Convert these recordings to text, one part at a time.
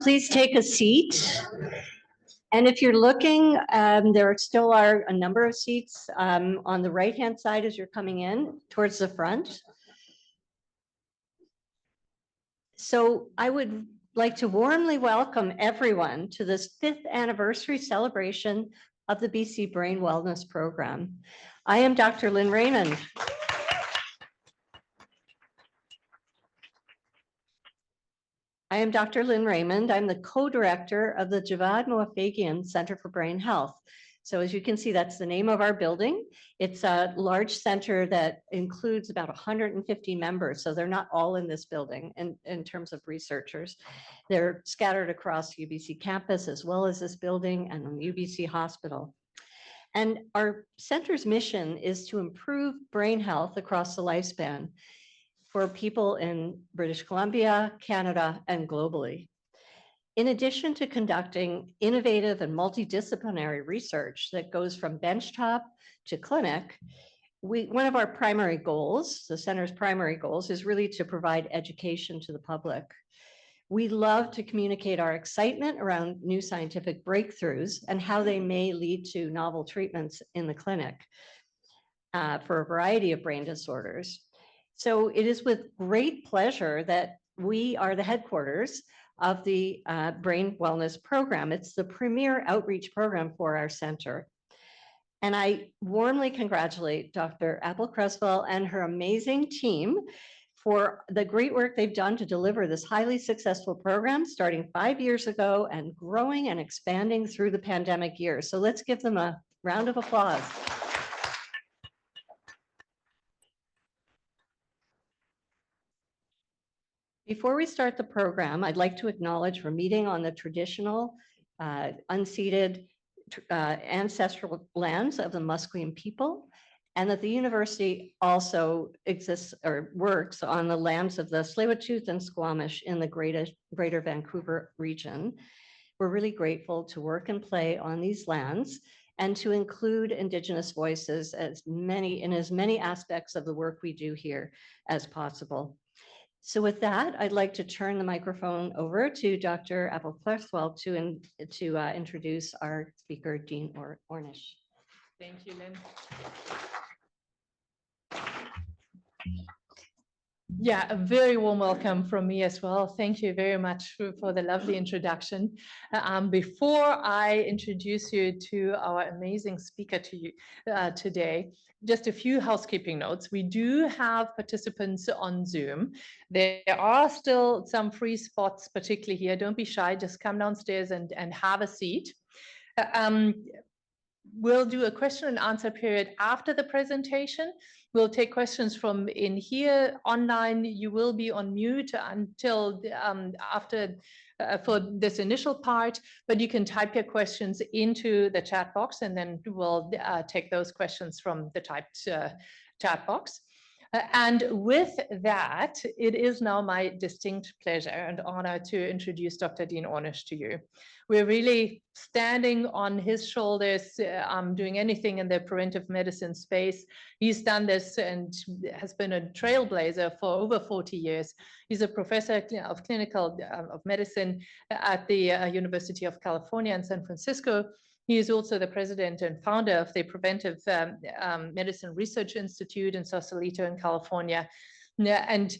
Please take a seat. And if you're looking, there still are a number of seats on the right-hand side as you're coming in towards the front. So I would like to warmly welcome everyone to this 5th anniversary celebration of the BC Brain Wellness Program. I am Dr. Lynn Raymond. I'm the co-director of the Javad Moafagian Center for Brain Health. So as you can see, that's the name of our building. It's a large center that includes about 150 members. So they're not all in this building in terms of researchers. They're scattered across UBC campus as well as this building and UBC Hospital. And our center's mission is to improve brain health across the lifespan for people in British Columbia, Canada, and globally. In addition to conducting innovative and multidisciplinary research that goes from benchtop to clinic, one of our primary goals, the center's primary goals, is really to provide education to the public. We love to communicate our excitement around new scientific breakthroughs and how they may lead to novel treatments in the clinic for a variety of brain disorders. So it is with great pleasure that we are the headquarters of the Brain Wellness Program. It's the premier outreach program for our center. And I warmly congratulate Dr. Appel-Cresswell and her amazing team for the great work they've done to deliver this highly successful program starting 5 years ago and growing and expanding through the pandemic years. So let's give them a round of applause. Before we start the program, I'd like to acknowledge we're meeting on the traditional, unceded ancestral lands of the Musqueam people, and that the university also exists or works on the lands of the Tsleil-Waututh and Squamish in the Greater Vancouver region. We're really grateful to work and play on these lands and to include Indigenous voices in as many aspects of the work we do here as possible. So with that, I'd like to turn the microphone over to Dr. Appel-Cresswell to introduce our speaker, Dean Ornish. Thank you, Lynn. Yeah, a very warm welcome from me as well. Thank you very much for the lovely introduction. Before I introduce you to our amazing speaker to you today, just a few housekeeping notes. We do have participants on Zoom. There are still some free spots, particularly here. Don't be shy, just come downstairs and have a seat. We'll do a question and answer period after the presentation. We'll take questions from in here. Online, you will be on mute until after for this initial part, but you can type your questions into the chat box and then we'll take those questions from the typed chat box. And with that, it is now my distinct pleasure and honor to introduce Dr. Dean Ornish to you. We're really standing on his shoulders, doing anything in the preventive medicine space. He's done this and has been a trailblazer for over 40 years. He's a professor of clinical medicine at the University of California in San Francisco. He is also the president and founder of the Preventive Medicine Research Institute in Sausalito in California. And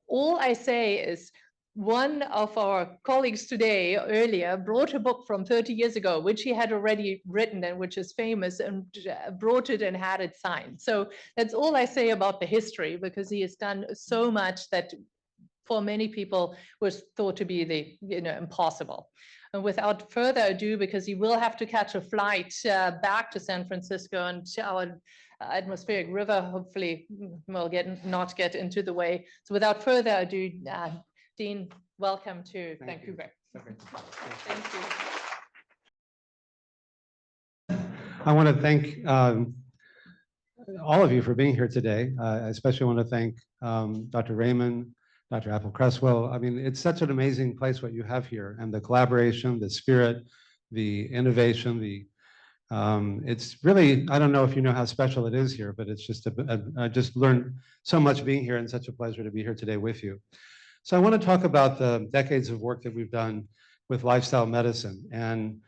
all I say is one of our colleagues today earlier brought a book from 30 years ago, which he had already written and which is famous, and brought it and had it signed. So that's all I say about the history, because he has done so much that for many people was thought to be impossible. And without further ado, because he will have to catch a flight back to San Francisco, and our atmospheric river hopefully will not get into the way. So without further ado, Dean, welcome to Vancouver. Thank you. I want to thank all of you for being here today. I especially want to thank Dr. Raymond, Dr. Appel-Cresswell. I mean, it's such an amazing place what you have here, and the collaboration, the spirit, the innovation, it's really, I don't know if you know how special it is here, but it's just, I just learned so much being here, and such a pleasure to be here today with you. So I want to talk about the decades of work that we've done with lifestyle medicine. And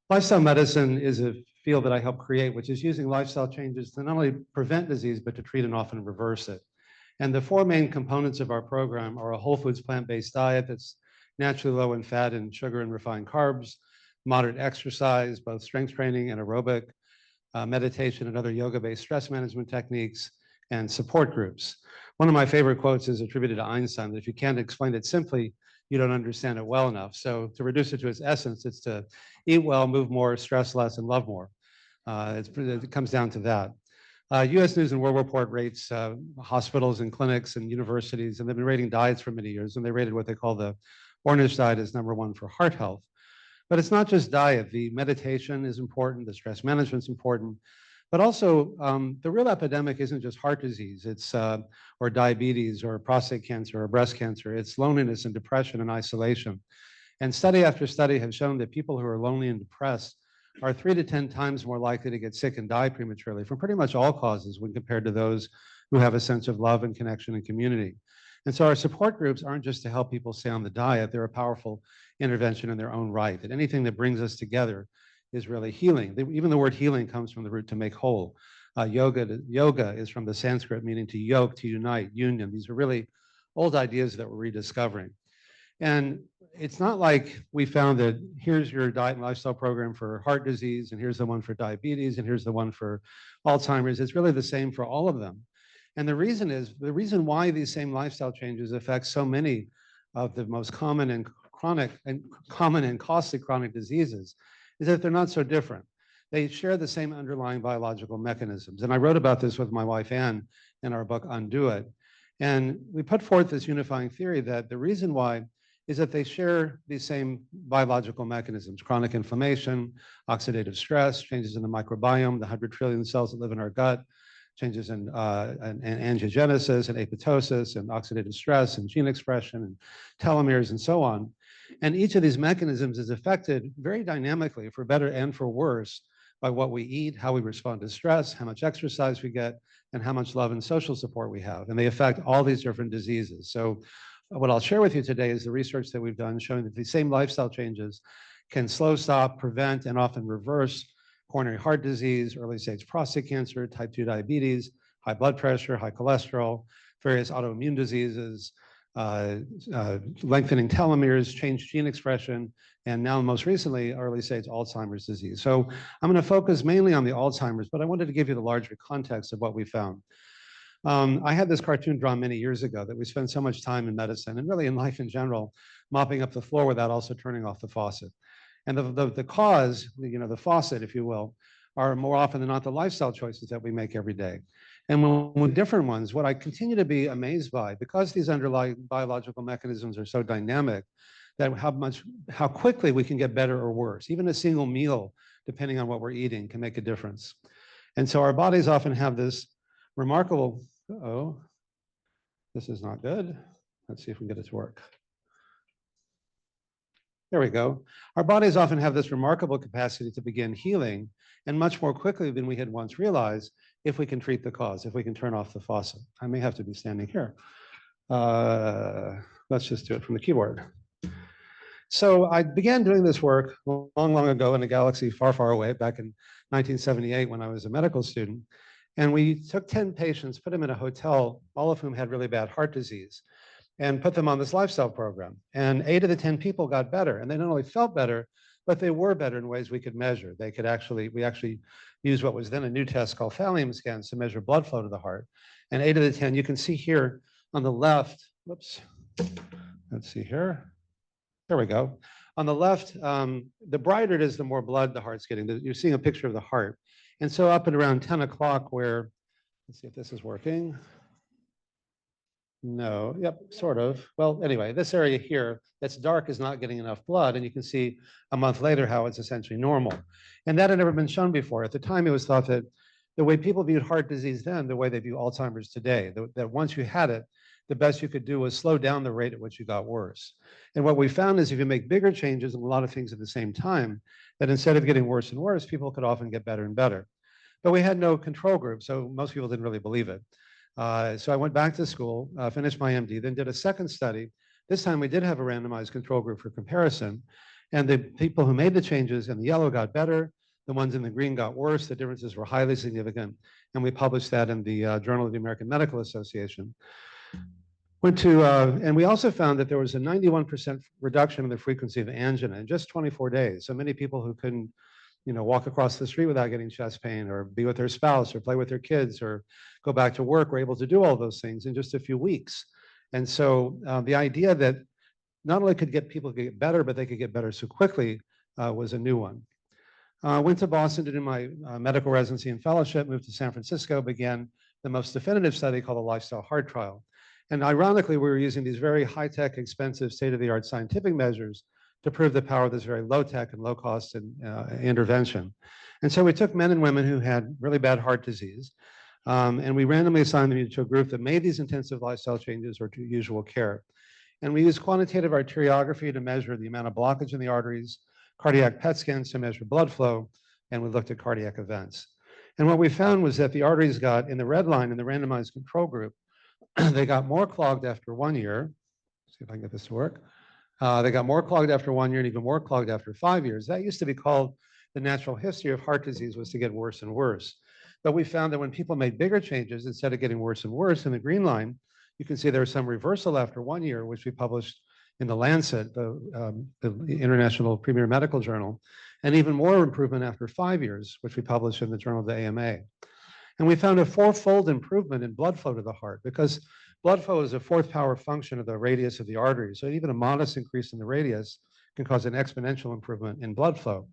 lifestyle medicine is a field that I helped create, which is using lifestyle changes to not only prevent disease, but to treat and often reverse it. And the four main components of our program are a whole foods plant-based diet that's naturally low in fat and sugar and refined carbs, moderate exercise, both strength training and aerobic, meditation and other yoga-based stress management techniques, and support groups. One of my favorite quotes is attributed to Einstein, that if you can't explain it simply, you don't understand it well enough. So to reduce it to its essence, it's to eat well, move more, stress less, and love more. It comes down to that. US News and World Report rates hospitals and clinics and universities, and they've been rating diets for many years, and they rated what they call the Ornish diet as #1 for heart health. But it's not just diet. The meditation is important, the stress management is important, but also the real epidemic isn't just heart disease, it's or diabetes or prostate cancer or breast cancer. It's loneliness and depression and isolation. And study after study have shown that people who are lonely and depressed are 3 to 10 times more likely to get sick and die prematurely from pretty much all causes when compared to those who have a sense of love and connection and community. And so our support groups aren't just to help people stay on the diet, they're a powerful intervention in their own right. And anything that brings us together is really healing. Even the word healing comes from the root to make whole. Yoga is from the Sanskrit meaning to yoke, to unite, union. These are really old ideas that we're rediscovering. And it's not like we found that here's your diet and lifestyle program for heart disease, and here's the one for diabetes, and here's the one for Alzheimer's. It's really the same for all of them. And the reason why these same lifestyle changes affect so many of the most common and costly chronic diseases is that they're not so different. They share the same underlying biological mechanisms. And I wrote about this with my wife, Anne, in our book, Undo It. And we put forth this unifying theory that the reason why is that they share these same biological mechanisms: chronic inflammation, oxidative stress, changes in the microbiome, the 100 trillion cells that live in our gut, changes in angiogenesis and apoptosis and oxidative stress and gene expression and telomeres and so on. And each of these mechanisms is affected very dynamically, for better and for worse, by what we eat, how we respond to stress, how much exercise we get, and how much love and social support we have. And they affect all these different diseases. So what I'll share with you today is the research that we've done showing that these same lifestyle changes can slow, stop, prevent, and often reverse coronary heart disease, early stage prostate cancer, type 2 diabetes, high blood pressure, high cholesterol, various autoimmune diseases, lengthening telomeres, changed gene expression, and now most recently, early stage Alzheimer's disease. So I'm going to focus mainly on the Alzheimer's, but I wanted to give you the larger context of what we found. I had this cartoon drawn many years ago that we spend so much time in medicine and really in life in general, mopping up the floor without also turning off the faucet. And the cause, the faucet, if you will, are more often than not the lifestyle choices that we make every day. And with different ones, what I continue to be amazed by, because these underlying biological mechanisms are so dynamic, that how quickly we can get better or worse. Even a single meal, depending on what we're eating, can make a difference. And so our bodies often have this remarkable, this is not good. Let's see if we can get it to work. There we go. Our bodies often have this remarkable capacity to begin healing, and much more quickly than we had once realized, if we can treat the cause, if we can turn off the faucet. I may have to be standing here. Let's just do it from the keyboard. So I began doing this work long, long ago in a galaxy far, far away, back in 1978 when I was a medical student. And we took 10 patients, put them in a hotel, all of whom had really bad heart disease, and put them on this lifestyle program. And 8 of the 10 people got better. And they not only felt better, but they were better in ways we could measure. We actually used what was then a new test called thallium scans to measure blood flow to the heart. And 8 of the 10, you can see here on the left, whoops, let's see here. There we go. On the left, the brighter it is, the more blood the heart's getting. You're seeing a picture of the heart. And so up at around 10 o'clock where, let's see if this is working. No, yep, sort of. Well, anyway, this area here that's dark is not getting enough blood, and you can see a month later how it's essentially normal. And that had never been shown before. At the time, it was thought that the way people viewed heart disease then, the way they view Alzheimer's today, that once you had it, the best you could do was slow down the rate at which you got worse. And what we found is if you make bigger changes in a lot of things at the same time, that instead of getting worse and worse, people could often get better and better. But we had no control group, so most people didn't really believe it. So I went back to school, finished my MD, then did a second study This time we did have a randomized control group for comparison. And the people who made the changes in the yellow got better. The ones in the green got worse. The differences were highly significant. And we published that in the Journal of the American Medical Association. And we also found that there was a 91% reduction in the frequency of angina in just 24 days. So many people who couldn't, walk across the street without getting chest pain, or be with their spouse, or play with their kids, or go back to work, were able to do all those things in just a few weeks. And so the idea that not only could people get better, but they could get better so quickly was a new one. Went to Boston to do my medical residency and fellowship, moved to San Francisco, began the most definitive study called the Lifestyle Heart Trial. And ironically, we were using these very high-tech, expensive, state-of-the-art scientific measures to prove the power of this very low-tech and low-cost intervention. And so we took men and women who had really bad heart disease, and we randomly assigned them to a group that made these intensive lifestyle changes or to usual care. And we used quantitative arteriography to measure the amount of blockage in the arteries, cardiac PET scans to measure blood flow, and we looked at cardiac events. And what we found was that the arteries got, in the red line in the randomized control group, they got more clogged after 1 year. See if I can get this to work. They got more clogged after 1 year and even more clogged after 5 years. That used to be called the natural history of heart disease, was to get worse and worse. But we found that when people made bigger changes, instead of getting worse and worse, in the green line, you can see there was some reversal after 1 year, which we published in the Lancet, the International Premier Medical Journal, and even more improvement after 5 years, which we published in the Journal of the AMA. And we found a fourfold improvement in blood flow to the heart, because blood flow is a fourth power function of the radius of the artery. So even a modest increase in the radius can cause an exponential improvement in blood flow.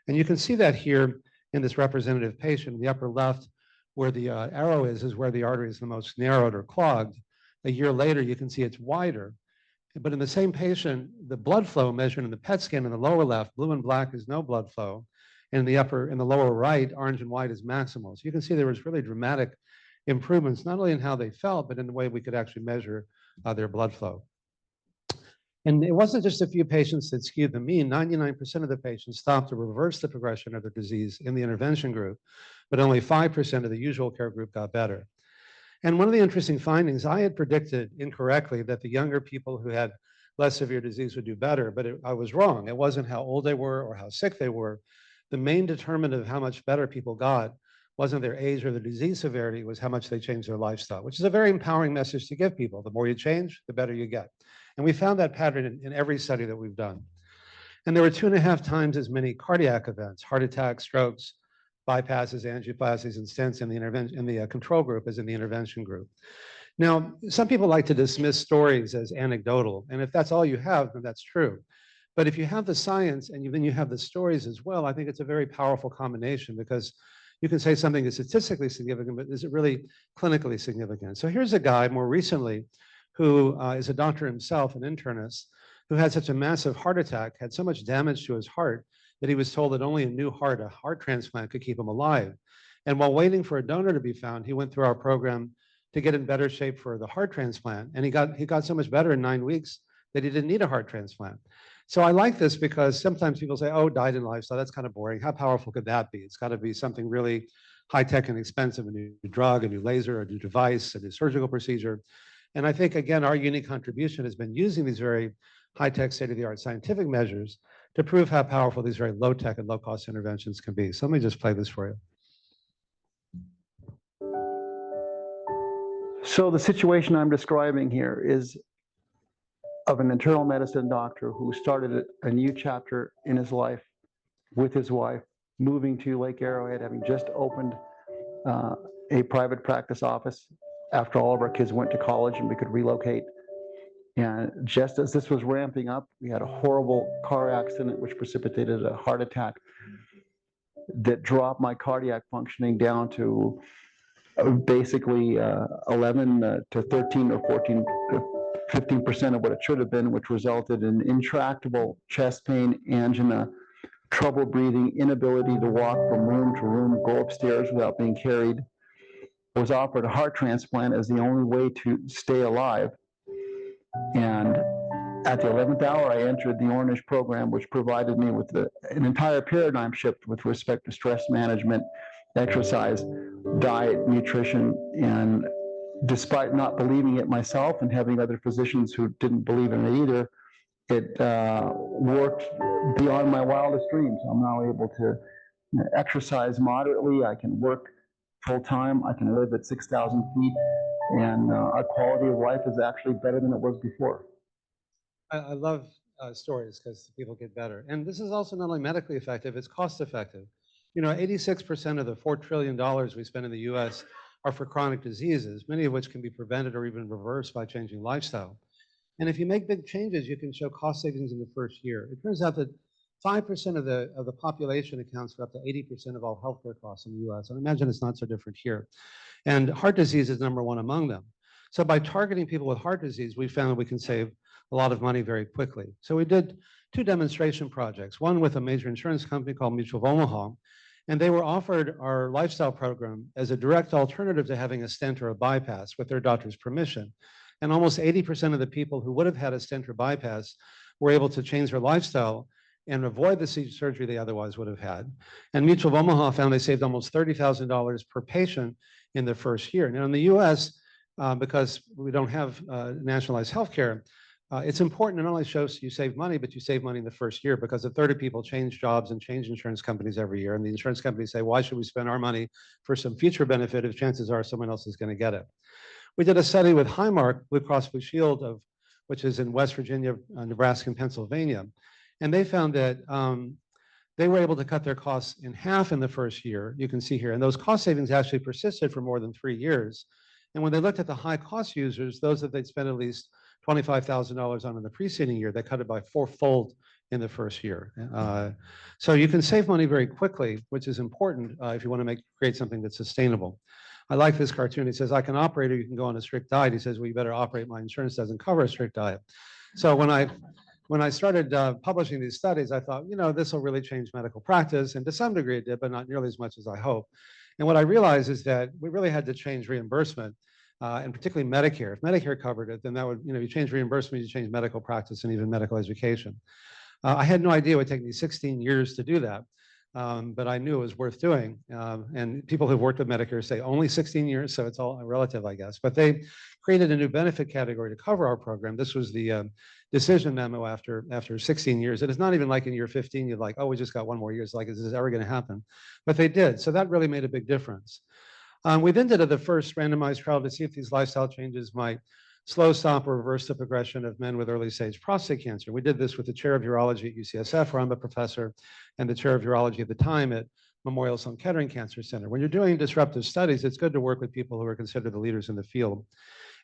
And you can see that here in this representative patient in the upper left, where the arrow is where the artery is the most narrowed or clogged. A year later, you can see it's wider. But in the same patient, the blood flow measured in the PET scan in the lower left, blue and black is no blood flow. And in the lower right, orange and white is maximal. So you can see there was really dramatic improvements, not only in how they felt, but in the way we could actually measure their blood flow. And it wasn't just a few patients that skewed the mean. 99% of the patients stopped to reverse the progression of their disease in the intervention group, but only 5% of the usual care group got better. And one of the interesting findings, I had predicted incorrectly that the younger people who had less severe disease would do better, but I was wrong. It wasn't how old they were or how sick they were. The main determinant of how much better people got wasn't their age or their disease severity, it was how much they changed their lifestyle, which is a very empowering message to give people. The more you change, the better you get. And we found that pattern in every study that we've done. And there were 2.5 times as many cardiac events, heart attacks, strokes, bypasses, angioplasties, and stents in the control group as in the intervention group. Now, some people like to dismiss stories as anecdotal, and if that's all you have, then that's true. But if you have the science and then you have the stories as well, I think it's a very powerful combination, because you can say something is statistically significant, but is it really clinically significant? So here's a guy more recently who is a doctor himself, an internist, who had such a massive heart attack, had so much damage to his heart, that he was told that only a heart transplant could keep him alive. And while waiting for a donor to be found, he went through our program to get in better shape for the heart transplant. And he got so much better in 9 weeks that he didn't need a heart transplant. So I like this because sometimes people say, oh, diet and lifestyle, that's kind of boring. How powerful could that be? It's got to be something really high-tech and expensive, a new drug, a new laser, a new device, a new surgical procedure. And I think, again, our unique contribution has been using these very high-tech, state-of-the-art scientific measures to prove how powerful these very low-tech and low-cost interventions can be. So let me just play this for you. So the situation I'm describing here is of an internal medicine doctor who started a new chapter in his life with his wife, moving to Lake Arrowhead, having just opened a private practice office after all of our kids went to college and we could relocate. And just as this was ramping up, we had a horrible car accident which precipitated a heart attack that dropped my cardiac functioning down to basically 11 to 13 or 14, 15% of what it should have been, which resulted in intractable chest pain, angina, trouble breathing, inability to walk from room to room, go upstairs without being carried. Was offered a heart transplant as the only way to stay alive. And at the 11th hour, I entered the Ornish program, which provided me with an entire paradigm shift with respect to stress management, exercise, diet, nutrition, and despite not believing it myself and having other physicians who didn't believe in it either, it worked beyond my wildest dreams. I'm now able to exercise moderately. I can work full time. I can live at 6,000 feet, and our quality of life is actually better than it was before. I love stories because people get better. And this is also not only medically effective, it's cost effective. You know, 86% of the $4 trillion we spend in the US are for chronic diseases, many of which can be prevented or even reversed by changing lifestyle. And if you make big changes, you can show cost savings in the first year. It turns out that 5% of the population accounts for up to 80% of all healthcare costs in the US. I imagine it's not so different here. And heart disease is number one among them. So by targeting people with heart disease, we found that we can save a lot of money very quickly. So we did 2 demonstration projects, one with a major insurance company called Mutual of Omaha, and they were offered our lifestyle program as a direct alternative to having a stent or a bypass with their doctor's permission. And almost 80% of the people who would have had a stent or bypass were able to change their lifestyle and avoid the surgery they otherwise would have had. And Mutual of Omaha found they saved almost $30,000 per patient in the first year. Now in the US, because we don't have nationalized healthcare, it's important to not only show you save money, but you save money in the first year, because a third of people change jobs and change insurance companies every year. And the insurance companies say, why should we spend our money for some future benefit if chances are someone else is going to get it? We did a study with Highmark Blue Cross Blue Shield, which is in West Virginia, Nebraska, and Pennsylvania. And they found that they were able to cut their costs in half in the first year, you can see here. And those cost savings actually persisted for more than 3 years. And when they looked at the high cost users, those that they'd spent at least $25,000 on in the preceding year, they cut it by 4-fold in the first year. So you can save money very quickly, which is important if you want to create something that's sustainable. I like this cartoon. He says, I can operate or you can go on a strict diet. He says, well, you better operate. My insurance doesn't cover a strict diet. So when I started publishing these studies, I thought, you know, this will really change medical practice. And to some degree it did, but not nearly as much as I hoped. And what I realized is that we really had to change reimbursement, and particularly Medicare. If Medicare covered it, then that would, you know, you change reimbursement, you change medical practice and even medical education. I had no idea it would take me 16 years to do that. But I knew it was worth doing. And people who've worked with Medicare say only 16 years, so it's all relative, I guess. But they created a new benefit category to cover our program. This was the decision memo after 16 years. And it's not even like in year 15, you're like, oh, we just got 1 more year. It's like, is this ever going to happen? But they did. So that really made a big difference. We then did the first randomized trial to see if these lifestyle changes might slow, stop, or reverse the progression of men with early stage prostate cancer. We did this with the chair of urology at UCSF, where I'm a professor, and the chair of urology at the time at Memorial Sloan Kettering Cancer Center. When you're doing disruptive studies, it's good to work with people who are considered the leaders in the field.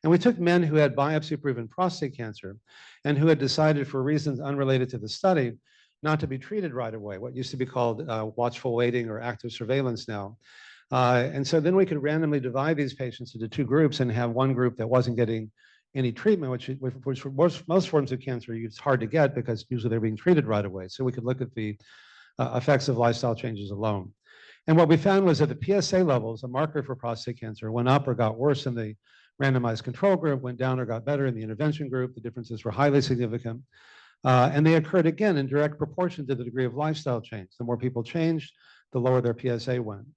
And we took men who had biopsy-proven prostate cancer and who had decided for reasons unrelated to the study not to be treated right away, what used to be called watchful waiting or active surveillance now. And so then we could randomly divide these patients into 2 groups and have one group that wasn't getting any treatment, which for most forms of cancer, it's hard to get because usually they're being treated right away. So we could look at the effects of lifestyle changes alone. And what we found was that the PSA levels, a marker for prostate cancer, went up or got worse in the randomized control group, went down or got better in the intervention group. The differences were highly significant. And they occurred again in direct proportion to the degree of lifestyle change. The more people changed, the lower their PSA went.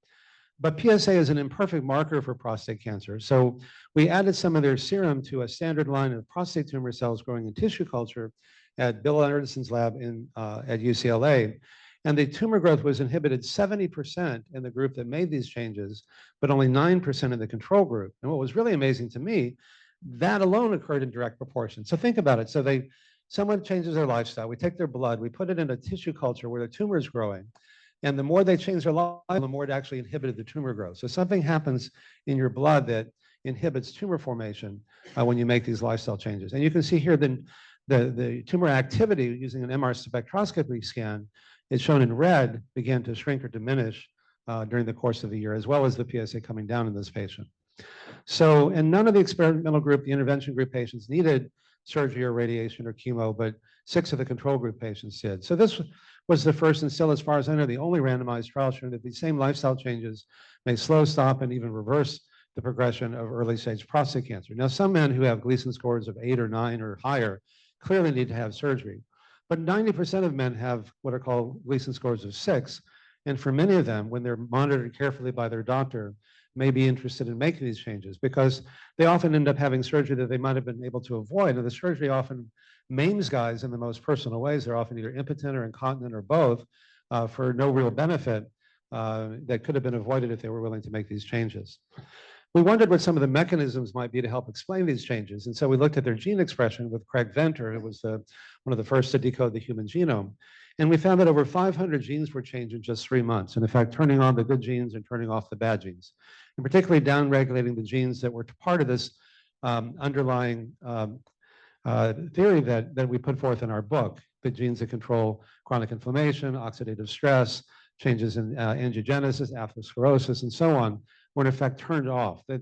But PSA is an imperfect marker for prostate cancer. So we added some of their serum to a standard line of prostate tumor cells growing in tissue culture at Bill Anderson's lab at UCLA. And the tumor growth was inhibited 70% in the group that made these changes, but only 9% in the control group. And what was really amazing to me, that alone occurred in direct proportion. So think about it. So someone changes their lifestyle. We take their blood, we put it in a tissue culture where the tumor is growing. And the more they change their life, the more it actually inhibited the tumor growth. So something happens in your blood that inhibits tumor formation when you make these lifestyle changes. And you can see here the tumor activity using an MR spectroscopy scan is shown in red, began to shrink or diminish during the course of the year, as well as the PSA coming down in this patient. So, and none of the experimental group, the intervention group patients needed surgery or radiation or chemo, but 6 of the control group patients did. So this was the first and still, as far as I know, the only randomized trial showing that these same lifestyle changes may slow, stop, and even reverse the progression of early stage prostate cancer. Now, some men who have Gleason scores of 8 or 9 or higher clearly need to have surgery, but 90% of men have what are called Gleason scores of 6. And for many of them, when they're monitored carefully by their doctor, may be interested in making these changes, because they often end up having surgery that they might have been able to avoid. And the surgery often maims guys in the most personal ways. They're often either impotent or incontinent or both, for no real benefit that could have been avoided if they were willing to make these changes. We wondered what some of the mechanisms might be to help explain these changes. And so we looked at their gene expression with Craig Venter, who was one of the first to decode the human genome. And we found that over 500 genes were changed in just 3 months. And in fact, turning on the good genes and turning off the bad genes, and particularly downregulating the genes that were part of this underlying theory that we put forth in our book, the genes that control chronic inflammation, oxidative stress, changes in angiogenesis, atherosclerosis, and so on, were in effect turned off. That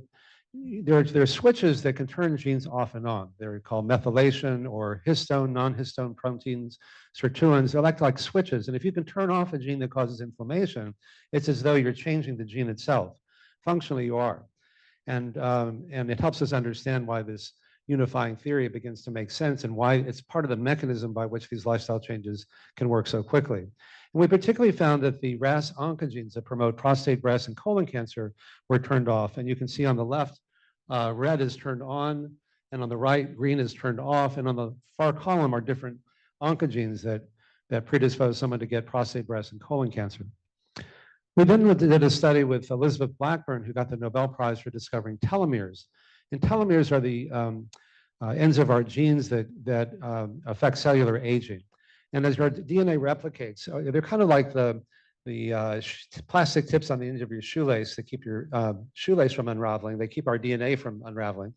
there are switches that can turn genes off and on. They're called methylation or histone, non-histone proteins, sirtuins. They're like switches. And if you can turn off a gene that causes inflammation, it's as though you're changing the gene itself. Functionally, you are. And it helps us understand why this unifying theory begins to make sense and why it's part of the mechanism by which these lifestyle changes can work so quickly. And we particularly found that the RAS oncogenes that promote prostate, breast, and colon cancer were turned off. And you can see on the left, red is turned on, and on the right, green is turned off. And on the far column are different oncogenes that predispose someone to get prostate, breast, and colon cancer. We then did a study with Elizabeth Blackburn, who got the Nobel Prize for discovering telomeres. And telomeres are the ends of our genes that affect cellular aging. And as your DNA replicates, they're kind of like the plastic tips on the end of your shoelace that keep your shoelace from unraveling. They keep our DNA from unraveling.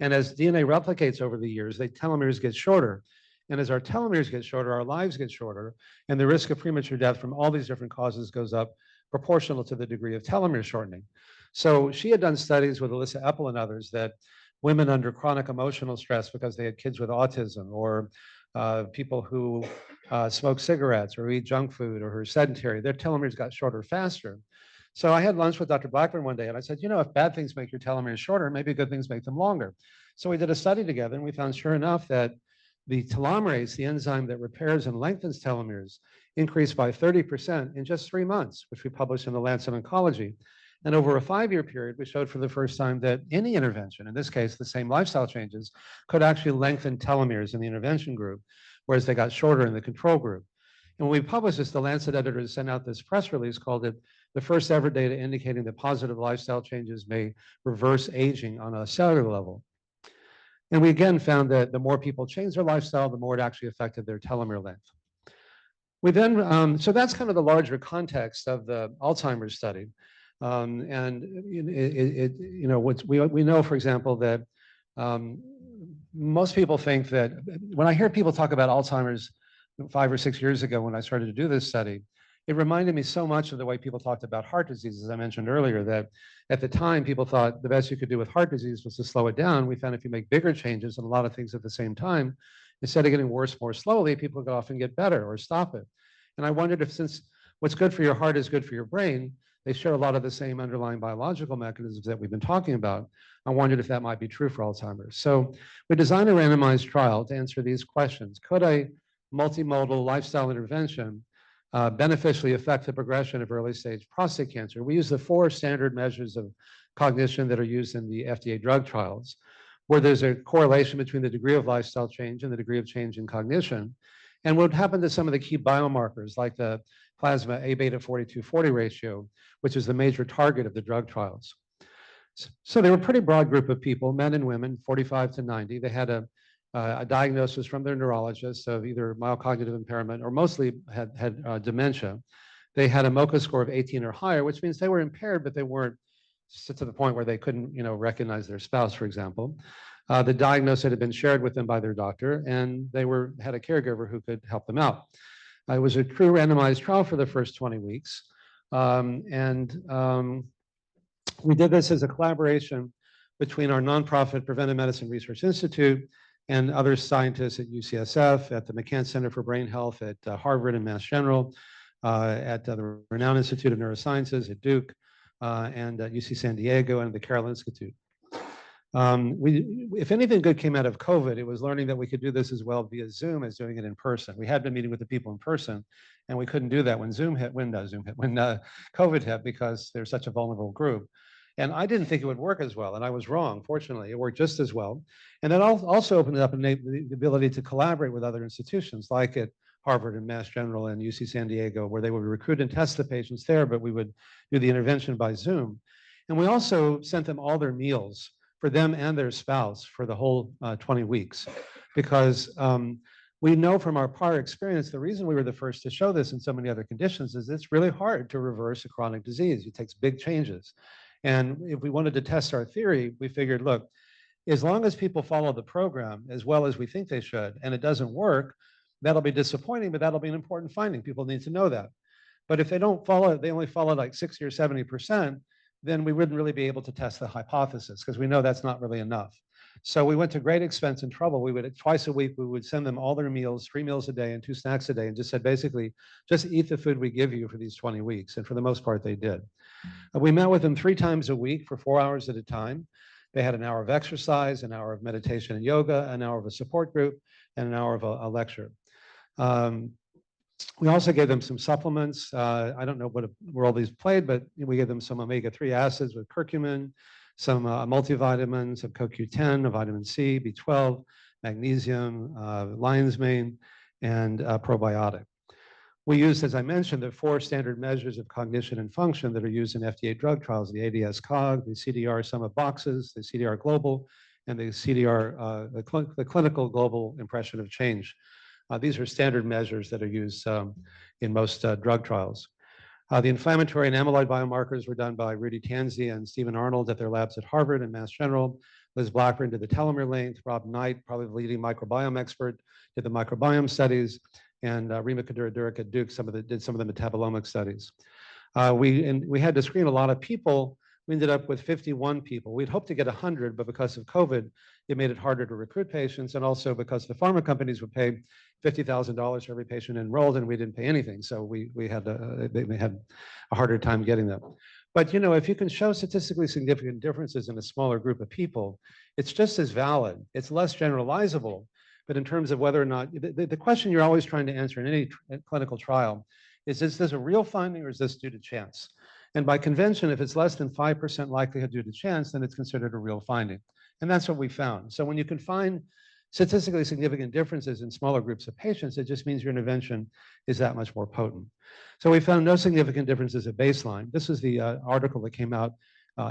And as DNA replicates over the years, the telomeres get shorter. And as our telomeres get shorter, our lives get shorter. And the risk of premature death from all these different causes goes up proportional to the degree of telomere shortening. So she had done studies with Alyssa Appel and others that women under chronic emotional stress because they had kids with autism, or people who smoke cigarettes or eat junk food or are sedentary, their telomeres got shorter faster. So I had lunch with Dr. Blackburn one day and I said, you know, if bad things make your telomeres shorter, maybe good things make them longer. So we did a study together and we found, sure enough, that the telomerase, the enzyme that repairs and lengthens telomeres, increased by 30% in just 3 months, which we published in the Lancet Oncology. And over a 5-year period, we showed for the first time that any intervention, in this case, the same lifestyle changes, could actually lengthen telomeres in the intervention group, whereas they got shorter in the control group. And when we published this, the Lancet editors sent out this press release called it the first ever data indicating that positive lifestyle changes may reverse aging on a cellular level. And we again found that the more people changed their lifestyle, the more it actually affected their telomere length. We then, so that's kind of the larger context of the Alzheimer's study. And you know, we know, for example, that most people think that when I hear people talk about Alzheimer's 5 or 6 years ago when I started to do this study, it reminded me so much of the way people talked about heart disease, as I mentioned earlier, that at the time people thought the best you could do with heart disease was to slow it down. We found if you make bigger changes and a lot of things at the same time, instead of getting worse more slowly, people could often get better or stop it. And I wondered if, since what's good for your heart is good for your brain, they share a lot of the same underlying biological mechanisms that we've been talking about. I wondered if that might be true for Alzheimer's. So we designed a randomized trial to answer these questions. Could a multimodal lifestyle intervention beneficially affect the progression of early stage prostate cancer? We use the 4 standard measures of cognition that are used in the FDA drug trials, where there's a correlation between the degree of lifestyle change and the degree of change in cognition. And what happened to some of the key biomarkers, like the plasma A-beta 42/40 ratio, which is the major target of the drug trials. So they were a pretty broad group of people, men and women, 45 to 90. They had a diagnosis from their neurologist of either mild cognitive impairment or mostly had dementia. They had a MoCA score of 18 or higher, which means they were impaired, but they weren't to the point where they couldn't, you know, recognize their spouse, for example. The diagnosis had been shared with them by their doctor, and they had a caregiver who could help them out. It was a true randomized trial for the first 20 weeks. We did this as a collaboration between our nonprofit Preventive Medicine Research Institute and other scientists at UCSF, at the McCann Center for Brain Health at Harvard and Mass General, at the Renown Institute of Neurosciences at Duke, and at UC San Diego and the Carroll Institute. If anything good came out of COVID, it was learning that we could do this as well via Zoom as doing it in person. We had been meeting with the people in person, and we couldn't do that when COVID hit because they're such a vulnerable group. And I didn't think it would work as well, and I was wrong. Fortunately, it worked just as well. And that also opened up the ability to collaborate with other institutions like at Harvard and Mass General and UC San Diego, where they would recruit and test the patients there, but we would do the intervention by Zoom. And we also sent them all their meals for them and their spouse for the whole 20 weeks, because we know from our prior experience, the reason we were the first to show this in so many other conditions is it's really hard to reverse a chronic disease. It takes big changes. And if we wanted to test our theory, we figured, look, as long as people follow the program as well as we think they should, and it doesn't work, that'll be disappointing, but that'll be an important finding. People need to know that. But if they don't follow it, they only follow like 60 or 70%, then we wouldn't really be able to test the hypothesis, because we know that's not really enough. So we went to great expense and trouble. We would, twice a week, we would send them all their meals, 3 meals a day and 2 snacks a day, and just said, basically, just eat the food we give you for these 20 weeks. And for the most part, they did. We met with them 3 times a week for 4 hours at a time. They had an hour of exercise, an hour of meditation and yoga, an hour of a support group, and an hour of a lecture. We also gave them some supplements. I don't know what where all these played, but we gave them some omega-3 acids with curcumin, some multivitamins, some CoQ10, a vitamin C, B12, magnesium, lion's mane, and probiotic. We used, as I mentioned, the 4 standard measures of cognition and function that are used in FDA drug trials: the ADS-Cog, the CDR sum of boxes, the CDR global, and the CDR, the clinical global impression of change. These are standard measures that are used in most drug trials. The inflammatory and amyloid biomarkers were done by Rudy Tanzi and Stephen Arnold at their labs at Harvard and Mass General. Liz Blackburn did the telomere length. Rob Knight, probably the leading microbiome expert, did the microbiome studies. And Rima Kadura-Durek at Duke did some of the metabolomic studies. We had to screen a lot of people. We ended up with 51 people. We'd hoped to get 100, but because of COVID, it made it harder to recruit patients, and also because the pharma companies would pay $50,000 for every patient enrolled, and we didn't pay anything. So we had a harder time getting them. But if you can show statistically significant differences in a smaller group of people, it's just as valid. It's less generalizable. But in terms of whether or not, the question you're always trying to answer in any clinical trial is this a real finding or is this due to chance? And by convention, if it's less than 5% likelihood due to chance, then it's considered a real finding. And that's what we found. So when you can find statistically significant differences in smaller groups of patients, it just means your intervention is that much more potent. So we found no significant differences at baseline. This is the article that came out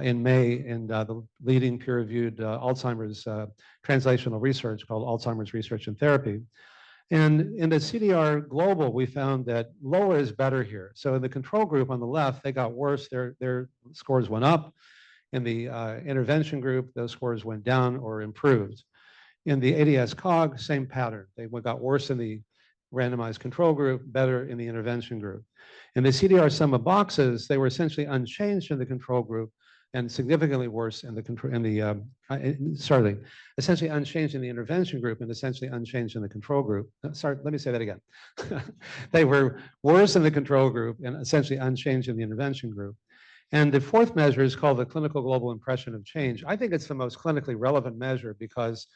in May in the leading peer-reviewed Alzheimer's translational research called Alzheimer's Research and Therapy. And in the CDR global, we found that lower is better here. So in the control group on the left, they got worse. Their scores went up. In the intervention group, those scores went down or improved. In the ADS-Cog, same pattern. They got worse in the randomized control group, better in the intervention group. In the CDR sum of boxes, they were essentially unchanged in the control group and significantly worse in the essentially unchanged in the intervention group and essentially unchanged in the control group. Sorry, let me say that again. They were worse in the control group and essentially unchanged in the intervention group. And the 4th measure is called the clinical global impression of change. I think it's the most clinically relevant measure because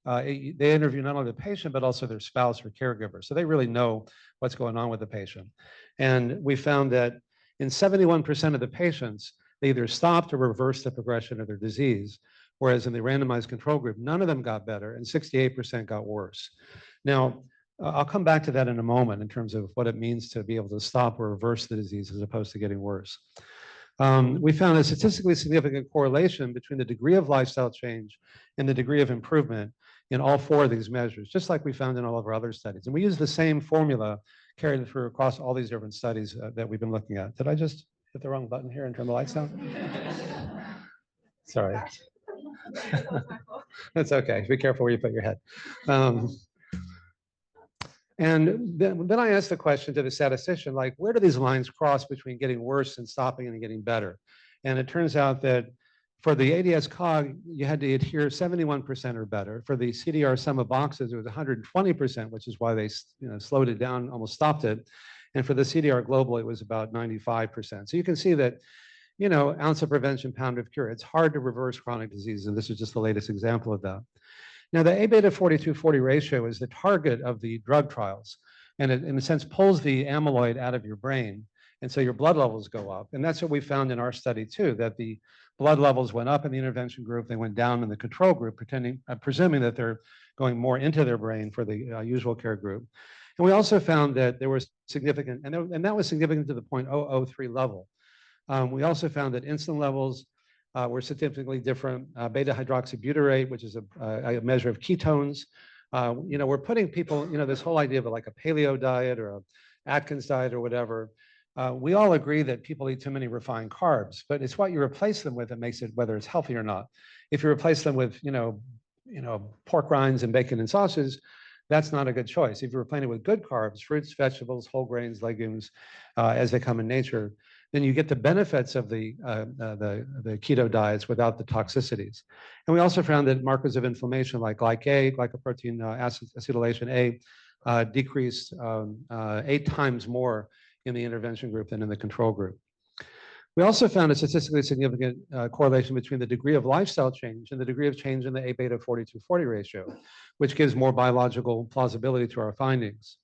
they interview not only the patient, but also their spouse or caregiver. So they really know what's going on with the patient. And we found that in 71% of the patients, they either stopped or reversed the progression of their disease, whereas in the randomized control group, none of them got better and 68% got worse. Now, I'll come back to that in a moment in terms of what it means to be able to stop or reverse the disease as opposed to getting worse. We found a statistically significant correlation between the degree of lifestyle change and the degree of improvement in all 4 of these measures, just like we found in all of our other studies. And we use the same formula carried through across all these different studies that we've been looking at. Did I just hit the wrong button here and turn the lights down? Sorry. That's okay. Be careful where you put your head. And then I asked the question to the statistician, like, where do these lines cross between getting worse and stopping and getting better? And it turns out that for the ADS-Cog, you had to adhere 71% or better. For the CDR sum of boxes, it was 120%, which is why they slowed it down, almost stopped it. And for the CDR global, it was about 95%. So you can see that, ounce of prevention, pound of cure. It's hard to reverse chronic disease, and this is just the latest example of that. Now, the A-beta 42/40 ratio is the target of the drug trials, and it, in a sense, pulls the amyloid out of your brain, and so your blood levels go up. And that's what we found in our study, too, that the blood levels went up in the intervention group, they went down in the control group, presuming that they're going more into their brain for the usual care group. And we also found that there was significant, and that was significant to the 0.003 level. We also found that insulin levels were significantly different. Beta hydroxybutyrate, which is a measure of ketones. We're putting people, this whole idea of like a paleo diet or a Atkins diet or whatever. We all agree that people eat too many refined carbs, but it's what you replace them with that makes it whether it's healthy or not. If you replace them with, pork rinds and bacon and sausages, that's not a good choice. If you replace it with good carbs, fruits, vegetables, whole grains, legumes, as they come in nature, then you get the benefits of the keto diets without the toxicities. And we also found that markers of inflammation like glycoprotein acetylation A, decreased 8 times more in the intervention group than in the control group. We also found a statistically significant correlation between the degree of lifestyle change and the degree of change in the A-beta 40/40 ratio, which gives more biological plausibility to our findings.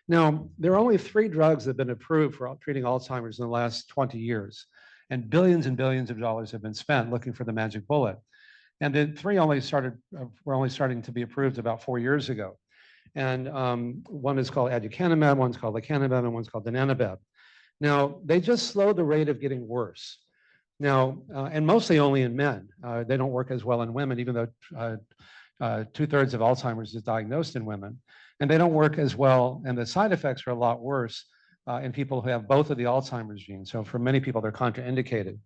Now, there are only 3 drugs that have been approved for treating Alzheimer's in the last 20 years, and billions of dollars have been spent looking for the magic bullet. And the 3 were only starting to be approved about 4 years ago. And one is called aducanumab, one's called lecanemab, and one's called donanemab. Now, they just slowed the rate of getting worse. Now, and mostly only in men. They don't work as well in women, even though 2/3 of Alzheimer's is diagnosed in women. And they don't work as well, and the side effects are a lot worse in people who have both of the Alzheimer's genes. So for many people, they're contraindicated.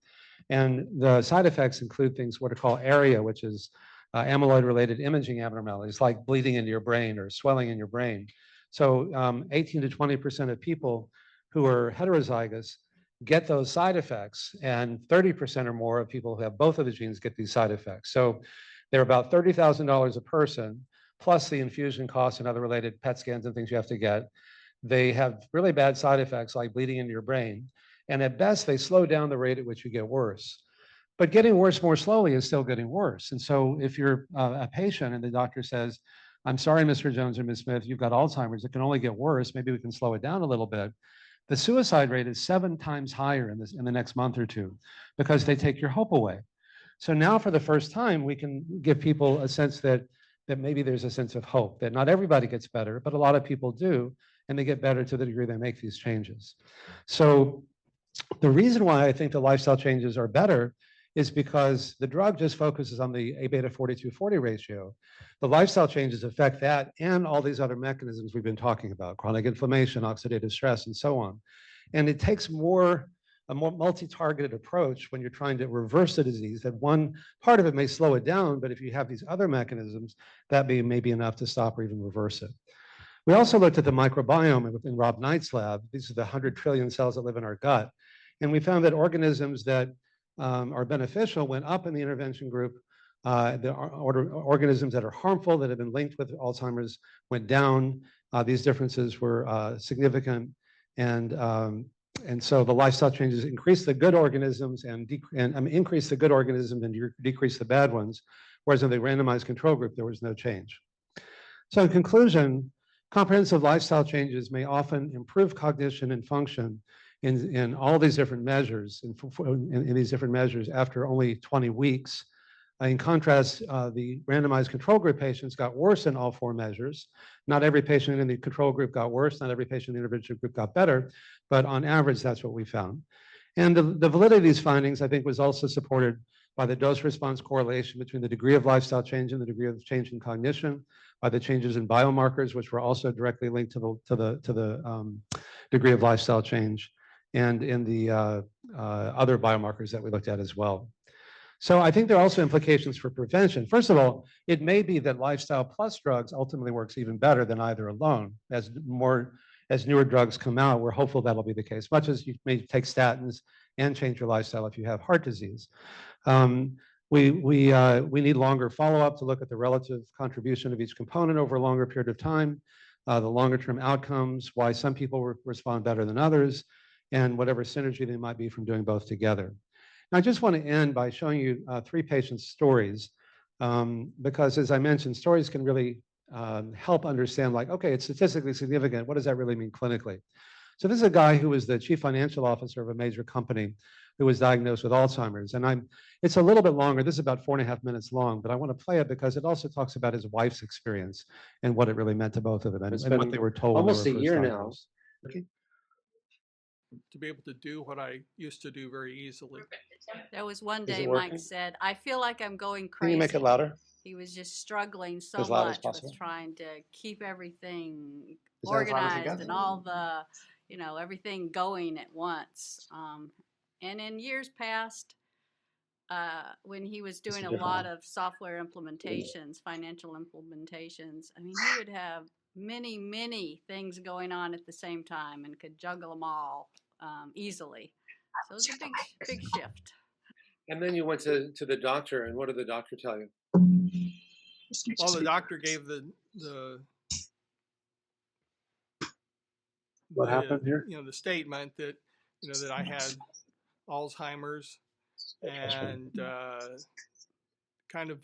And the side effects include things what are called ARIA, which is amyloid-related imaging abnormalities, like bleeding into your brain or swelling in your brain. So 18 to 20% of people who are heterozygous get those side effects, and 30% or more of people who have both of the genes get these side effects. So they're about $30,000 a person, plus the infusion costs and other related PET scans and things you have to get. They have really bad side effects like bleeding into your brain. And at best, they slow down the rate at which you get worse. But getting worse more slowly is still getting worse. And so if you're a patient and the doctor says, I'm sorry, Mr. Jones or Ms. Smith, you've got Alzheimer's, it can only get worse, maybe we can slow it down a little bit. The suicide rate is 7 times higher in the next month or two because they take your hope away. So now for the first time, we can give people a sense that maybe there's a sense of hope, that not everybody gets better, but a lot of people do, and they get better to the degree they make these changes. So the reason why I think the lifestyle changes are better is because the drug just focuses on the A-beta 40/40 ratio. The lifestyle changes affect that and all these other mechanisms we've been talking about, chronic inflammation, oxidative stress, and so on. And it takes a more multi-targeted approach when you're trying to reverse the disease, that one part of it may slow it down, but if you have these other mechanisms, that may be enough to stop or even reverse it. We also looked at the microbiome in Rob Knight's lab. These are the 100 trillion cells that live in our gut. And we found that organisms that are beneficial went up in the intervention group. The organisms that are harmful, that have been linked with Alzheimer's, went down. These differences were significant. And so the lifestyle changes increase the good organisms and increase the good organisms and decrease the bad ones. Whereas in the randomized control group, there was no change. So in conclusion, comprehensive lifestyle changes may often improve cognition and function in all these different measures, in these different measures after only 20 weeks. In contrast, the randomized control group patients got worse in all 4 measures. Not every patient in the control group got worse, not every patient in the intervention group got better, but on average, that's what we found. And the validity of these findings, I think, was also supported by the dose-response correlation between the degree of lifestyle change and the degree of change in cognition, by the changes in biomarkers, which were also directly linked to the degree of lifestyle change, and in the other biomarkers that we looked at as well. So I think there are also implications for prevention. First of all, it may be that lifestyle plus drugs ultimately works even better than either alone. As newer drugs come out, we're hopeful that'll be the case, much as you may take statins and change your lifestyle if you have heart disease. We need longer follow-up to look at the relative contribution of each component over a longer period of time, the longer-term outcomes, why some people respond better than others, and whatever synergy they might be from doing both together. Now, I just want to end by showing you 3 patients' stories, because as I mentioned, stories can really help understand, like, okay, it's statistically significant. What does that really mean clinically? So this is a guy who was the chief financial officer of a major company who was diagnosed with Alzheimer's. And it's a little bit longer. This is about 4.5 minutes long, but I want to play it because it also talks about his wife's experience and what it really meant to both of them It's and what been they were told. when they almost were a first year now. diagnosed. To be able to do what I used to do very easily. There was one Is day it Mike working? said, I feel like I'm going Can crazy. you make it louder? He was just struggling so As loud as much possible. with trying to keep everything Is that as loud as it organized gets? and all the, everything going at once. And in years past, when he was doing a different lot one. of software implementations, financial implementations, I mean, he would have many, many things going on at the same time and could juggle them all easily. So it was a big shift. And then you went to the doctor, and what did the doctor tell you? Well, the doctor gave the What happened here? the statement that that I had Alzheimer's and kind of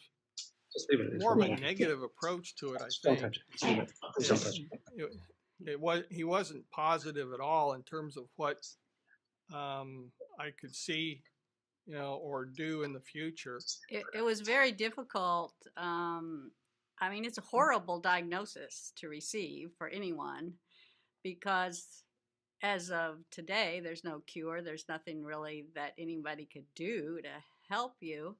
Just leave it. more of a negative approach to it. I Don't think touch it. Just leave it. Please don't touch it. he wasn't positive at all in terms of what I could see, or do in the future. It was very difficult. I mean, it's a horrible diagnosis to receive for anyone because as of today, there's no cure. There's nothing really that anybody could do to help you.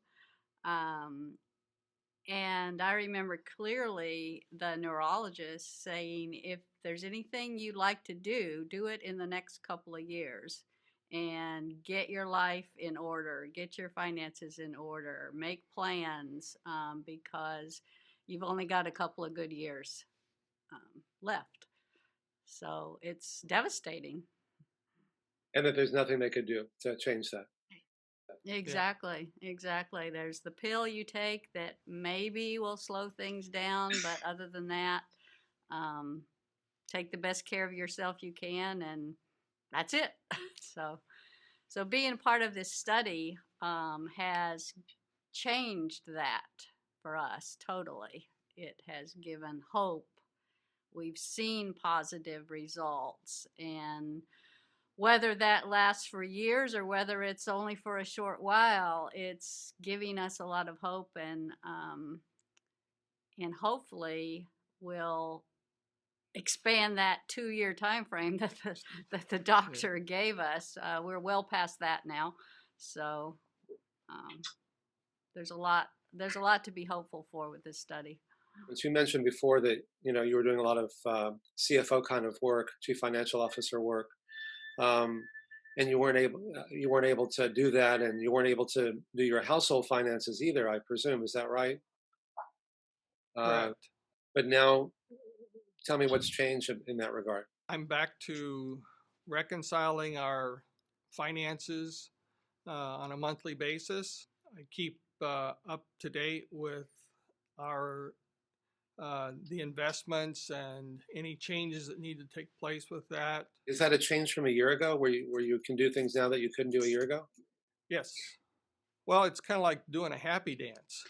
And I remember clearly the neurologist saying, if there's anything you'd like to do it in the next couple of years and get your life in order, get your finances in order, make plans, because you've only got a couple of good years left. So it's devastating. And that there's nothing they could do to change that. Exactly. There's the pill you take that maybe will slow things down, but other than that, take the best care of yourself you can, and that's it. So being part of this study has changed that for us totally. It has given hope. We've seen positive results, and whether that lasts for years or whether it's only for a short while, it's giving us a lot of hope, and hopefully will expand that 2-year time frame that the doctor gave us. We're well past that now, so there's a lot to be hopeful for with this study. As you mentioned before that you were doing a lot of CFO kind of work, chief financial officer work. And you weren't able to do that, and you weren't able to do your household finances either, I presume. Is that right? Correct. But now, tell me what's changed in that regard. I'm back to reconciling our finances on a monthly basis. I keep up to date with our the investments and any changes that need to take place with that. Is that a change from a year ago, where you can do things now that you couldn't do a year ago? Yes. Well, it's kind of like doing a happy dance.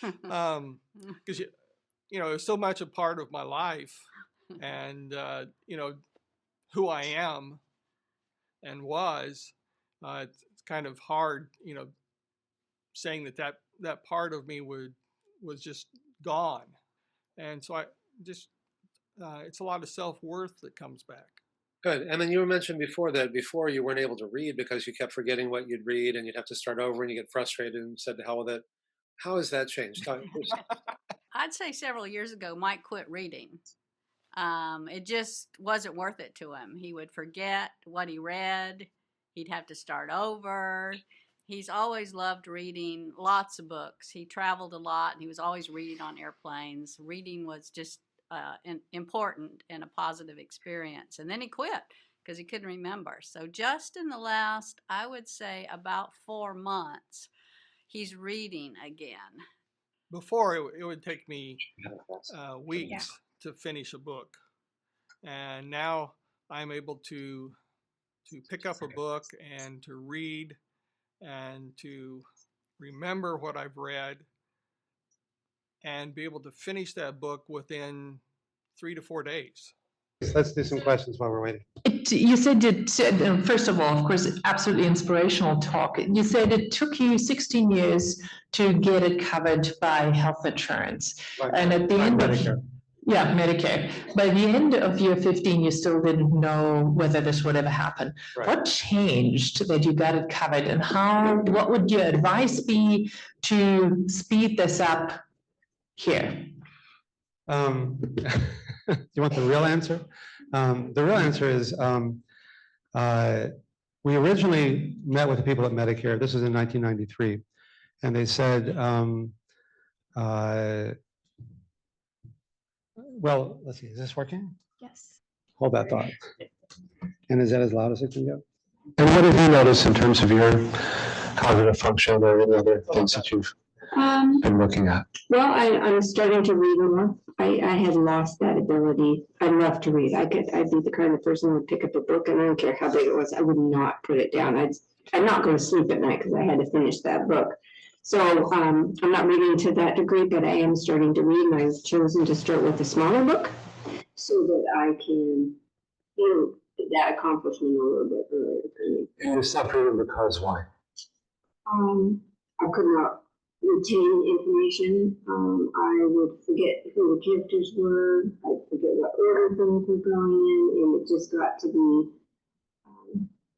Because it's so much a part of my life, and who I am and was. It's kind of hard, saying that part of me was just gone, and so I just it's a lot of self-worth that comes back. Good. And then you mentioned before that before you weren't able to read because you kept forgetting what you'd read, and you'd have to start over, and you get frustrated and said to hell with it. How has that changed? I'd say several years ago, Mike quit reading. It just wasn't worth it to him. He would forget what he read. He'd have to start over. He's always loved reading lots of books. He traveled a lot, and he was always reading on airplanes. Reading was just important and a positive experience. And then he quit because he couldn't remember. So just in the last, I would say, about 4 months, he's reading again. Before, it would take me weeks to finish a book. And now I'm able to pick up a book and to read and to remember what I've read and be able to finish that book within 3 to 4 days. Let's do some questions while we're waiting. You said first of all, of course, absolutely inspirational talk. You said it took you 16 years to get it covered by health insurance. And at the end of Medicare. Yeah, Medicare. By the end of year 15, you still didn't know whether this would ever happen. Right. What changed that you got it covered, and what would your advice be to speed this up here? You want the real answer? The real answer is we originally met with the people at Medicare. This was in 1993. And they said, well, let's see, is this working? Yes. Hold that thought. And is that as loud as it can go? And what have you noticed in terms of your cognitive function or any other things that you've been looking at? Well, I'm starting to read more. I had lost that ability. I love to read. I'd be the kind of person who would pick up a book, and I don't care how big it was, I would not put it down. I'd not go to sleep at night because I had to finish that book. So I'm not reading to that degree, but I am starting to read, and I've chosen to start with a smaller book so that I can feel that accomplishment a little bit earlier. And you stopped reading because why? I could not retain information. I would forget who the characters were. I'd forget what order things were going in, and it just got to be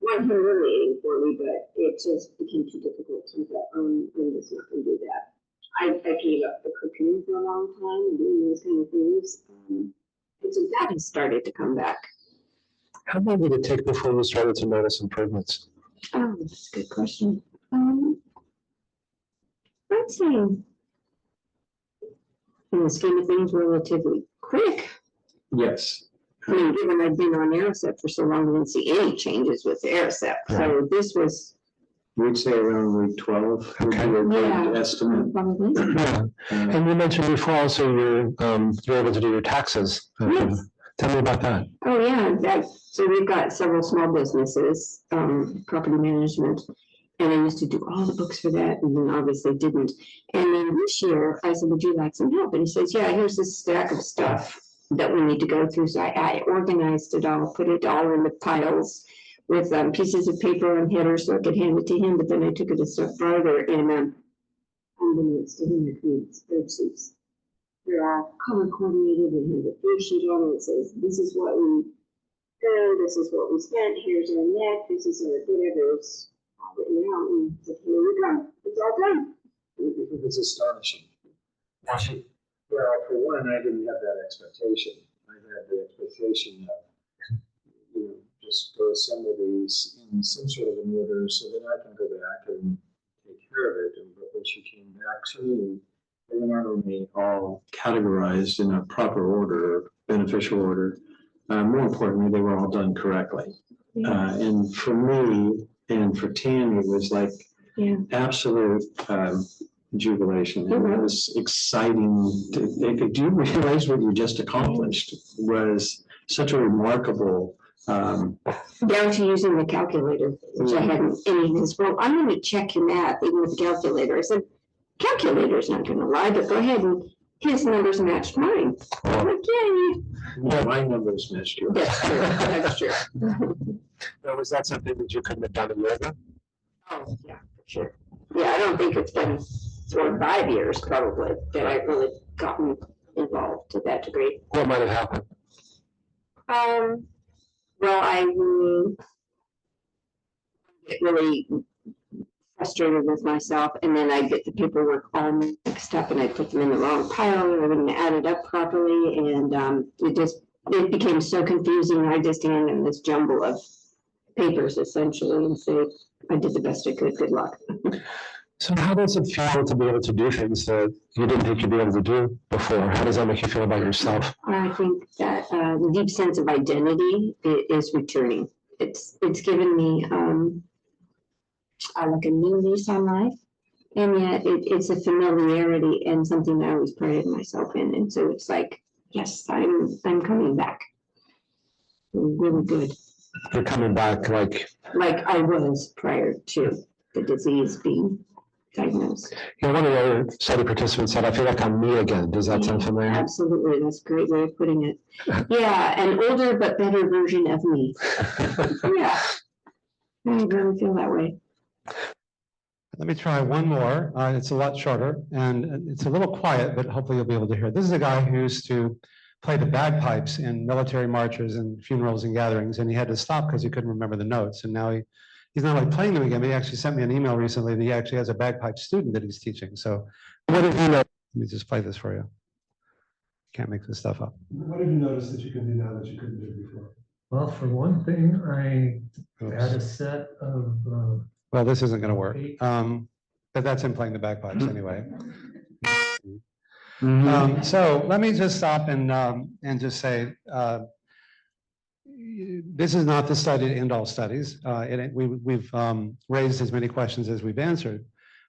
not humiliating for me, but it just became too difficult. So I thought, I'm just not going to do that. I gave up the cooking for a long time and doing those kind of things. And so that has started to come back. How long did it take before you started to notice improvements? Oh, that's a good question. I'd say, in the scheme of things, relatively quick. Yes. I mean, given I've been on Aricept for so long, I didn't see any changes with Aricept. So this was. We'd say around week 12. Okay. Yeah, Estimate. probably. Yeah. And you mentioned before also you're able to do your taxes. Yes. Tell me about that. Oh, yeah. So we've got several small businesses, property management. And I used to do all the books for that, and then obviously didn't. And then this year, I said, would you like some help? And he says, yeah, here's this stack of stuff that we need to go through. So I organized it all, put it all in the piles with pieces of paper and headers so I could hand it to him. But then I took it a step farther, and unbeknownst to him, I created spreadsheets. They're all color coordinated and have a fair sheet on it that says, this is what we do, this is what we spent, here's our net, this is our whatever. It's all written out, and so here we go. It's all done. It's astonishing. Well, for one, I didn't have that expectation. I had the expectation of, just go some of these in some sort of an order so that I can go back and take care of it. But when she came back to me, they were not only all categorized in a proper order, beneficial order, more importantly, they were all done correctly. And for me and for Tammy, it was like absolute jubilation. It was exciting. Do you realize what you just accomplished was such a remarkable down to using the calculator, which I hadn't. And he says, well, I'm going to check your math even with the calculator. I said, calculator's not going to lie, but go ahead, and his numbers matched mine. I'm like, yay. Yeah, my numbers matched yours. That's true. That's true. Now, was that something that you couldn't have done a year ago? Oh, yeah, for sure. Yeah, I don't think it's been 4 or 5 years probably that I've really gotten involved to that degree. What might have happened? Well, I get really frustrated with myself, and then I get the paperwork all mixed up, and I put them in the wrong pile, and I didn't add it up properly, and it became so confusing. I just hand in this jumble of papers essentially and say, I did the best I could. Good luck. So how does it feel to be able to do things that you didn't think you'd be able to do before? How does that make you feel about yourself? I think that the deep sense of identity is returning. It's given me like a new lease on life, and yet it's a familiarity and something that I always prided myself in. And so it's like, yes, I'm coming back. Really good. You're coming back like I was prior to the disease being diagnosed. Yeah, one of the other study participants said, I feel like I'm me again. Does that sound familiar? Absolutely, that's a great way of putting it. Yeah, an older but better version of me. Yeah, I really feel that way. Let me try one more. It's a lot shorter and it's a little quiet, but hopefully you'll be able to hear. This is a guy who used to play the bagpipes in military marches and funerals and gatherings, and he had to stop because he couldn't remember the notes. And now he's not like playing them again, but he actually sent me an email recently that he actually has a bagpipe student that he's teaching. So what did you know? Let me just play this for you. Can't make this stuff up. What did you notice that you can do now that you couldn't do before? Well, for one thing, I had a set of. Well, this isn't going to work. But that's him playing the bagpipes anyway. So let me just stop and just say, this is not the study to end all studies. We've raised as many questions as we've answered.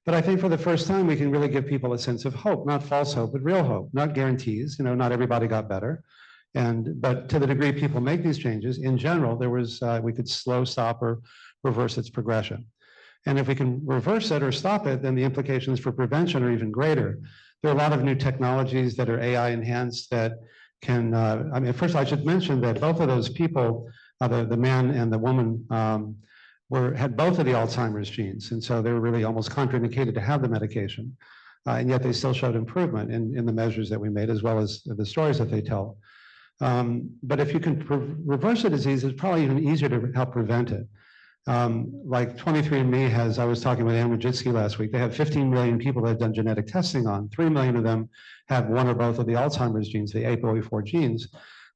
But I think for the first time, we can really give people a sense of hope, not false hope, but real hope, not guarantees. You know, not everybody got better. But to the degree people make these changes, in general, we could slow, stop, or reverse its progression. And if we can reverse it or stop it, then the implications for prevention are even greater. There are a lot of new technologies that are AI enhanced that can, I mean, first I should mention that both of those people, the man and the woman, had both of the Alzheimer's genes. And so they were really almost contraindicated to have the medication. And yet they still showed improvement in the measures that we made, as well as the stories that they tell. But if you can reverse a disease, it's probably even easier to help prevent it. Like 23andMe has, I was talking with Ann Wojcicki last week, they have 15 million people that have done genetic testing on. 3 million of them have one or both of the Alzheimer's genes, the APOE4 genes.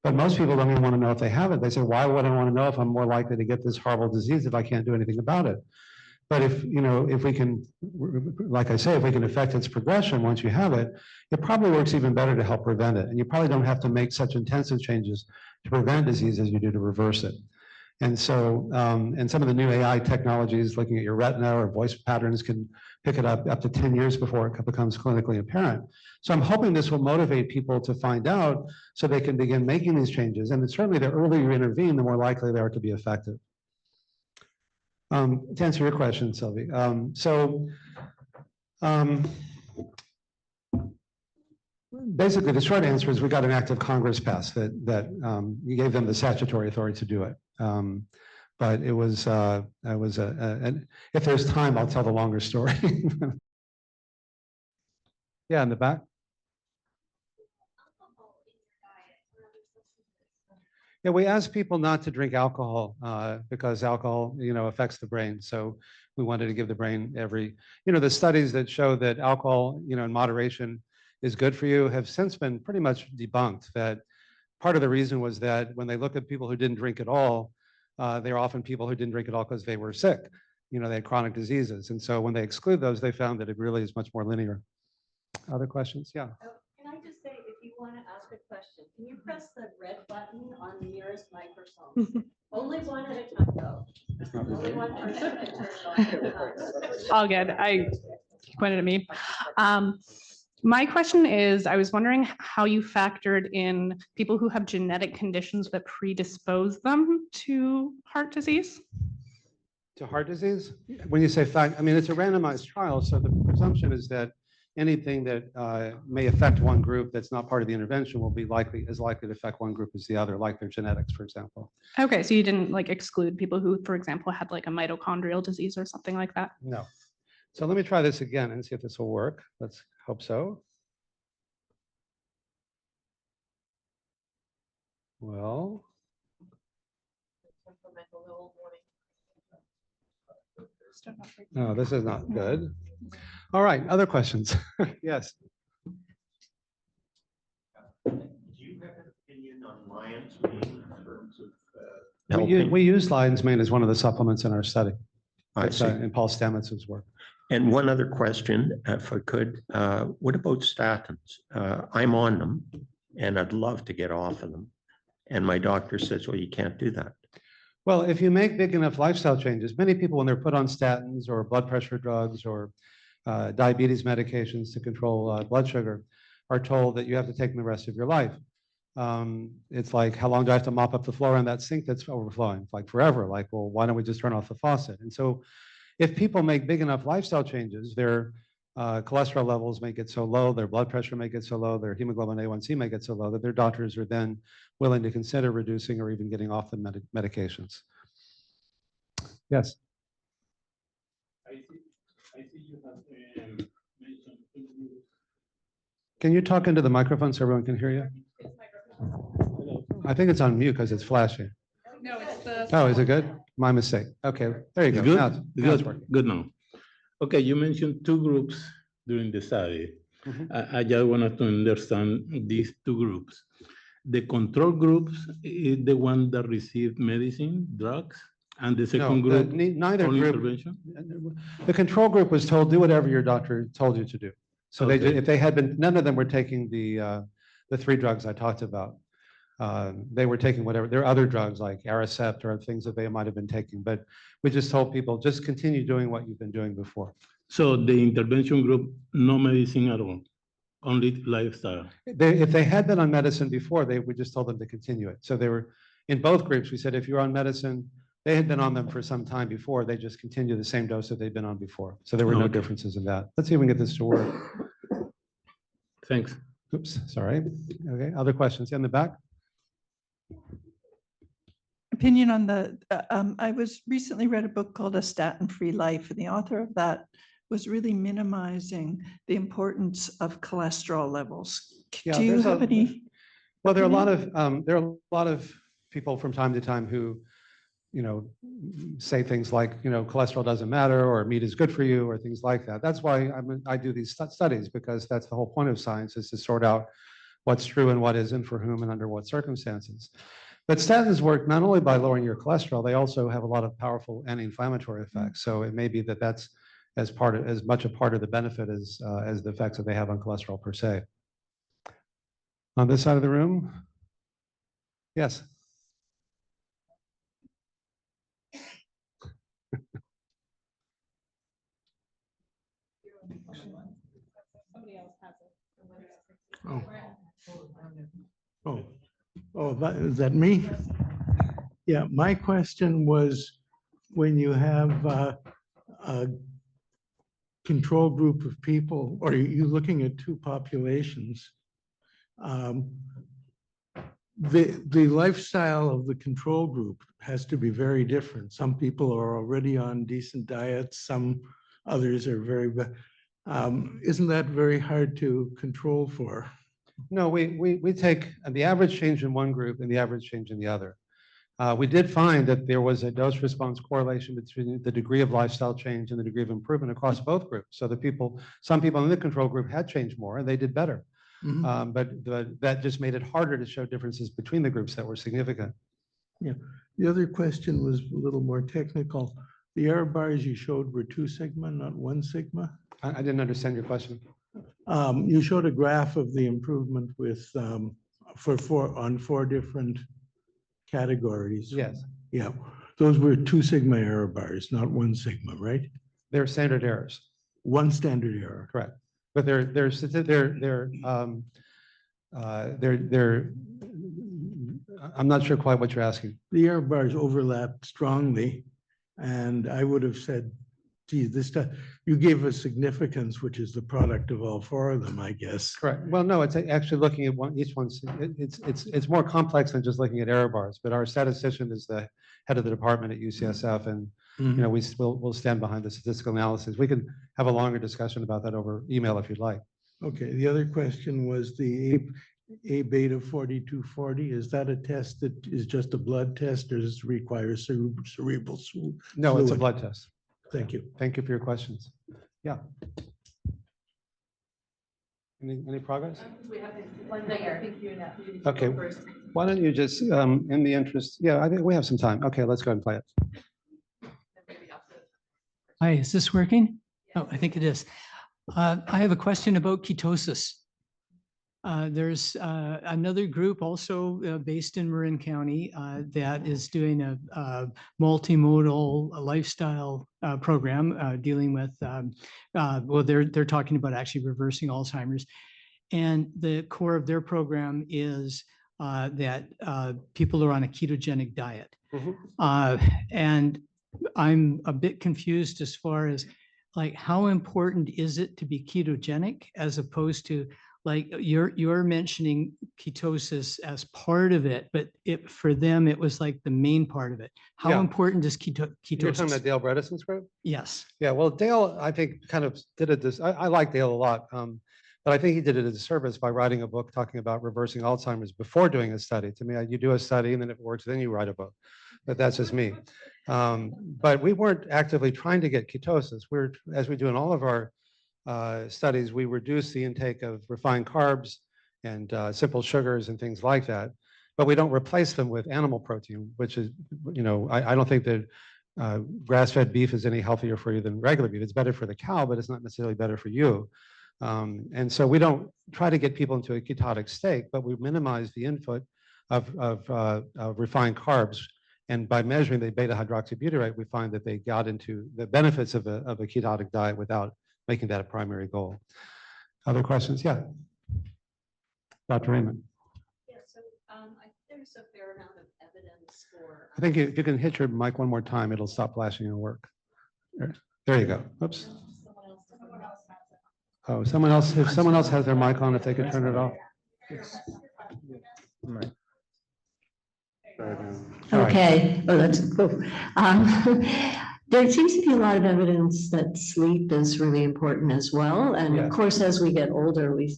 But most people don't even want to know if they have it. They say, why would I want to know if I'm more likely to get this horrible disease if I can't do anything about it? But if we can, like I say, if we can affect its progression once you have it, it probably works even better to help prevent it. And you probably don't have to make such intensive changes to prevent disease as you do to reverse it. And so, and some of the new AI technologies, looking at your retina or voice patterns, can pick it up to 10 years before it becomes clinically apparent. So I'm hoping this will motivate people to find out so they can begin making these changes. And certainly the earlier you intervene, the more likely they are to be effective. To answer your question, Sylvie. Basically, the short answer is we got an act of Congress passed that gave them the statutory authority to do it. But it was if there's time, I'll tell the longer story. Yeah, in the back. Yeah, we asked people not to drink alcohol because alcohol, affects the brain. So we wanted to give the brain the studies that show that alcohol, in moderation is good for you have since been pretty much debunked. That part of the reason was that when they look at people who didn't drink at all, they're often people who didn't drink at all because they were sick. They had chronic diseases. And so when they exclude those, they found that it really is much more linear. Other questions? Yeah. Can I just say, if you want to ask a question, can you press the red button on the nearest microphone? Only one at a time, though. Only one person can turn it on. All good. I pointed at me. My question is, I was wondering how you factored in people who have genetic conditions that predispose them to heart disease. To heart disease? When you say fact, I mean, it's a randomized trial. So the presumption is that anything that may affect one group that's not part of the intervention will be as likely to affect one group as the other, like their genetics, for example. Okay, so you didn't exclude people who, for example, had a mitochondrial disease or something like that? No. So let me try this again and see if this will work. Let's hope so. Well. No, this is not good. All right, other questions? Yes. Do you have an opinion on lion's mane in terms of we use lion's mane as one of the supplements in our study. I see. In Paul Stamets's work. And one other question, if I could, what about statins? I'm on them and I'd love to get off of them. And my doctor says, well, you can't do that. Well, if you make big enough lifestyle changes, many people, when they're put on statins or blood pressure drugs or diabetes medications to control blood sugar, are told that you have to take them the rest of your life. It's like, how long do I have to mop up the floor on that sink that's overflowing? It's like forever. Like, well, why don't we just turn off the faucet? And so if people make big enough lifestyle changes, their cholesterol levels may get so low, their blood pressure may get so low, their hemoglobin A1C may get so low that their doctors are then willing to consider reducing or even getting off the medications. Yes. I see you have mentioned two groups. Can you talk into the microphone so everyone can hear you? I think it's on mute because it's flashing. No, it's the. Oh, is it good? My mistake. Okay, there you go. Good, Now now it's good, working. good now. Okay, you mentioned two groups during the study. Mhm. I just wanted to understand these two groups. The control groups is the one that received medicine, drugs, and the second No, group, neither only group. intervention? The control group was told, do whatever your doctor told you to do. So they did, Okay. if they had been, none of them were taking the 3 drugs I talked about. They were taking whatever, there are other drugs like Aricept or things that they might have been taking, but we just told people, just continue doing what you've been doing before. So the intervention group, no medicine at all, only lifestyle. If they had been on medicine before, we just told them to continue it. So they were, in both groups, we said, if you're on medicine, they had been on them for some time before, they just continue the same dose that they'd been on before. So there were no Okay. differences in that. Let's see if we can get this to work. Thanks. Oops, sorry. Okay, other questions in the back? Opinion on the, I was recently read a book called A Statin-Free Life, and the author of that was really minimizing the importance of cholesterol levels. Yeah, Do you there's have any? Well, there are a lot of people from time to time who, you know, say things like, you know, cholesterol doesn't matter or meat is good for you or things like that. That's why I do these studies, because that's the whole point of science, is to sort out what's true and what isn't for whom and under what circumstances. But statins work not only by lowering your cholesterol, they also have a lot of powerful anti-inflammatory effects. So it may be that that's as much a part of the benefit as the effects that they have on cholesterol per se. On this side of the room? Yes. Is that me? Yeah, my question was, when you have a control group of people, or you're looking at two populations, the lifestyle of the control group has to be very different. Some people are already on decent diets, some others are very, isn't that very hard to control for? No, we take the average change in one group and the average change in the other. We did find that there was a dose response correlation between the degree of lifestyle change and the degree of improvement across both groups. So some people in the control group had changed more and they did better. But that just made it harder to show differences between the groups that were significant. Yeah. The other question was a little more technical. The error bars you showed were 2 sigma, not 1 sigma. I didn't understand your question. You showed a graph of the improvement with on 4 different categories. Yes. Yeah, those were 2 sigma error bars, not 1 sigma, right? They're standard errors. 1 standard error. Correct. But they're I'm not sure quite what you're asking. The error bars overlap strongly, and I would have said, gee, this stuff, you gave a significance, which is the product of all 4 of them, I guess. Correct. Well, no, it's actually looking at each one's, it's more complex than just looking at error bars, but our statistician is the head of the department at UCSF, and you know, we'll stand behind the statistical analysis. We can have a longer discussion about that over email if you'd like. Okay, the other question was the A beta 4240. Is that a test that is just a blood test, or does it require cerebral fluid? No, it's a blood test. Thank you. Thank you for your questions. Yeah. Any progress? We have one there. I think you and Okay. Why don't you just, in the interest, yeah, I think we have some time. Okay, let's go ahead and play it. Hi, is this working? Oh, I think it is. I have a question about ketosis. There's another group also based in Marin County that is doing a multimodal lifestyle program dealing with, well, they're talking about actually reversing Alzheimer's. And the core of their program is that people are on a ketogenic diet. And I'm a bit confused as far as like, how important is it to be ketogenic as opposed to like you're mentioning ketosis as part of it, but for them, it was like the main part of it. How Yeah. important is You're talking ketosis? about Dale Bredesen's group? Yes. Yeah, well, Dale, I think kind of did it this, I like Dale a lot, but I think he did it a disservice by writing a book talking about reversing Alzheimer's before doing a study. To me, you do a study and then if it works, then you write a book. But that's just me. But we weren't actively trying to get ketosis. We're, as we do in all of our studies, we reduce the intake of refined carbs and simple sugars and things like that. But we don't replace them with animal protein, which is, you know, I don't think that grass-fed beef is any healthier for you than regular beef. It's better for the cow, but it's not necessarily better for you. And so we don't try to get people into a ketotic state, but we minimize the input of refined carbs. And by measuring the beta hydroxybutyrate, we find that they got into the benefits of a ketotic diet without making that a primary goal. Other questions? Yeah. Dr. Raymond. Yeah, so there's a fair amount of evidence for. I think if you can hit your mic one more time, it'll stop flashing and work. There you go. Oops. Oh, someone else, if someone else has their mic on, if they could turn it off. Right. Okay, oh, that's cool. There seems to be a lot of evidence that sleep is really important as well. And Yeah. of course, as we get older, we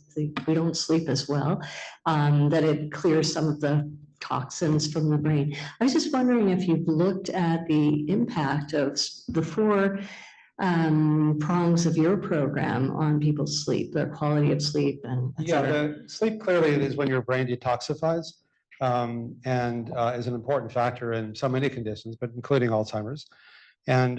don't sleep as well, that it clears some of the toxins from the brain. I was just wondering if you've looked at the impact of the four prongs of your program on people's sleep, their quality of sleep and et Yeah, cetera. the sleep clearly is when your brain detoxifies and is an important factor in so many conditions, but including Alzheimer's. And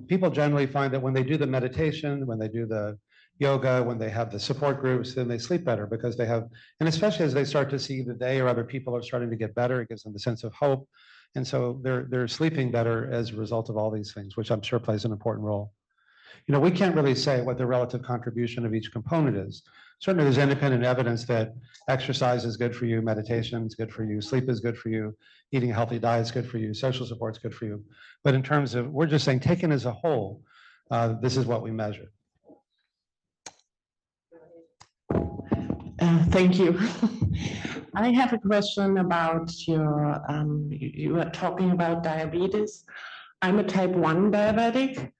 people generally find that when they do the meditation, when they do the yoga, when they have the support groups, then they sleep better because they have, and especially as they start to see that they or other people are starting to get better, it gives them the sense of hope. And so they're sleeping better as a result of all these things, which I'm sure plays an important role. You know, we can't really say what the relative contribution of each component is. Certainly there's independent evidence that exercise is good for you, meditation is good for you, sleep is good for you, eating a healthy diet is good for you, social support is good for you. But in terms of, we're just saying taken as a whole, this is what we measure. Thank you. I have a question about your, you were talking about diabetes. I'm a type 1 diabetic.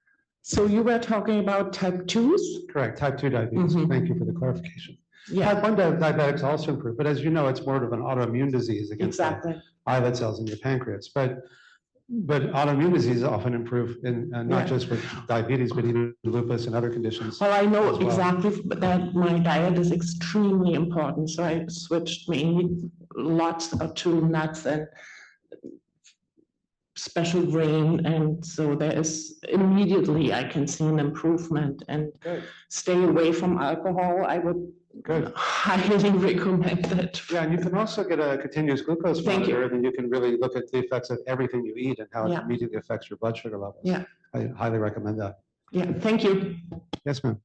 So you were talking about type 2s? Correct, type 2 diabetes. Thank you for the clarification. Yeah. Type 1 diabetics also improve, but as you know, it's more of an autoimmune disease against the islet cells in your pancreas. But autoimmune diseases often improve, in, not just with diabetes, but even lupus and other conditions. Well, I know exactly that my diet is extremely important. So I switched mainly lots to nuts and special grain. And so there is immediately I can see an improvement and stay away from alcohol. I would highly recommend that. Yeah, and you can also get a continuous glucose monitor, and then you can really look at the effects of everything you eat and how it immediately affects your blood sugar levels. Yeah. I highly recommend that. Yeah, thank you. Yes, ma'am.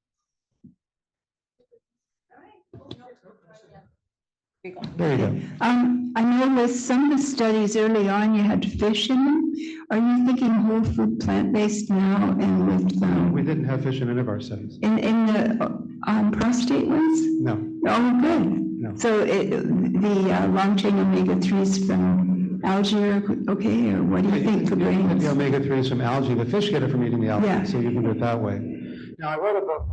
There you go. I know with some of the studies early on, you had fish in them. Are you thinking whole food, plant-based now and with? We didn't have fish in any of our studies. In the prostate ones? No. Oh, good. No. So the long-chain omega-3s from algae are okay, or what do you think for brains? The omega-3s from algae, the fish get it from eating the algae, so you can do it that way. Now, I wrote a book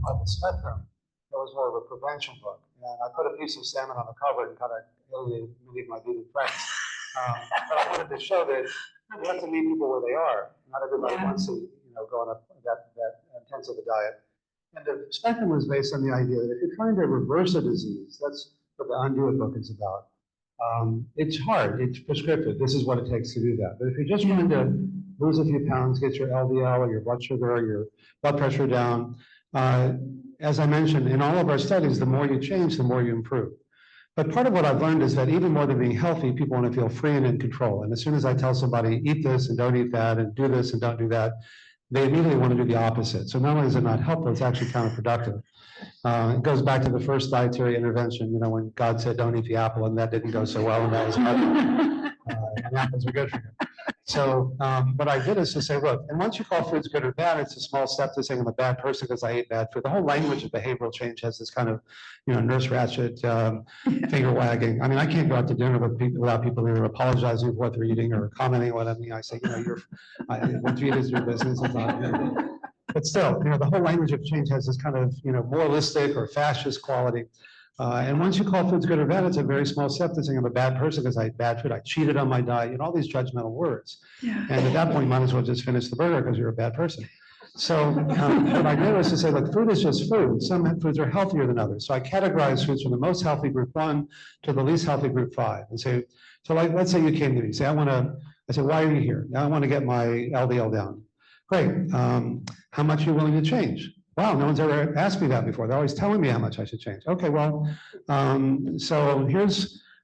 on the spectrum. That was more of a prevention book. And I put a piece of salmon on the cover and kind of alienated many of my vegan friends. But I wanted to show that you have to meet people where they are. Not everybody wants to, go on that intense of a diet. And the spectrum was based on the idea that if you're trying to reverse a disease, that's what the Undo It book is about. It's hard, it's prescriptive. This is what it takes to do that. But if you're just trying to lose a few pounds, get your LDL or your blood sugar or your blood pressure down, as I mentioned, in all of our studies, the more you change, the more you improve. But part of what I've learned is that even more than being healthy, people want to feel free and in control. And as soon as I tell somebody, eat this and don't eat that, and do this and don't do that, they immediately want to do the opposite. So not only is it not helpful, it's actually counterproductive. It goes back to the first dietary intervention, when God said, don't eat the apple, and that didn't go so well, and that was hard. And apples are good for you. So what I did is to say, look, and once you call foods good or bad, it's a small step to saying I'm a bad person because I ate bad food. The whole language of behavioral change has this kind of, nurse ratchet, finger wagging. I mean, I can't go out to dinner with people without people either apologizing for what they're eating or commenting on what I mean. I say, what you eat is your business. It's not, but still, the whole language of change has this kind of, moralistic or fascist quality. And once you call foods good or bad, it's a very small step to saying I'm a bad person because I ate bad food. I cheated on my diet, all these judgmental words. Yeah. And at that point, you might as well just finish the burger because you're a bad person. So what I did was to say, look, food is just food. Some foods are healthier than others. So I categorize foods from the most healthy group 1 to the least healthy group 5. And say, so like, let's say you came to me, say, I say, why are you here? I want to get my LDL down. Great. How much are you willing to change? Wow, no one's ever asked me that before. They're always telling me how much I should change. Okay, well, so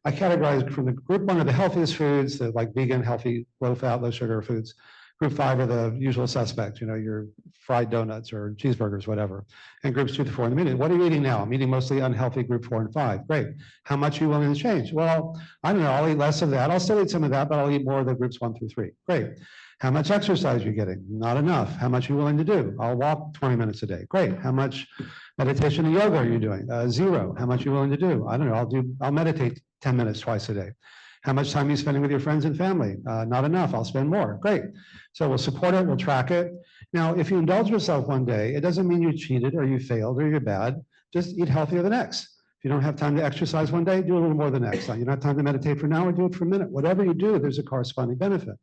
I categorize from the group 1 of the healthiest foods, the like vegan, healthy, low fat, low sugar foods. Group 5 are the usual suspects, your fried donuts or cheeseburgers, whatever. And groups 2 to 4 in the middle. What are you eating now? I'm eating mostly unhealthy group 4 and 5. Great. How much are you willing to change? Well, I don't know. I'll eat less of that. I'll still eat some of that, but I'll eat more of the groups 1 through 3. Great. How much exercise are you getting? Not enough. How much are you willing to do? I'll walk 20 minutes a day. Great. How much meditation and yoga are you doing? 0. How much are you willing to do? I don't know. I'll meditate 10 minutes twice a day. How much time are you spending with your friends and family? Not enough. I'll spend more. Great. So we'll support it. We'll track it. Now, if you indulge yourself one day, it doesn't mean you cheated or you failed or you're bad. Just eat healthier the next. If you don't have time to exercise one day, do a little more the next. You don't have time to meditate for an hour, do it for a minute. Whatever you do, there's a corresponding benefit.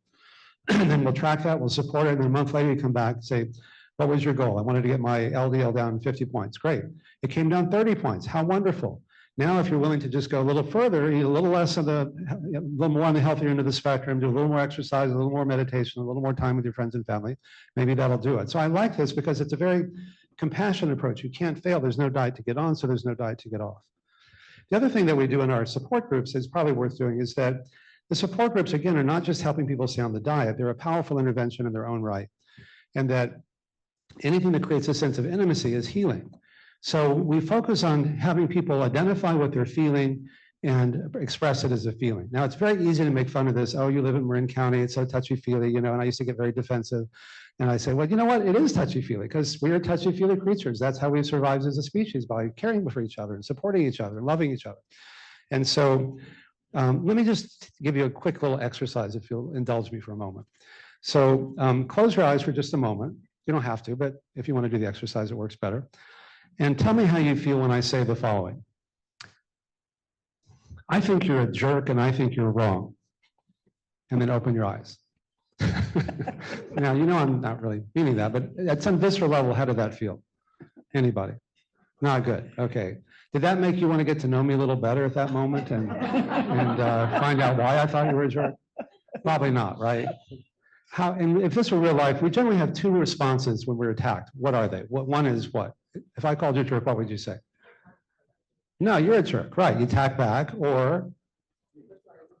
And then we'll track that, we'll support it, and then a month later you come back and say, what was your goal? I wanted to get my LDL down 50 points. Great. It came down 30 points. How wonderful. Now, if you're willing to just go a little further, eat a little less of a little more on the healthier end of the spectrum, do a little more exercise, a little more meditation, a little more time with your friends and family, maybe that'll do it. So I like this because it's a very compassionate approach. You can't fail. There's no diet to get on, so there's no diet to get off. The other thing that we do in our support groups is probably worth doing is that the support groups, again, are not just helping people stay on the diet. They're a powerful intervention in their own right. And that anything that creates a sense of intimacy is healing. So we focus on having people identify what they're feeling and express it as a feeling. Now, it's very easy to make fun of this. Oh, you live in Marin County, it's so touchy-feely, and I used to get very defensive. And I say, well, you know what? It is touchy-feely because we are touchy-feely creatures. That's how we've survived as a species, by caring for each other and supporting each other and loving each other. And so let me just give you a quick little exercise if you'll indulge me for a moment. So close your eyes for just a moment. You don't have to, but if you want to do the exercise, it works better. And tell me how you feel when I say the following. I think you're a jerk and I think you're wrong. And then open your eyes. Now, I'm not really meaning that, but at some visceral level, how did that feel? Anybody? Not good. Okay. Did that make you want to get to know me a little better at that moment and find out why I thought you were a jerk? Probably not, right? And if this were real life, we generally have 2 responses when we're attacked. What are they? One is what? If I called you a jerk, what would you say? No, you're a jerk, right? You attack back, or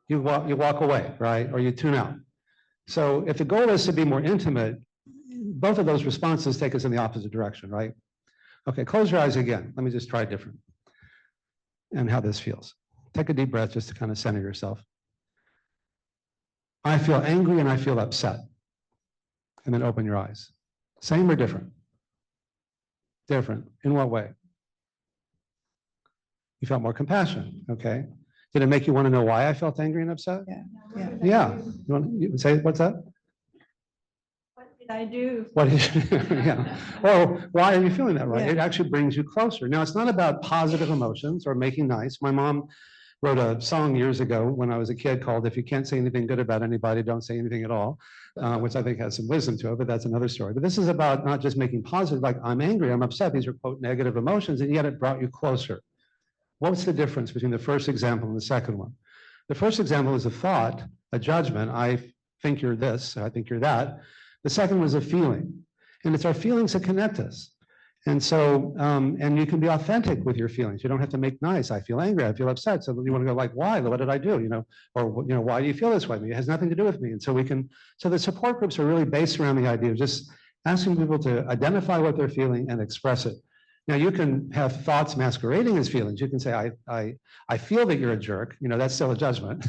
you walk away, right? Or you tune out. So if the goal is to be more intimate, both of those responses take us in the opposite direction, right? Okay, close your eyes again. Let me just try different and how this feels. Take a deep breath just to kind of center yourself. I feel angry and I feel upset. And then open your eyes. Same or different? Different. In what way? You felt more compassion, okay? Did it make you want to know why I felt angry and upset? Yeah. You want to say, what's that? What did I do? What did you do? Yeah. Or why are you feeling that, right? It actually brings you closer. Now, it's not about positive emotions or making nice. My mom wrote a song years ago when I was a kid called "If You Can't Say Anything Good About Anybody, Don't Say Anything at All," which I think has some wisdom to it, but that's another story. But this is about not just making positive, like I'm angry, I'm upset. These are, quote, negative emotions, and yet it brought you closer. What's the difference between the first example and the second one? The first example is a thought, a judgment. I think you're this, I think you're that. The second was a feeling. And it's our feelings that connect us. And so, and you can be authentic with your feelings. You don't have to make nice. I feel angry, I feel upset. So you want to go like, why? What did I do? Or why do you feel this way? It has nothing to do with me. And so so the support groups are really based around the idea of just asking people to identify what they're feeling and express it. Now you can have thoughts masquerading as feelings. You can say, I feel that you're a jerk. You know, that's still a judgment.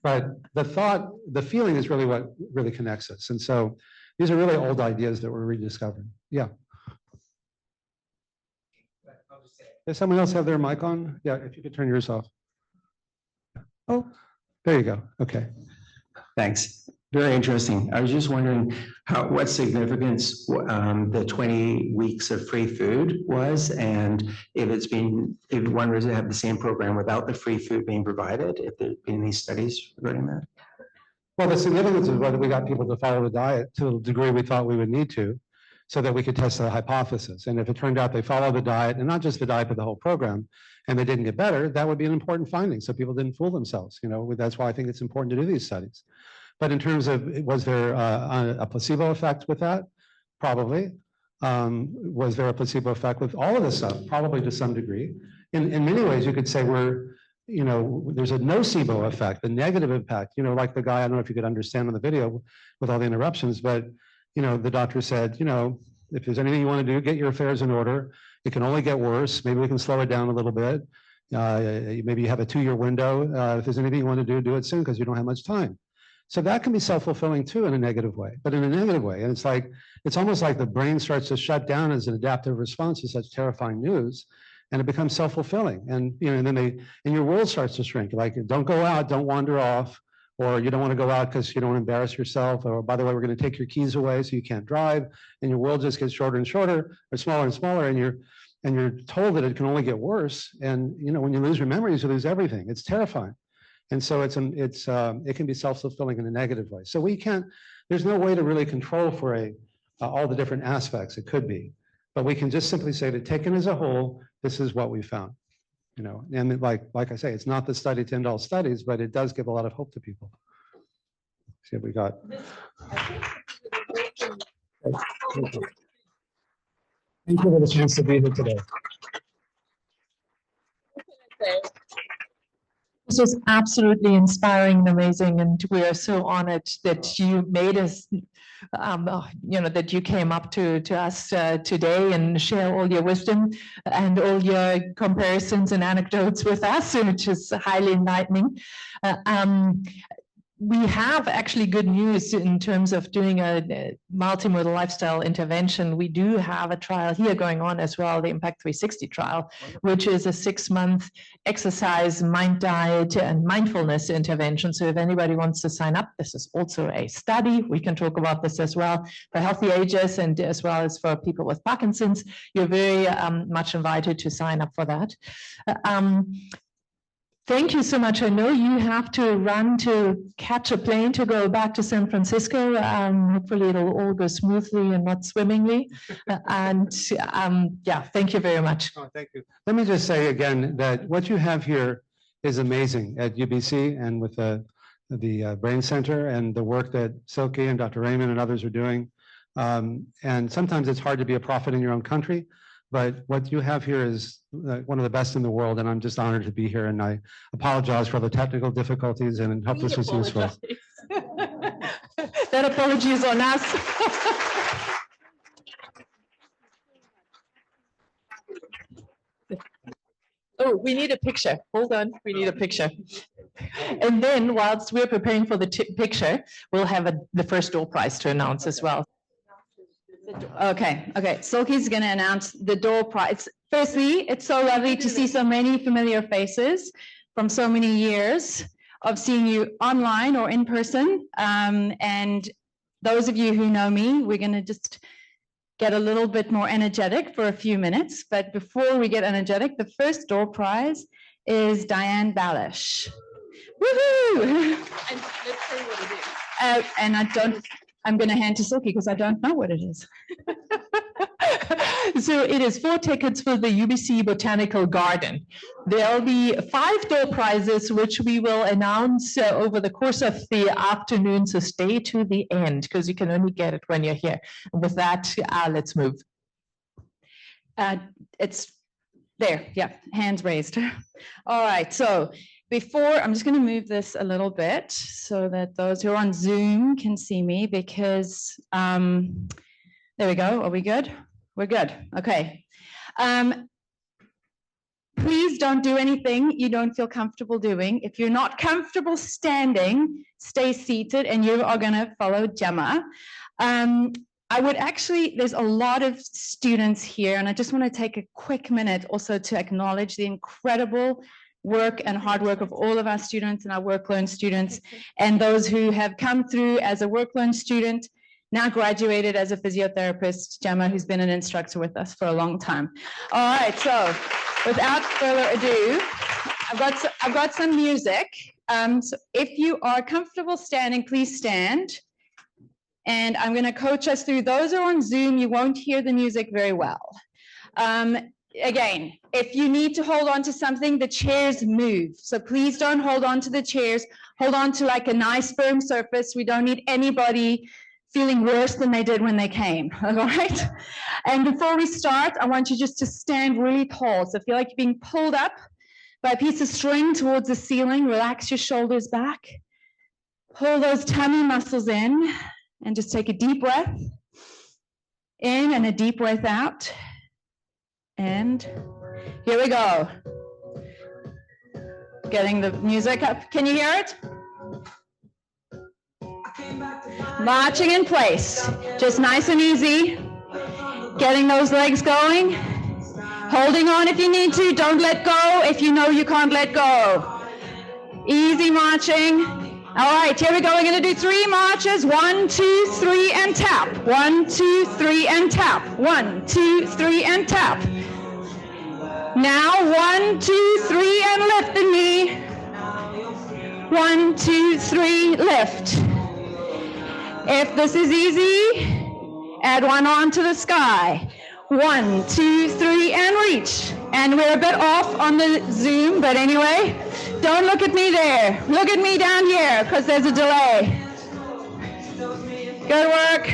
But the feeling is really what really connects us. And so these are really old ideas that we're rediscovering. Yeah. Does someone else have their mic on? Yeah, if you could turn yours off. Oh, there you go. Okay. Thanks. Very interesting. I was just wondering what significance the 20 weeks of free food was, and if one was to have the same program without the free food being provided, if there've been any studies regarding that. Well, the significance is whether we got people to follow the diet to the degree we thought we would need to, so that we could test the hypothesis. And if it turned out they followed the diet, and not just the diet, but the whole program, and they didn't get better, that would be an important finding. So people didn't fool themselves. You know, that's why I think it's important to do these studies. But in terms of, was there a placebo effect with that? Probably. Was there a placebo effect with all of this stuff? Probably to some degree. In many ways, you could say there's a nocebo effect, the negative impact, like the guy, I don't know if you could understand on the video with all the interruptions, but the doctor said, if there's anything you want to do, get your affairs in order. It can only get worse. Maybe we can slow it down a little bit. Maybe you have a 2-year window. If there's anything you want to do it soon because you don't have much time. So that can be self-fulfilling too in a negative way, but in a negative way. And it's almost like the brain starts to shut down as an adaptive response to such terrifying news, and it becomes self-fulfilling. And and then your world starts to shrink. Like, don't go out, don't wander off, or you don't want to go out because you don't want to embarrass yourself, or by the way, we're going to take your keys away so you can't drive, and your world just gets shorter and shorter, or smaller and smaller, and you're told that it can only get worse. And when you lose your memories, you lose everything. It's terrifying. And so it can be self-fulfilling in a negative way. So there's no way to really control for all the different aspects. It could be, but we can just simply say that taken as a whole, this is what we found. And like I say, it's not the study to end all studies, but it does give a lot of hope to people. See what we got. Thank you for the chance to be here today. This was absolutely inspiring and amazing, and we are so honored that you made us, that you came up to us today and share all your wisdom and all your comparisons and anecdotes with us, which is highly enlightening. We have actually good news in terms of doing a multimodal lifestyle intervention. We do have a trial here going on as well, the Impact 360 trial, which is a 6-month exercise, mind diet, and mindfulness intervention. So if anybody wants to sign up, this is also a study. We can talk about this as well for healthy agers and as well as for people with Parkinson's. You're very much invited to sign up for that. Thank you so much. I know you have to run to catch a plane to go back to San Francisco. Hopefully it'll all go smoothly and not swimmingly. Yeah, thank you very much. Oh, thank you. Let me just say again that what you have here is amazing at UBC and with the Brain Center and the work that Silke and Dr. Raymond and others are doing. And sometimes it's hard to be a prophet in your own country. But what you have here is one of the best in the world, and I'm just honored to be here. And I apologize for all the technical difficulties, and hope this was useful. That apology is on us. Oh, we need a picture. Hold on, we need a picture. And then, whilst we're preparing for the picture, we'll have the first door prize to announce as well. Okay. Silke's going to announce the door prize. Firstly, it's so lovely to see so many familiar faces from so many years of seeing you online or in person. And those of you who know me, we're going to just get a little bit more energetic for a few minutes. But before we get energetic, the first door prize is Diane Balish. Woohoo! And let's say what it is. And I'm going to hand to Silke because I don't know what it is. So it is 4 tickets for the UBC Botanical Garden. There'll be 5 door prizes, which we will announce over the course of the afternoon. So stay to the end because you can only get it when you're here. And with that, let's move. It's there. Yeah, hands raised. All right. So I'm just going to move this a little bit so that those who are on Zoom can see me because there we go. Are we good? We're good. Okay. Please don't do anything you don't feel comfortable doing. If you're not comfortable standing, stay seated and you are going to follow Gemma. I would actually, there's a lot of students here, and I just want to take a quick minute also to acknowledge the incredible work and hard work of all of our students and our work learn students, and those who have come through as a work learn student, now graduated as a physiotherapist, Gemma, who's been an instructor with us for a long time. All right, so without further ado, I've got some music. So if you are comfortable standing, please stand. And I'm going to coach us through. Those who are on Zoom, you won't hear the music very well. Again, if you need to hold on to something, the chairs move. So please don't hold on to the chairs. Hold on to like a nice firm surface. We don't need anybody feeling worse than they did when they came, all right? And before we start, I want you just to stand really tall. So feel like you're being pulled up by a piece of string towards the ceiling. Relax your shoulders back. Pull those tummy muscles in. And just take a deep breath in and a deep breath out. And here we go. Getting the music up. Can you hear it? Marching in place. Just nice and easy. Getting those legs going. Holding on if you need to. Don't let go if you know you can't let go. Easy marching. All right, here we go. We're going to do 3 marches. 1, 2, 3, and tap. 1, 2, 3, and tap. 1, 2, 3, and tap. Now, 1, 2, 3, and lift the knee. 1, 2, 3, lift. If this is easy, add one arm to the sky. 1, 2, 3, and reach. And we're a bit off on the Zoom, but anyway, don't look at me there. Look at me down here, because there's a delay. Good work.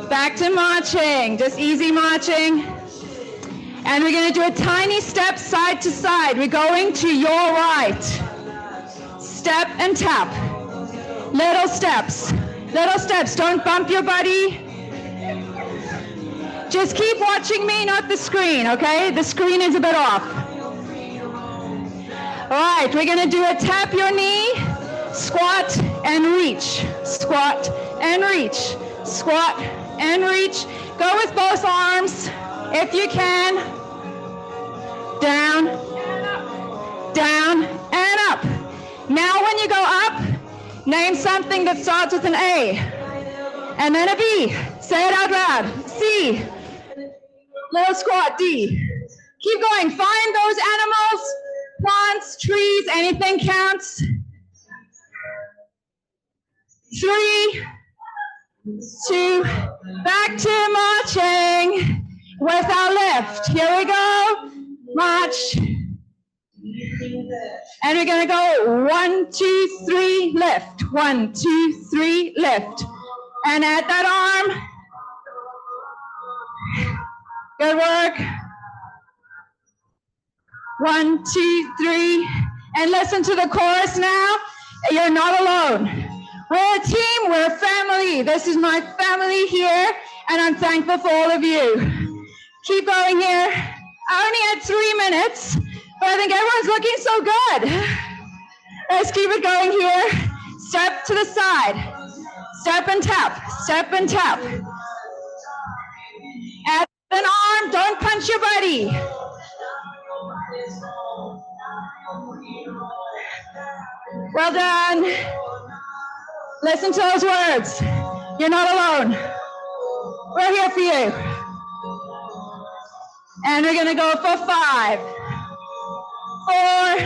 Back to marching, just easy marching. And we're going to do a tiny step side to side. We're going to your right. Step and tap. Little steps. Little steps. Don't bump your body. Just keep watching me, not the screen, okay? The screen is a bit off. All right, we're going to do a tap your knee, squat and reach. Squat and reach. Squat and reach. Go with both arms if you can. Down, down, and up. Now when you go up, name something that starts with an A and then a B. Say it out loud. C. Little squat, D. Keep going. Find those animals, plants, trees, anything counts. 3, 2, back to marching with our lift. Here we go. March. And we're going to go 1, 2, 3, lift. 1, 2, 3, lift. And add that arm. Good work. 1, 2, 3. And listen to the chorus now. You're not alone. We're a team, we're a family. This is my family here, and I'm thankful for all of you. Keep going here. I only had 3 minutes, but I think everyone's looking so good. Let's keep it going here. Step to the side. Step and tap. Step and tap. Add an arm. Don't punch your buddy. Well done. Listen to those words. You're not alone. We're here for you. And we're going to go for 5, 4,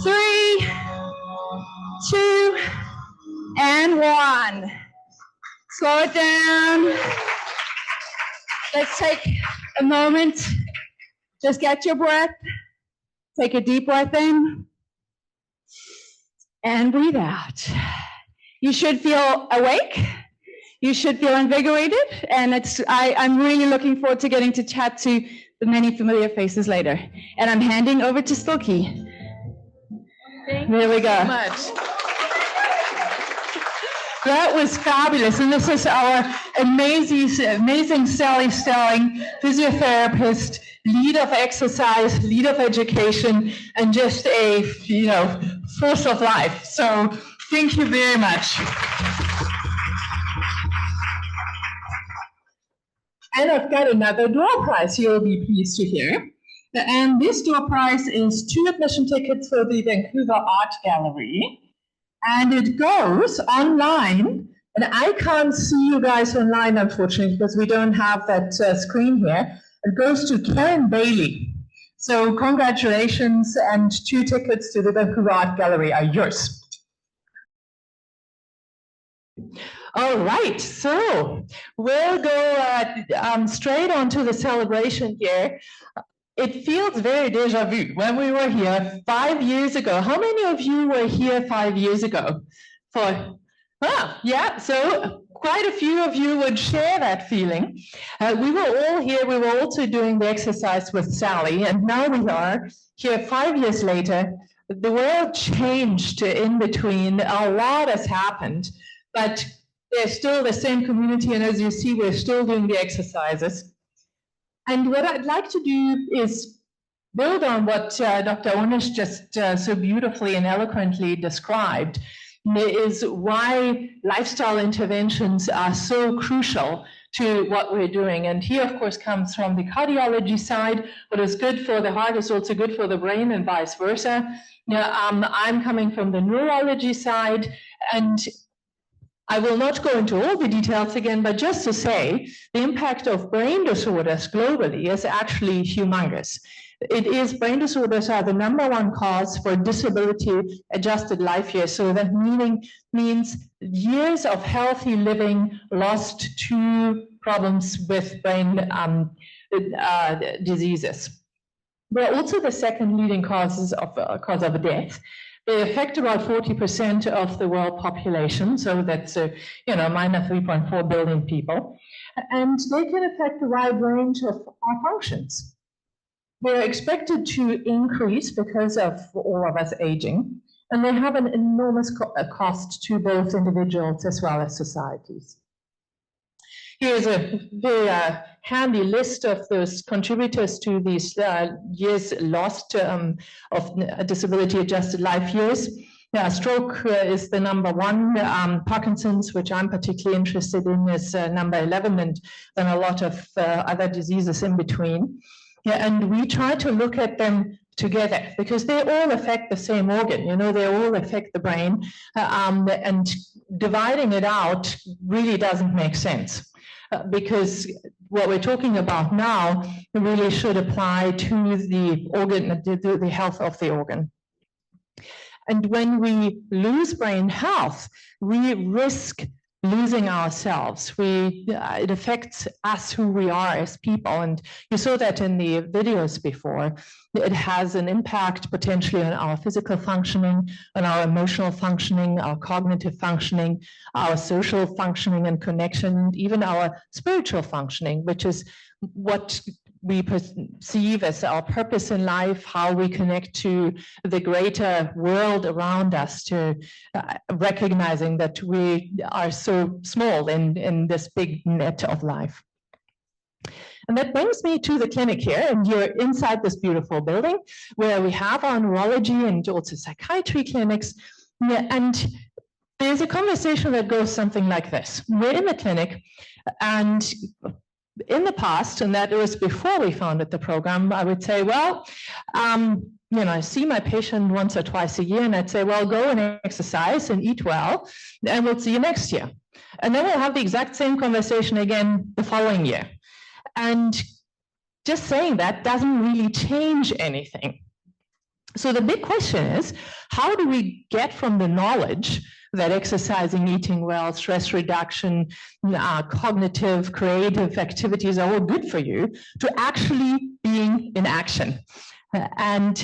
3, 2, and 1. Slow it down. Let's take a moment. Just get your breath. Take a deep breath in. And breathe out. You should feel awake. You should feel invigorated. And I'm really looking forward to getting to chat to the many familiar faces later. And I'm handing over to Silke. Thank There we you go. so much. That was fabulous. And this is our amazing Sally Stelling, physiotherapist, lead of exercise, lead of education, and just a, force of life. So thank you very much. And I've got another door prize you'll be pleased to hear. And this door prize is 2 admission tickets for the Vancouver Art Gallery. And it goes online. And I can't see you guys online, unfortunately, because we don't have that screen here. It goes to Karen Bailey. So congratulations, and 2 tickets to the Vancouver Art Gallery are yours. All right, so we'll go straight on to the celebration here. It feels very déjà vu when we were here 5 years ago. How many of you were here 5 years ago? Yeah, so quite a few of you would share that feeling. We were all here, we were also doing the exercise with Sally, and now we are here 5 years later. The world changed in between, a lot has happened, but there's still the same community, and as you see, we're still doing the exercises. And what I'd like to do is build on what Dr. Ornish just so beautifully and eloquently described, is why lifestyle interventions are so crucial to what we're doing. And he, of course, comes from the cardiology side. What is good for the heart is also good for the brain, and vice versa. I'm coming from the neurology side, and I will not go into all the details again, but just to say, the impact of brain disorders globally is actually humongous. Brain disorders are the #1 cause for disability-adjusted life years. So that means years of healthy living lost to problems with brain diseases. They're also the 2nd leading cause of death. They affect about 40% of the world population, so that's minus 3.4 billion people, and they can affect a wide range of our functions. They're expected to increase because of all of us aging, and they have an enormous cost to both individuals as well as societies. Here's a very handy list of those contributors to these years lost of disability-adjusted life years. Stroke is the #1. Parkinson's, which I'm particularly interested in, is number 11, and then a lot of other diseases in between. And we try to look at them together because they all affect the same organ. They all affect the brain, and dividing it out really doesn't make sense. Because what we're talking about now really should apply to the organ, the health of the organ. And when we lose brain health, we risk losing ourselves. It affects us, who we are as people. And you saw that in the videos before. It has an impact potentially on our physical functioning, on our emotional functioning, our cognitive functioning, our social functioning and connection, and even our spiritual functioning, which is what we perceive as our purpose in life, how we connect to the greater world around us, to recognizing that we are so small in this big net of life. And that brings me to the clinic here, and you're inside this beautiful building where we have our neurology and also psychiatry clinics. And there's a conversation that goes something like this. We're in the clinic, and in the past, and that was before we founded the program, I would say, well, I see my patient once or twice a year, and I'd say, well, go and exercise and eat well, and we'll see you next year. And then we'll have the exact same conversation again the following year. And just saying that doesn't really change anything. So the big question is, how do we get from the knowledge that exercising, eating well, stress reduction, cognitive, creative activities are all good for you, to actually being in action? And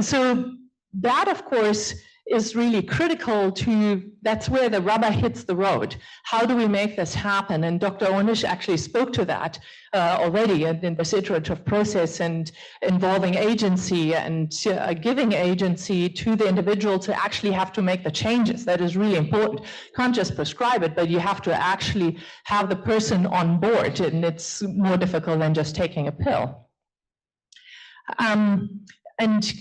so that, of course, is really critical that's where the rubber hits the road. How do we make this happen? And Dr. Ornish actually spoke to that already in this iterative process and involving agency and giving agency to the individual to actually have to make the changes. That is really important. You can't just prescribe it, but you have to actually have the person on board, and it's more difficult than just taking a pill. And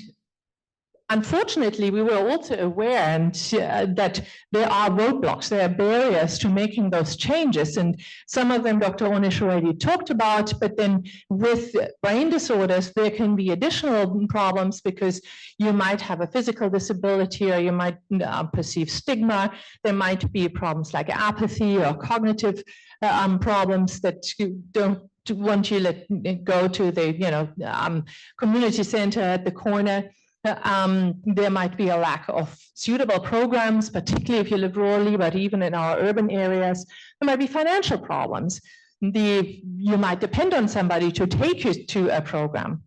unfortunately, we were also aware that there are roadblocks, there are barriers to making those changes. And some of them Dr. Ornish already talked about, but then with brain disorders, there can be additional problems because you might have a physical disability or you might perceive stigma. There might be problems like apathy or cognitive problems that you don't want you to go to the community center at the corner. There might be a lack of suitable programs, particularly if you live rurally, but even in our urban areas. There might be financial problems. You might depend on somebody to take you to a program.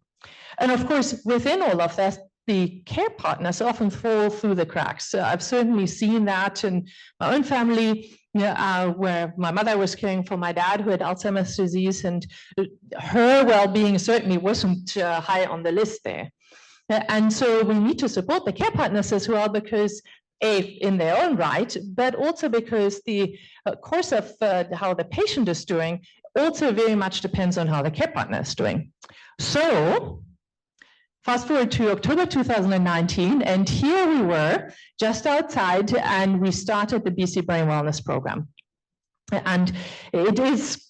And of course, within all of that, the care partners often fall through the cracks. I've certainly seen that in my own family, where my mother was caring for my dad who had Alzheimer's disease, and her well-being certainly wasn't high on the list there. And so we need to support the care partners as well, because in their own right, but also because the course of how the patient is doing also very much depends on how the care partner is doing. So fast forward to October 2019, and here we were just outside, and we started the BC Brain Wellness Program. And it is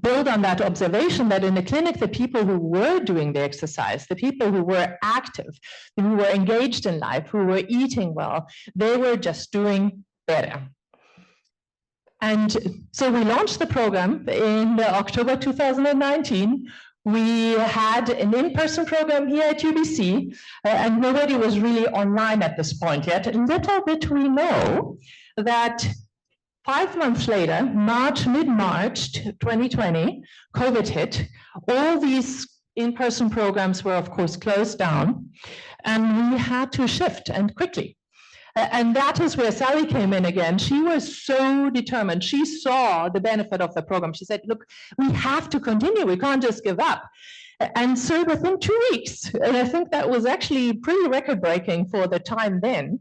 build on that observation that in the clinic, the people who were doing the exercise, the people who were active, who were engaged in life, who were eating well, they were just doing better. And so we launched the program in October 2019. We had an in-person program here at UBC, and nobody was really online at this point yet. Little did we know that 5 months later, mid-March 2020, COVID hit. All these in-person programs were, of course, closed down, and we had to shift, and quickly. And that is where Sally came in again. She was so determined. She saw the benefit of the program. She said, look, we have to continue. We can't just give up. And so within 2 weeks, and I think that was actually pretty record-breaking for the time then,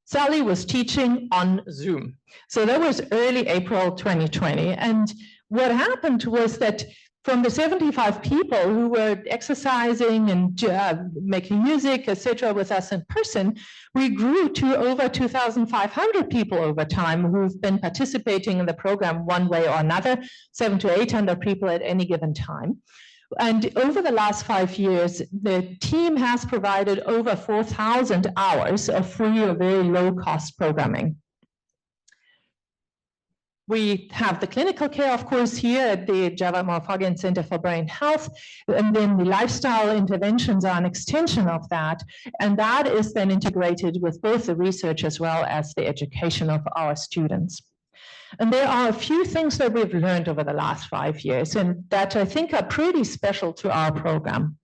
Sally was teaching on Zoom. So that was early April 2020. And what happened was that from the 75 people who were exercising and making music, etc., with us in person, we grew to over 2,500 people over time who've been participating in the program one way or another, 700 to 800 people at any given time. And over the last 5 years, the team has provided over 4,000 hours of free or very low-cost programming. We have the clinical care, of course, here at the Javad Mawfagian Center for Brain Health, and then the lifestyle interventions are an extension of that, and that is then integrated with both the research as well as the education of our students. And there are a few things that we've learned over the last 5 years, and that I think are pretty special to our program.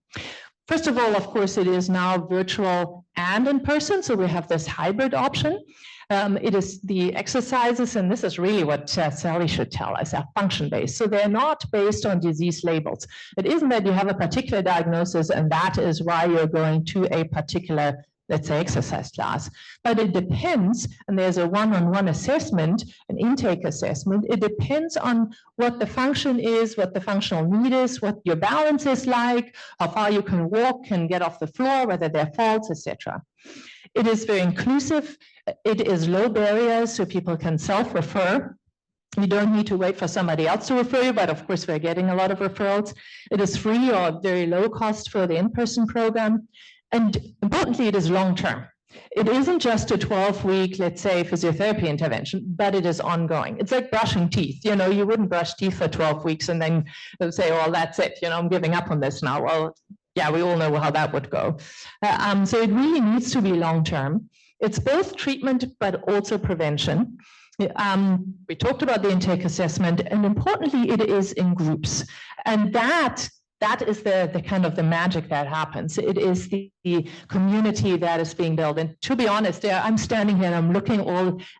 First of all, of course, it is now virtual and in person, so we have this hybrid option. It is the exercises, and this is really what Sally should tell us, are function-based. So they're not based on disease labels. It isn't that you have a particular diagnosis and that is why you're going to a particular, let's say, exercise class. But it depends, and there's a one-on-one assessment, an intake assessment. It depends on what the function is, what the functional need is, what your balance is like, how far you can walk and get off the floor, whether there are faults, etc. It is very inclusive. It is low barriers, so people can self-refer. You don't need to wait for somebody else to refer you, but of course, we're getting a lot of referrals. It is free or very low cost for the in-person program. And importantly, it is long-term. It isn't just a 12-week, let's say, physiotherapy intervention, but it is ongoing. It's like brushing teeth. You know, you wouldn't brush teeth for 12 weeks and then say, well, that's it. You know, I'm giving up on this now. Well, yeah, we all know how that would go. So it really needs to be long-term. It's both treatment, but also prevention. We talked about the intake assessment, and importantly, it is in groups. And that that is the kind of the magic that happens. It is the community that is being built. And to be honest, I'm standing here and I'm looking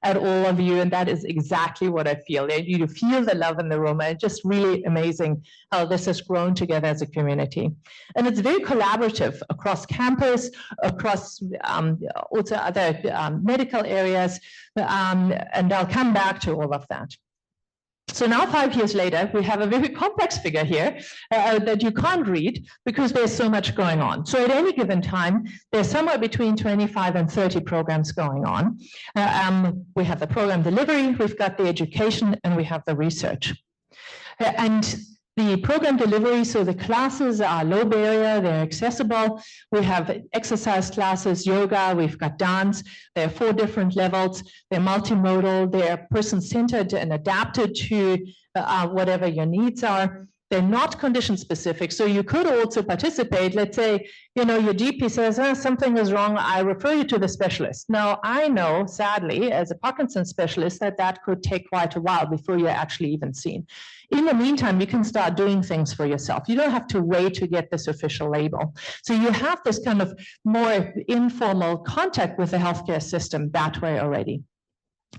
at all of you, and that is exactly what I feel. You feel the love in the room, and it's just really amazing how this has grown together as a community. And it's very collaborative across campus, across also other medical areas, and I'll come back to all of that. So now 5 years later, we have a very complex figure here that you can't read because there's so much going on. So at any given time, there's somewhere between 25 and 30 programs going on. We have the program delivery, we've got the education, and we have the research. And the program delivery, so the classes are low barrier, they're accessible. We have exercise classes, yoga, we've got dance. There are 4 different levels. They're multimodal, they're person-centered and adapted to whatever your needs are. They're not condition specific, so you could also participate. Let's say, your GP says, something is wrong, I refer you to the specialist. Now, I know, sadly, as a Parkinson's specialist, that could take quite a while before you're actually even seen. In the meantime, you can start doing things for yourself. You don't have to wait to get this official label. So you have this kind of more informal contact with the healthcare system that way already.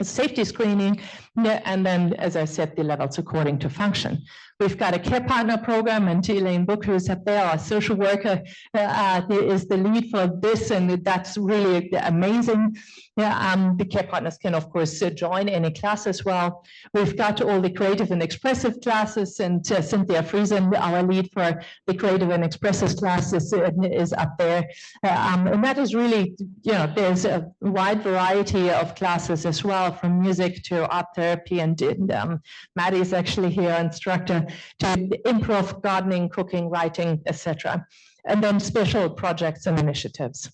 Safety screening, and then, as I said, the levels according to function. We've got a care partner program, and Elaine Book, who's up there, our social worker, is the lead for this, and that's really amazing. The care partners can, of course, join any class as well. We've got all the creative and expressive classes, and Cynthia Friesen, our lead for the creative and expressive classes, is up there. And that is really, there's a wide variety of classes as well, from music to art therapy, and Maddie is actually here, instructor, to improv, gardening, cooking, writing, etc. And then special projects and initiatives.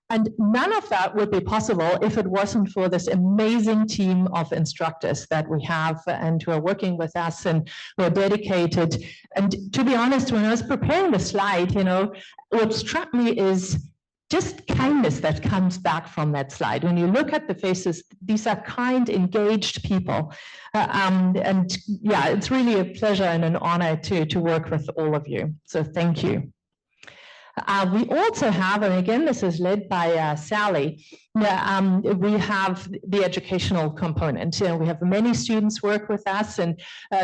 And none of that would be possible if it wasn't for this amazing team of instructors that we have and who are working with us and who are dedicated. And to be honest, when I was preparing the slide, what struck me is just kindness that comes back from that slide. When you look at the faces, these are kind, engaged people. And yeah, it's really a pleasure and an honor to work with all of you. So thank you. We also have, and again, this is led by Sally, we have the educational component. We have many students work with us, and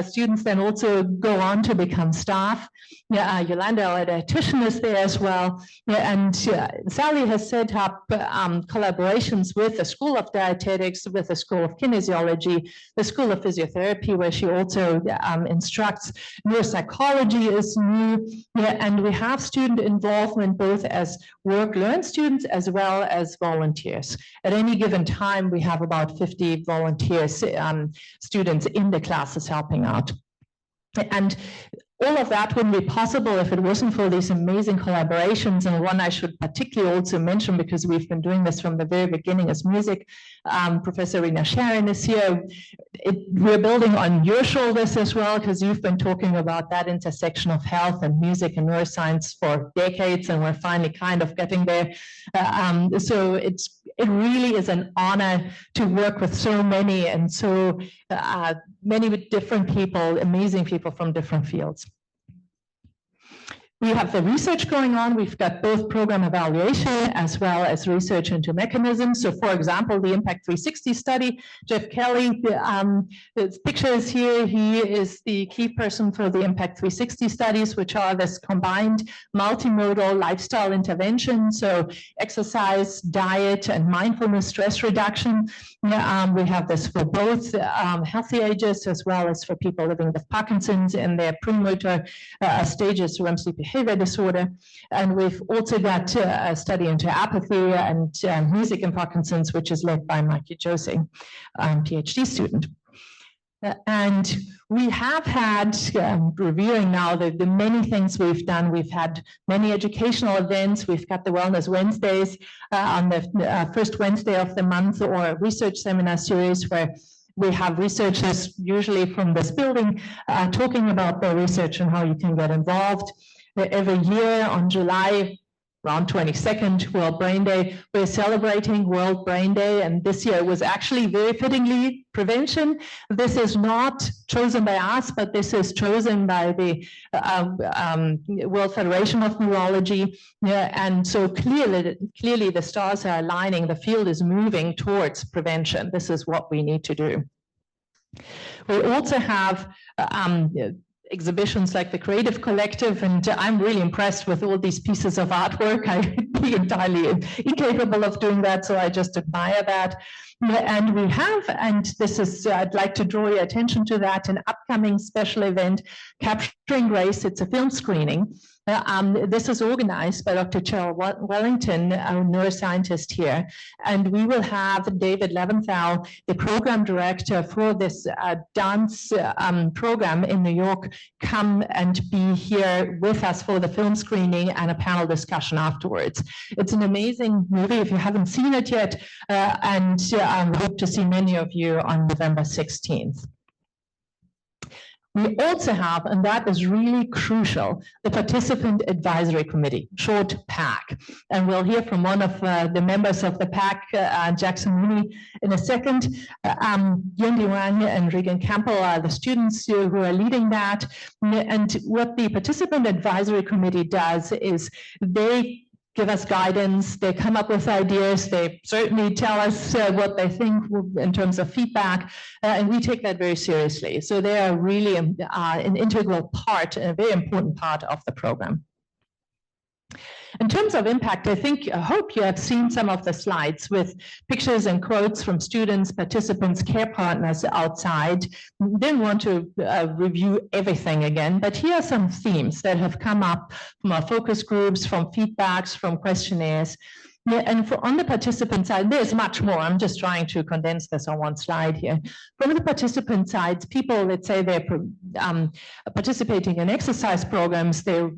students then also go on to become staff. Yolanda, our dietitian, is there as well. And Sally has set up collaborations with the School of Dietetics, with the School of Kinesiology, the School of Physiotherapy, where she also instructs. Neuropsychology is new, and we have student involvement both as work-learn students as well as volunteers. At any given time, we have about 50 volunteers, students in the classes helping out. And all of that wouldn't be possible if it wasn't for these amazing collaborations. And one I should particularly also mention, because we've been doing this from the very beginning, is music. Professor Rina Sharon is here. We're building on your shoulders as well, because you've been talking about that intersection of health and music and neuroscience for decades, and we're finally kind of getting there. So it really is an honor to work with so many and so many different people, amazing people from different fields. We have the research going on. We've got both program evaluation as well as research into mechanisms. So for example, the Impact 360 study, Jeff Kelly, the picture is here. He is the key person for the Impact 360 studies, which are this combined multimodal lifestyle intervention. So exercise, diet, and mindfulness stress reduction. We have this for both healthy agers as well as for people living with Parkinson's in their premotor stages, REM sleep behavior disorder. And we've also got a study into apathy and music in Parkinson's, which is led by Mikey Josie, PhD student. And we have had, reviewing now the many things we've done, we've had many educational events. We've got the Wellness Wednesdays on the first Wednesday of the month, or a research seminar series where we have researchers, usually from this building, talking about their research and how you can get involved. Every year on July around 22nd, World Brain Day. We're celebrating World Brain Day, and this year was actually very fittingly prevention. This is not chosen by us, but this is chosen by the World Federation of Neurology. Yeah, and so clearly the stars are aligning, the field is moving towards prevention. This is what we need to do. We also have exhibitions like the Creative Collective, and I'm really impressed with all these pieces of artwork. I'd be entirely incapable of doing that, so I just admire that. And we have, and this is, I'd like to draw your attention to that, an upcoming special event, Capturing Grace. It's a film screening. This is organized by Dr. Cheryl Wellington, our neuroscientist here, and we will have David Leventhal, the program director for this dance program in New York, come and be here with us for the film screening and a panel discussion afterwards. It's an amazing movie if you haven't seen it yet, and I hope to see many of you on November 16th. We also have, and that is really crucial, the Participant Advisory Committee, short PAC. And we'll hear from one of the members of the PAC, Jackson Mooney, in a second. Yendi Wang and Regan Campbell are the students who are leading that. And what the Participant Advisory Committee does is they give us guidance, they come up with ideas, they certainly tell us what they think in terms of feedback, and we take that very seriously. So they are really an integral part, a very important part of the program. In terms of impact, I hope you have seen some of the slides with pictures and quotes from students, participants, care partners outside. Didn't want to review everything again, but here are some themes that have come up from our focus groups, from feedbacks, from questionnaires. Yeah, and on the participant side, there's much more. I'm just trying to condense this on one slide here. From the participant side, people, let's say they're participating in exercise programs, they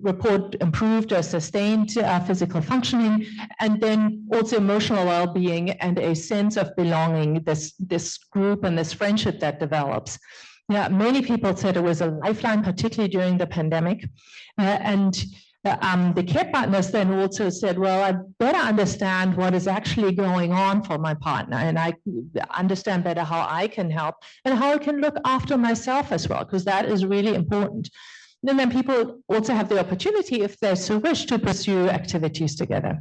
report improved or sustained physical functioning, and then also emotional well-being and a sense of belonging, this group and this friendship that develops. Yeah, many people said it was a lifeline, particularly during the pandemic. The care partners then also said, well, I better understand what is actually going on for my partner, and I understand better how I can help and how I can look after myself as well, because that is really important. And then people also have the opportunity, if they so wish, to pursue activities together.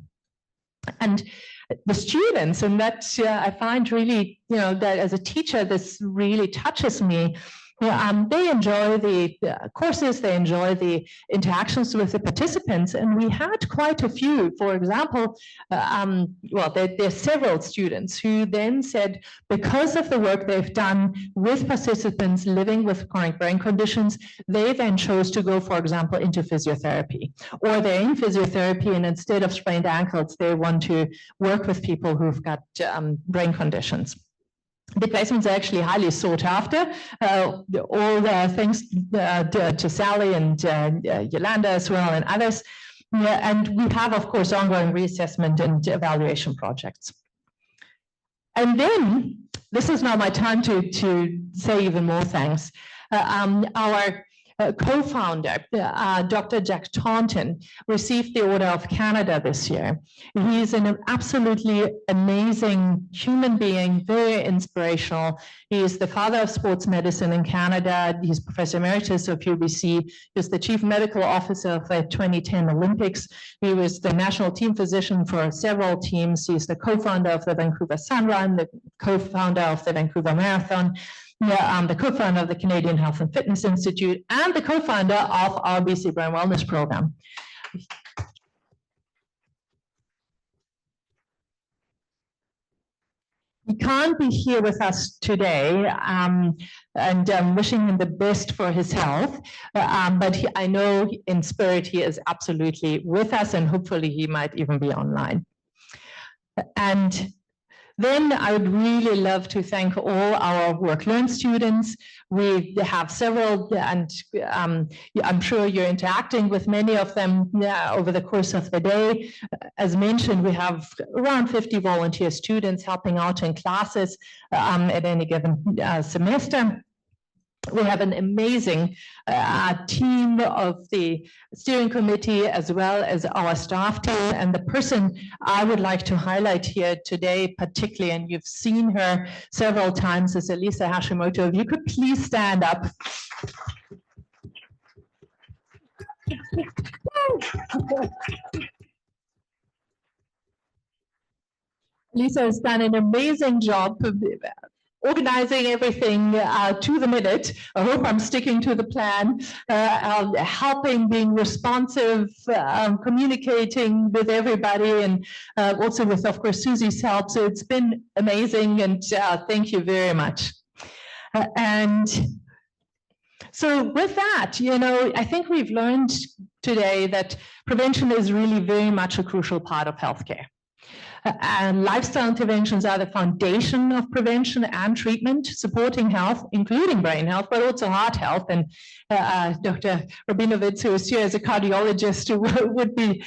And the students, and that I find really, that as a teacher, this really touches me. They enjoy the courses, they enjoy the interactions with the participants, and we had quite a few. For example, there's several students who then said, because of the work they've done with participants living with chronic brain conditions, they then chose to go, for example, into physiotherapy. Or they're in physiotherapy, and instead of sprained ankles, they want to work with people who've got brain conditions. The placements are actually highly sought after. All thanks to Sally and Yolanda as well, and others. And we have, of course, ongoing reassessment and evaluation projects. And then, this is now my time to say even more thanks. Our co-founder, Dr. Jack Taunton, received the Order of Canada this year. He's an absolutely amazing human being, very inspirational. He is the father of sports medicine in Canada. He's Professor Emeritus of UBC. He's the Chief Medical Officer of the 2010 Olympics. He was the national team physician for several teams. He's the co-founder of the Vancouver Sun Run, the co-founder of the Vancouver Marathon, the co-founder of the Canadian Health and Fitness Institute, and the co-founder of our BC Brain Wellness Program. He can't be here with us today, and I'm wishing him the best for his health, but I know in spirit he is absolutely with us, and hopefully he might even be online. And then I would really love to thank all our work-learn students. We have several, and I'm sure you're interacting with many of them over the course of the day. As mentioned, we have around 50 volunteer students helping out in classes at any given semester. We have an amazing team of the steering committee as well as our staff team. And the person I would like to highlight here today particularly, and you've seen her several times, is Elisa Hashimoto. If you could please stand up. Lisa has done an amazing job of organizing everything to the minute. I hope I'm sticking to the plan, helping, being responsive, communicating with everybody, and also with, of course, Susie's help. So it's been amazing, and thank you very much. And so with that, I think we've learned today that prevention is really very much a crucial part of healthcare. And lifestyle interventions are the foundation of prevention and treatment, supporting health, including brain health, but also heart health. And Dr. Rabinovitz, who is here as a cardiologist, would be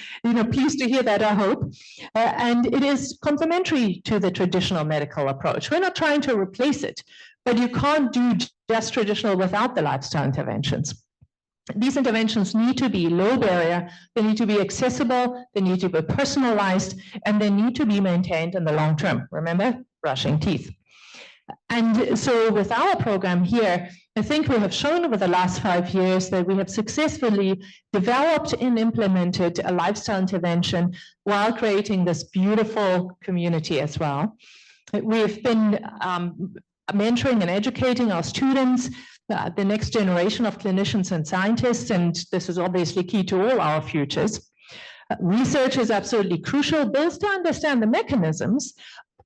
pleased to hear that, I hope. And it is complementary to the traditional medical approach. We're not trying to replace it, but you can't do just traditional without the lifestyle interventions. These interventions need to be low barrier, they need to be accessible, they need to be personalized, and they need to be maintained in the long term. Remember, brushing teeth. And so with our program here, I think we have shown over the last 5 years that we have successfully developed and implemented a lifestyle intervention while creating this beautiful community as well. We've been mentoring and educating our students, the next generation of clinicians and scientists, and this is obviously key to all our futures. Research is absolutely crucial, both to understand the mechanisms,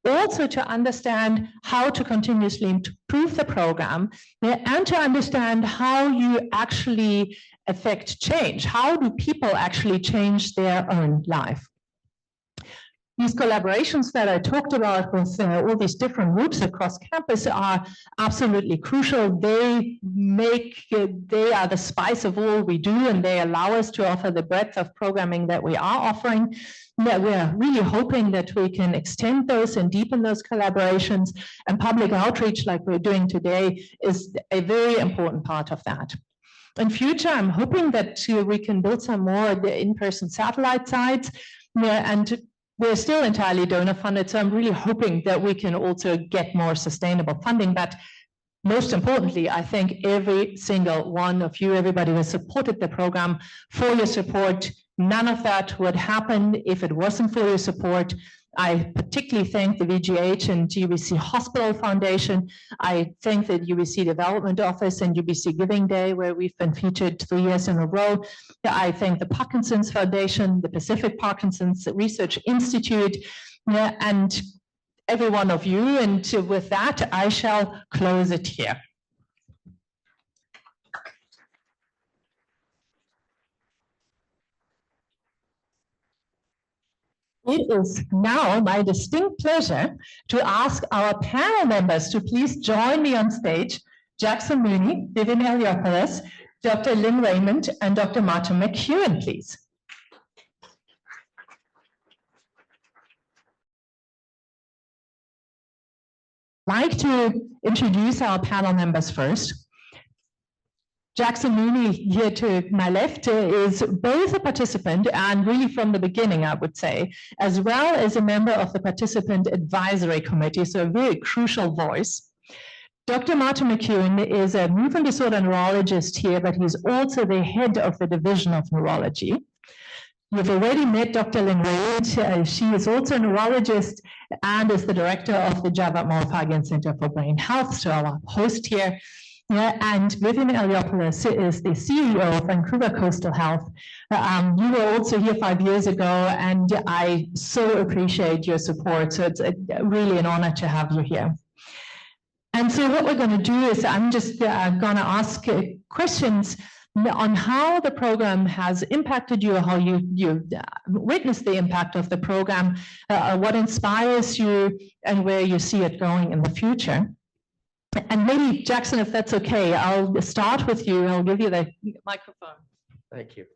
also to understand how to continuously improve the program, and to understand how you actually affect change. How do people actually change their own life? These collaborations that I talked about with all these different groups across campus are absolutely crucial. They are the spice of all we do, and they allow us to offer the breadth of programming that we are offering. That we're really hoping that we can extend those and deepen those collaborations, and public outreach like we're doing today is a very important part of that. In future, I'm hoping that we can build some more of the in-person satellite sites, and we're still entirely donor funded, so I'm really hoping that we can also get more sustainable funding. But most importantly, I thank every single one of you, everybody who has supported the program, for your support. None of that would happen if it wasn't for your support. I particularly thank the VGH and UBC Hospital Foundation. I thank the UBC Development Office and UBC Giving Day, where we've been featured 3 years in a row. I thank the Parkinson's Foundation, the Pacific Parkinson's Research Institute, and every one of you. And with that, I shall close it here. It is now my distinct pleasure to ask our panel members to please join me on stage. Jackson Mooney, Vivian Eliopoulos, Dr. Lynn Raymond, and Dr. Martin McEwen, please. I'd like to introduce our panel members first. Jackson Mooney, here to my left, is both a participant and really from the beginning, I would say, as well as a member of the Participant Advisory Committee, so a very crucial voice. Dr. Martin McEwen is a movement disorder neurologist here, but he's also the head of the Division of Neurology. You've already met Dr. Lynn Raymond. She is also a neurologist and is the director of the Javad Morapagian Center for Brain Health, so our host here. And Vivian Eliopoulos is the CEO of Vancouver Coastal Health. You were also here 5 years ago, and I so appreciate your support. So it's really an honor to have you here. And so what we're going to do is I'm just going to ask questions on how the program has impacted you, how you witnessed the impact of the program, what inspires you, and where you see it going in the future. And maybe, Jackson, if that's okay, I'll start with you. I'll give you the microphone. Thank you.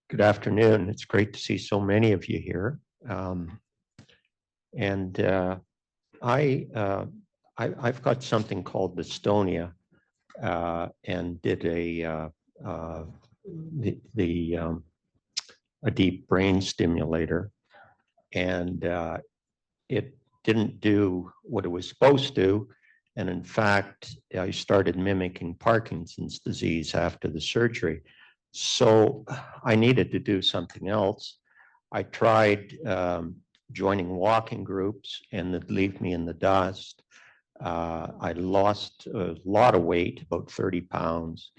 Good afternoon. It's great to see so many of you here. I've got something called dystonia, and did a deep brain stimulator, and it didn't do what it was supposed to. And in fact, I started mimicking Parkinson's disease after the surgery. So I needed to do something else. I tried joining walking groups, and they'd leave me in the dust. I lost a lot of weight, about 30 pounds.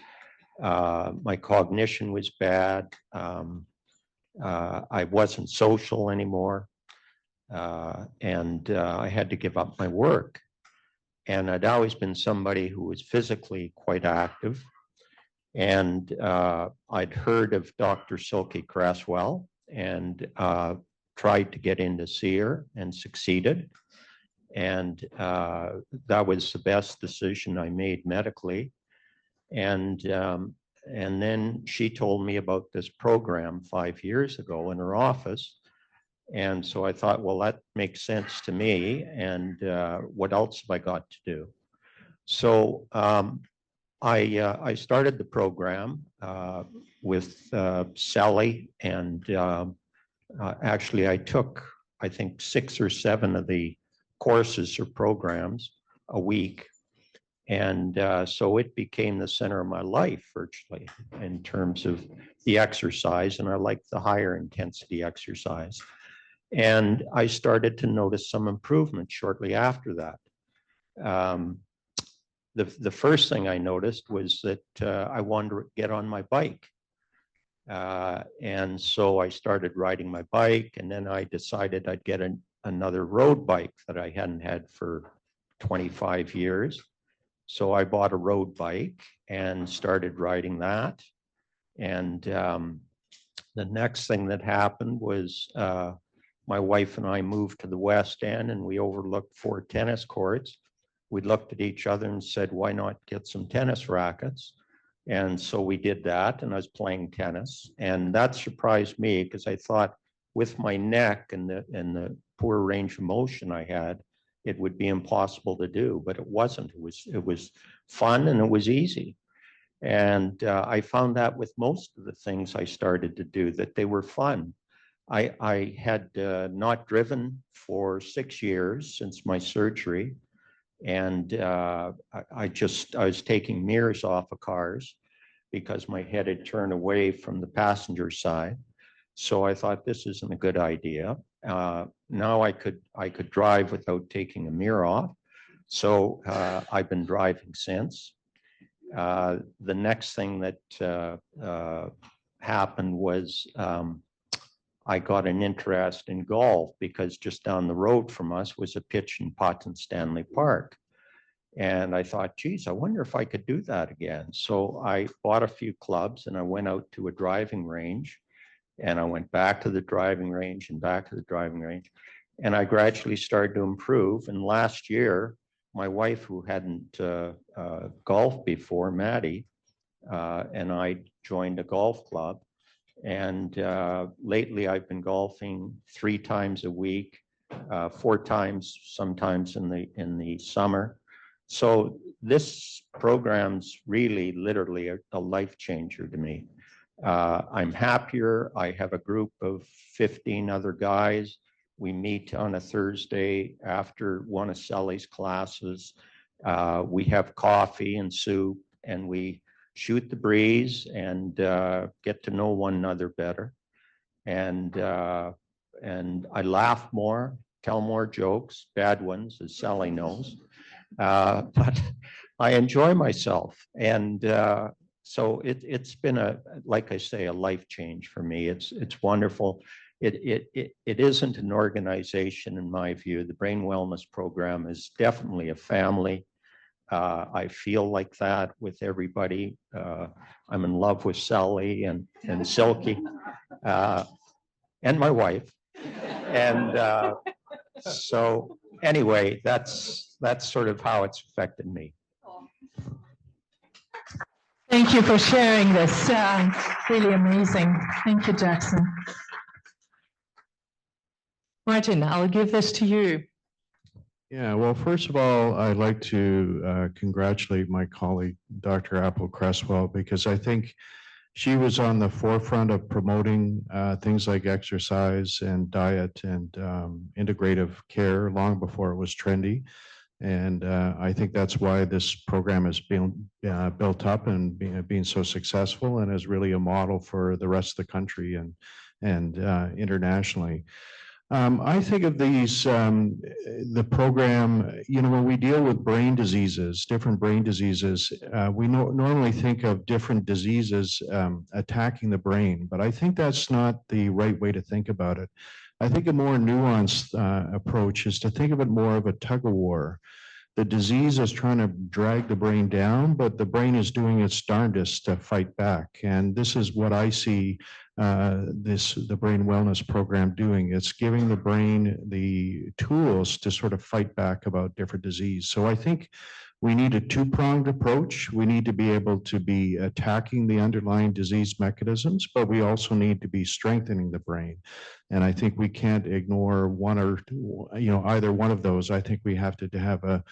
My cognition was bad. I wasn't social anymore. And I had to give up my work. And I'd always been somebody who was physically quite active. And I'd heard of Dr. Silke Cresswell and tried to get in to see her and succeeded. And that was the best decision I made medically. And then she told me about this program 5 years ago in her office. And so I thought, well, that makes sense to me. And what else have I got to do? So I started the program with Sally, and actually I took, I think, 6 or 7 of the courses or programs a week. And so it became the center of my life virtually in terms of the exercise, and I liked the higher intensity exercise. And I started to notice some improvement shortly after that. The first thing I noticed was that I wanted to get on my bike. And so I started riding my bike, and then I decided I'd get another road bike that I hadn't had for 25 years. So I bought a road bike and started riding that. And the next thing that happened was my wife and I moved to the West End, and we overlooked 4 tennis courts. We looked at each other and said, why not get some tennis rackets? And so we did that, and I was playing tennis. And that surprised me because I thought with my neck and the poor range of motion I had, it would be impossible to do, but it wasn't. It was fun and it was easy. And I found that with most of the things I started to do, that they were fun. I had not driven for 6 years since my surgery. And I was taking mirrors off of cars because my head had turned away from the passenger side. So I thought, this isn't a good idea. Now I could drive without taking a mirror off. So I've been driving since. The next thing that happened was I got an interest in golf because just down the road from us was a pitch and putt in Stanley Park. And I thought, geez, I wonder if I could do that again. So I bought a few clubs and I went out to a driving range, and I went back to the driving range and back to the driving range. And I gradually started to improve. And last year, my wife, who hadn't golfed before, Maddie, and I joined a golf club. And lately I've been golfing 3 times a week, 4 times sometimes in the summer. So this program's really literally a life changer to me. I'm happier. I have a group of 15 other guys. We meet on a Thursday after one of Sally's classes. We have coffee and soup, and we shoot the breeze and get to know one another better. And I laugh more, tell more jokes, bad ones, as Sally knows. But I enjoy myself. And so it's been like I say, a life change for me. It's wonderful. It isn't an organization in my view. The Brain Wellness Program is definitely a family. I feel like that with everybody. I'm in love with Sally and Silke and my wife. And so anyway, that's sort of how it's affected me. Thank you for sharing this. Really amazing. Thank you, Jackson. Martin, I'll give this to you. Yeah, well, first of all, I'd like to congratulate my colleague, Dr. Appel-Cresswell, because I think she was on the forefront of promoting things like exercise and diet and integrative care long before it was trendy. And I think that's why this program has been built up and being so successful and is really a model for the rest of the country and internationally. I think of these, the program, you know, when we deal with brain diseases, different brain diseases, we normally think of different diseases attacking the brain, but I think that's not the right way to think about it. I think a more nuanced approach is to think of it more of a tug of war. The disease is trying to drag the brain down, but the brain is doing its darndest to fight back. And this is what I see the brain wellness program doing. It's giving the brain the tools to sort of fight back about different disease. So I think we need a two-pronged approach. We need to be able to be attacking the underlying disease mechanisms, but we also need to be strengthening the brain. And I think we can't ignore one or, you know, either one of those. I think we have to have a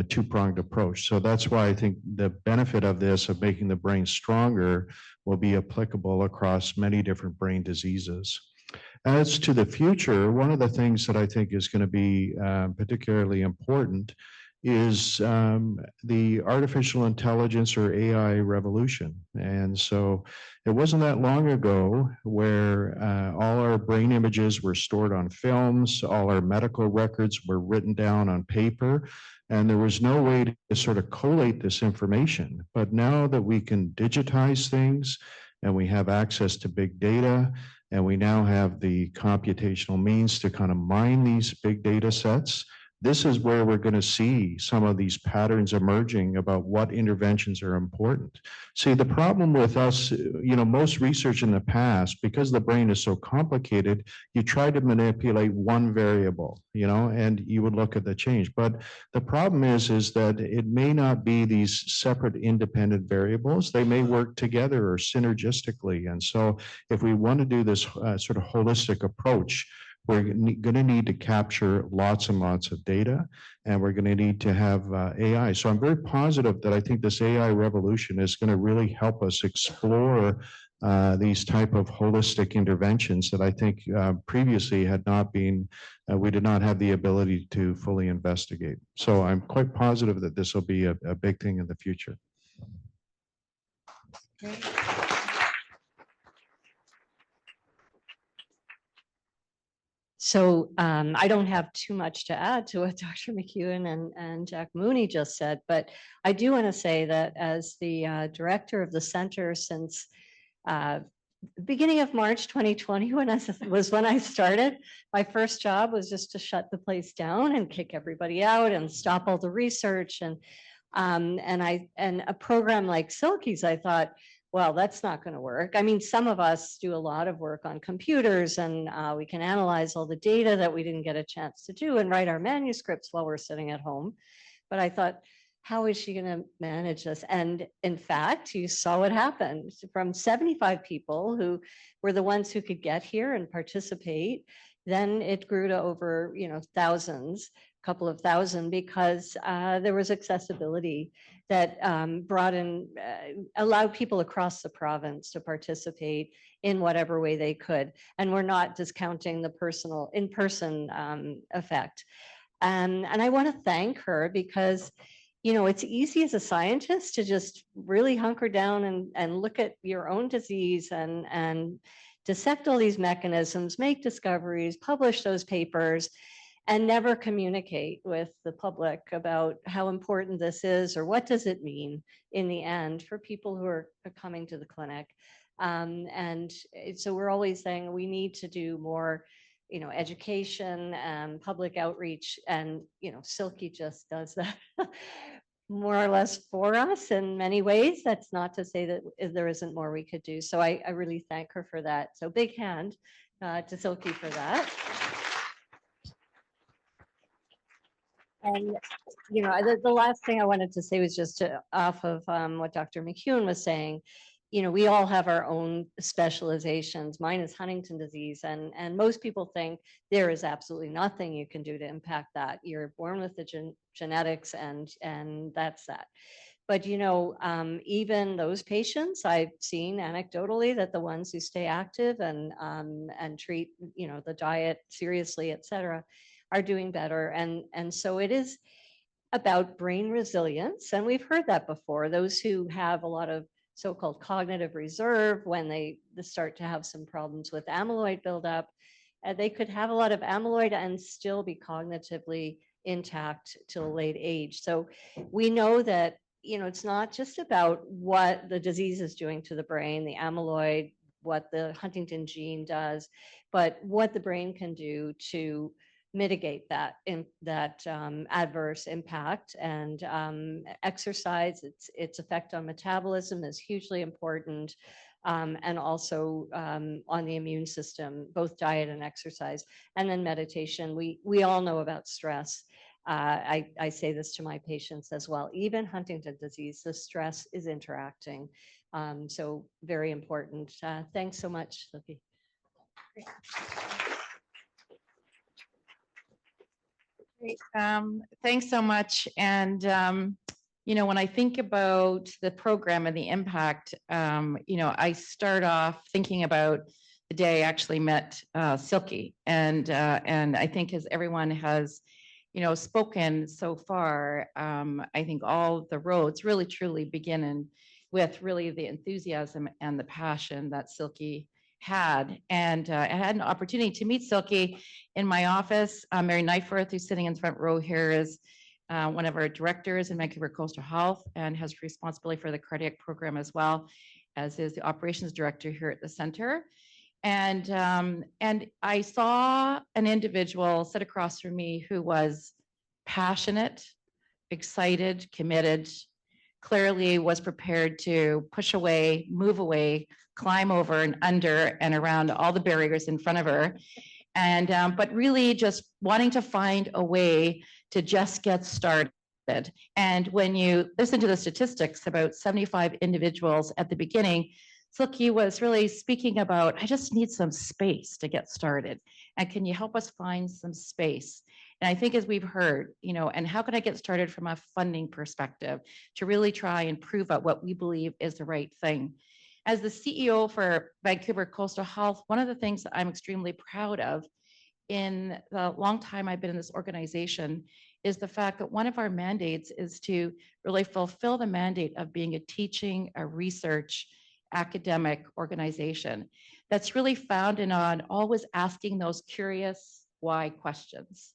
two-pronged approach. So that's why I think the benefit of this, of making the brain stronger, will be applicable across many different brain diseases. As to the future, one of the things that I think is going to be particularly important is the artificial intelligence or AI revolution. And so it wasn't that long ago where all our brain images were stored on films, all our medical records were written down on paper, and there was no way to sort of collate this information. But now that we can digitize things and we have access to big data, and we now have the computational means to kind of mine these big data sets, this is where we're going to see some of these patterns emerging about what interventions are important. See, the problem with us, you know, most research in the past, because the brain is so complicated, you try to manipulate one variable, you know, and you would look at the change. But the problem is that it may not be these separate independent variables. They may work together or synergistically. And so if we want to do this sort of holistic approach, we're going to need to capture lots and lots of data, and we're going to need to have AI. So I'm very positive that I think this AI revolution is going to really help us explore these type of holistic interventions that I think previously had not been, we did not have the ability to fully investigate. So I'm quite positive that this will be a big thing in the future. So I don't have too much to add to what Dr. McEwen and Jack Mooney just said, but I do want to say that as the director of the center since beginning of March 2020, when I started, my first job was just to shut the place down and kick everybody out and stop all the research. And a program like Silke's, I thought, well, that's not going to work. I mean, some of us do a lot of work on computers and we can analyze all the data that we didn't get a chance to do and write our manuscripts while we're sitting at home. But I thought, how is she going to manage this? And in fact, you saw what happened. From 75 people who were the ones who could get here and participate, then it grew to over, you know, thousands, a couple of thousand, because there was accessibility that brought in, allowed people across the province to participate in whatever way they could. And we're not discounting the personal, in-person effect. And I want to thank her because, you know, it's easy as a scientist to just really hunker down and look at your own disease and dissect all these mechanisms, make discoveries, publish those papers, and never communicate with the public about how important this is or what does it mean in the end for people who are coming to the clinic. And so we're always saying we need to do more, you know, education and public outreach, and, you know, Silke just does that more or less for us in many ways. That's not to say that there isn't more we could do. So I really thank her for that. So big hand to Silke for that. And, you know, the last thing I wanted to say was just off of what Dr. McEwen was saying, we all have our own specializations. Mine is Huntington disease, and most people think there is absolutely nothing you can do to impact that. You're born with the genetics, and that's that. But even those patients, I've seen anecdotally that the ones who stay active and treat the diet seriously, et cetera, are doing better. And so it is about brain resilience, and we've heard that before. Those who have a lot of so-called cognitive reserve, when they start to have some problems with amyloid buildup, they could have a lot of amyloid and still be cognitively intact till late age. So we know that it's not just about what the disease is doing to the brain, the amyloid, what the Huntington gene does, but what the brain can do to mitigate that adverse impact. And exercise, its effect on metabolism is hugely important, and also on the immune system, both diet and exercise. And then meditation. We all know about stress. I say this to my patients as well. Even Huntington disease, the stress is interacting. So very important. Thanks so much, Silke. Great. Thanks so much. And, when I think about the program and the impact, I start off thinking about the day I actually met Silke. And I think as everyone has, spoken so far, I think all the roads really truly begin with really the enthusiasm and the passion that Silke had. And I had an opportunity to meet Silke in my office. Mary Knifeworth, who's sitting in the front row here, is one of our directors in Vancouver Coastal Health and has responsibility for the cardiac program as well, as is the operations director here at the center. And I saw an individual sit across from me who was passionate, excited, committed, clearly was prepared to push away, move away, climb over and under and around all the barriers in front of her. And but really just wanting to find a way to just get started. And when you listen to the statistics, about 75 individuals at the beginning, Silke was really speaking about, I just need some space to get started. And can you help us find some space? And I think as we've heard, and how can I get started from a funding perspective to really try and prove out what we believe is the right thing? As the CEO for Vancouver Coastal Health, one of the things that I'm extremely proud of in the long time I've been in this organization is the fact that one of our mandates is to really fulfill the mandate of being a teaching, a research, academic organization that's really founded on always asking those curious why questions,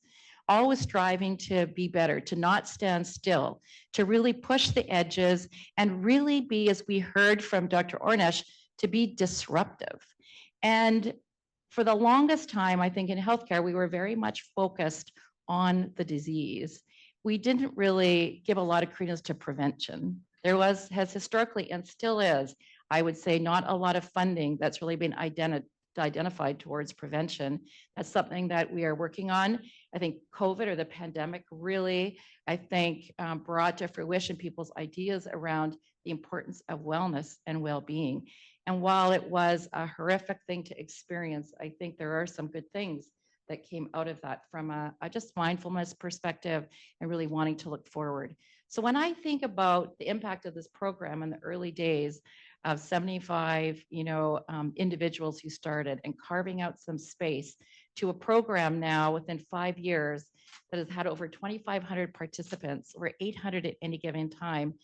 always striving to be better, to not stand still, to really push the edges and really be, as we heard from Dr. Ornish, to be disruptive. And for the longest time, I think in healthcare, we were very much focused on the disease. We didn't really give a lot of credence to prevention. There has historically and still is, I would say, not a lot of funding that's really been identified towards prevention. That's something that we are working on. I think COVID or the pandemic really, I think, brought to fruition people's ideas around the importance of wellness and well-being. And while it was a horrific thing to experience, I think there are some good things that came out of that from a just mindfulness perspective and really wanting to look forward. So when I think about the impact of this program in the early days of 75, individuals who started and carving out some space to a program now within 5 years that has had over 2,500 participants, over 800 at any given time,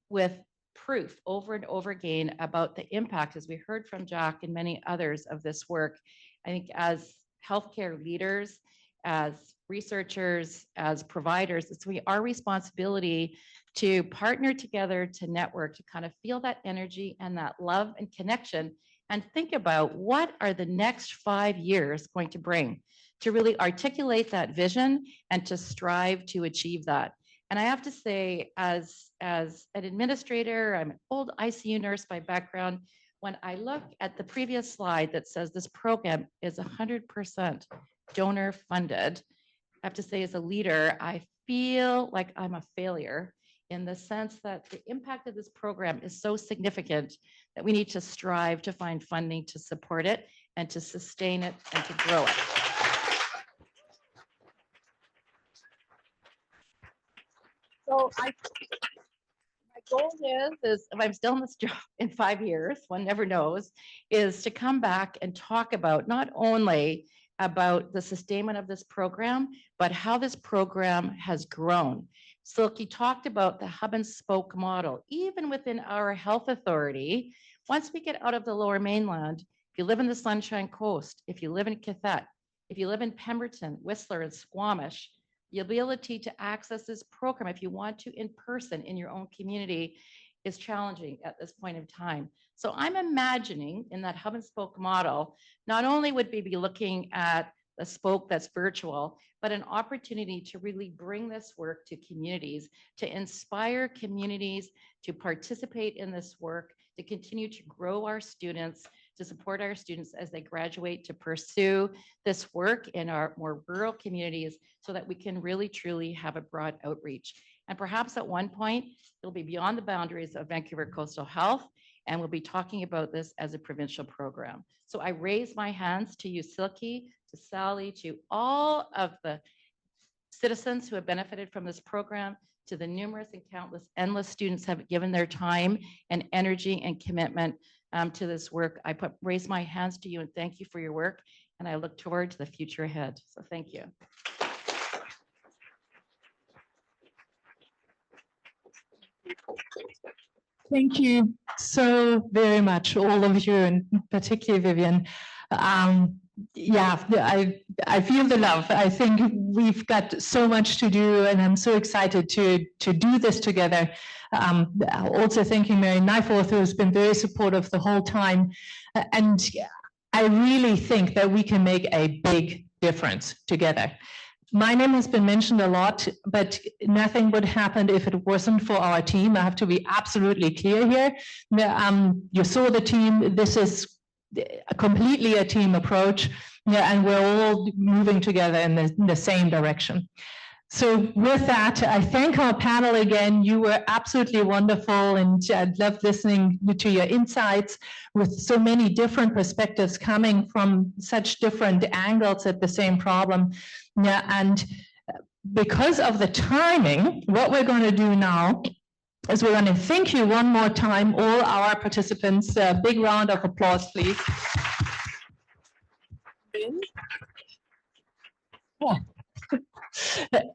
with proof over and over again about the impact, as we heard from Jack and many others, of this work. I think as healthcare leaders, as researchers, as providers, it's our responsibility to partner together, to network, to kind of feel that energy and that love and connection, and think about what are the next 5 years going to bring, to really articulate that vision and to strive to achieve that. And I have to say, as an administrator, I'm an old ICU nurse by background. When I look at the previous slide that says this program is 100% donor funded, I have to say, as a leader, I feel like I'm a failure in the sense that the impact of this program is so significant that we need to strive to find funding to support it and to sustain it and to grow it. So my goal is if I'm still in this job in 5 years, one never knows, is to come back and talk about not only about the sustainment of this program, but how this program has grown. Silke talked about the hub and spoke model. Even within our health authority, once we get out of the Lower Mainland, if you live in the Sunshine Coast, if you live in Cathet, if you live in Pemberton, Whistler, and Squamish, the ability to access this program, if you want to in person in your own community, is challenging at this point in time. So I'm imagining in that hub and spoke model, not only would we be looking at a spoke that's virtual, but an opportunity to really bring this work to communities, to inspire communities to participate in this work, to continue to grow our students, to support our students as they graduate, to pursue this work in our more rural communities so that we can really truly have a broad outreach. And perhaps at one point, it'll be beyond the boundaries of Vancouver Coastal Health, and we'll be talking about this as a provincial program. So I raise my hands to you, Silke, to Sally, to all of the citizens who have benefited from this program, to the numerous and countless, endless students have given their time and energy and commitment to this work. I raise my hands to you and thank you for your work, and I look forward to the future ahead. So thank you. Thank you so very much, all of you, and particularly Vivian. Yeah, I feel the love. I think we've got so much to do, and I'm so excited to do this together. Also thanking Mary Nyforth, who has been very supportive the whole time. And I really think that we can make a big difference together. My name has been mentioned a lot, but nothing would happen if it wasn't for our team. I have to be absolutely clear here. You saw the team. This is completely a team approach, and we're all moving together in the same direction. So with that, I thank our panel again. You were absolutely wonderful, and I loved listening to your insights with so many different perspectives coming from such different angles at the same problem. Yeah, and because of the timing, what we're going to do now is we're going to thank you one more time, all our participants. A big round of applause, please. Yeah.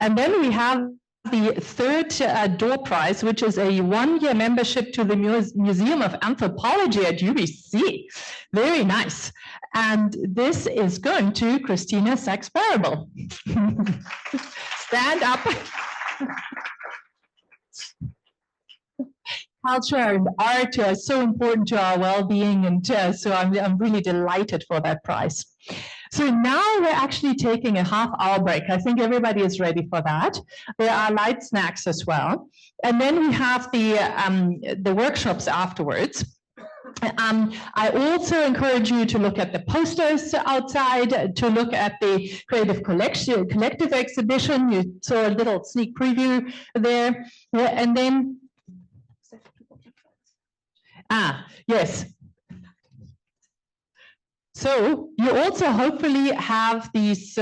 And then we have the third door prize, which is a one-year membership to the Museum of Anthropology at UBC. Very nice. And this is going to Christina Sachs-Barable. Stand up. Culture and art are so important to our well-being, and so I'm really delighted for that prize. So now we're actually taking a half-hour break. I think everybody is ready for that. There are light snacks as well. And then we have the workshops afterwards. I also encourage you to look at the posters outside, to look at the Creative Collective exhibition. You saw a little sneak preview there. And then, yes. So you also hopefully have these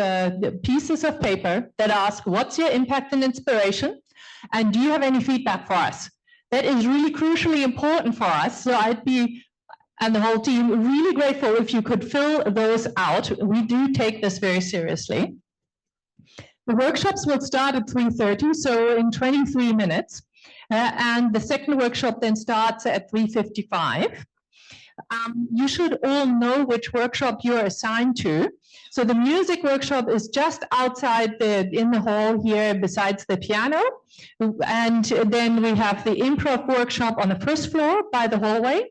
pieces of paper that ask, what's your impact and inspiration? And do you have any feedback for us? That is really crucially important for us. So I'd be, and the whole team, really grateful if you could fill those out. We do take this very seriously. The workshops will start at 3:30, so in 23 minutes. And the second workshop then starts at 3:55. You should all know which workshop you're assigned to. So the music workshop is just outside in the hall here besides the piano. And then we have the improv workshop on the first floor by the hallway.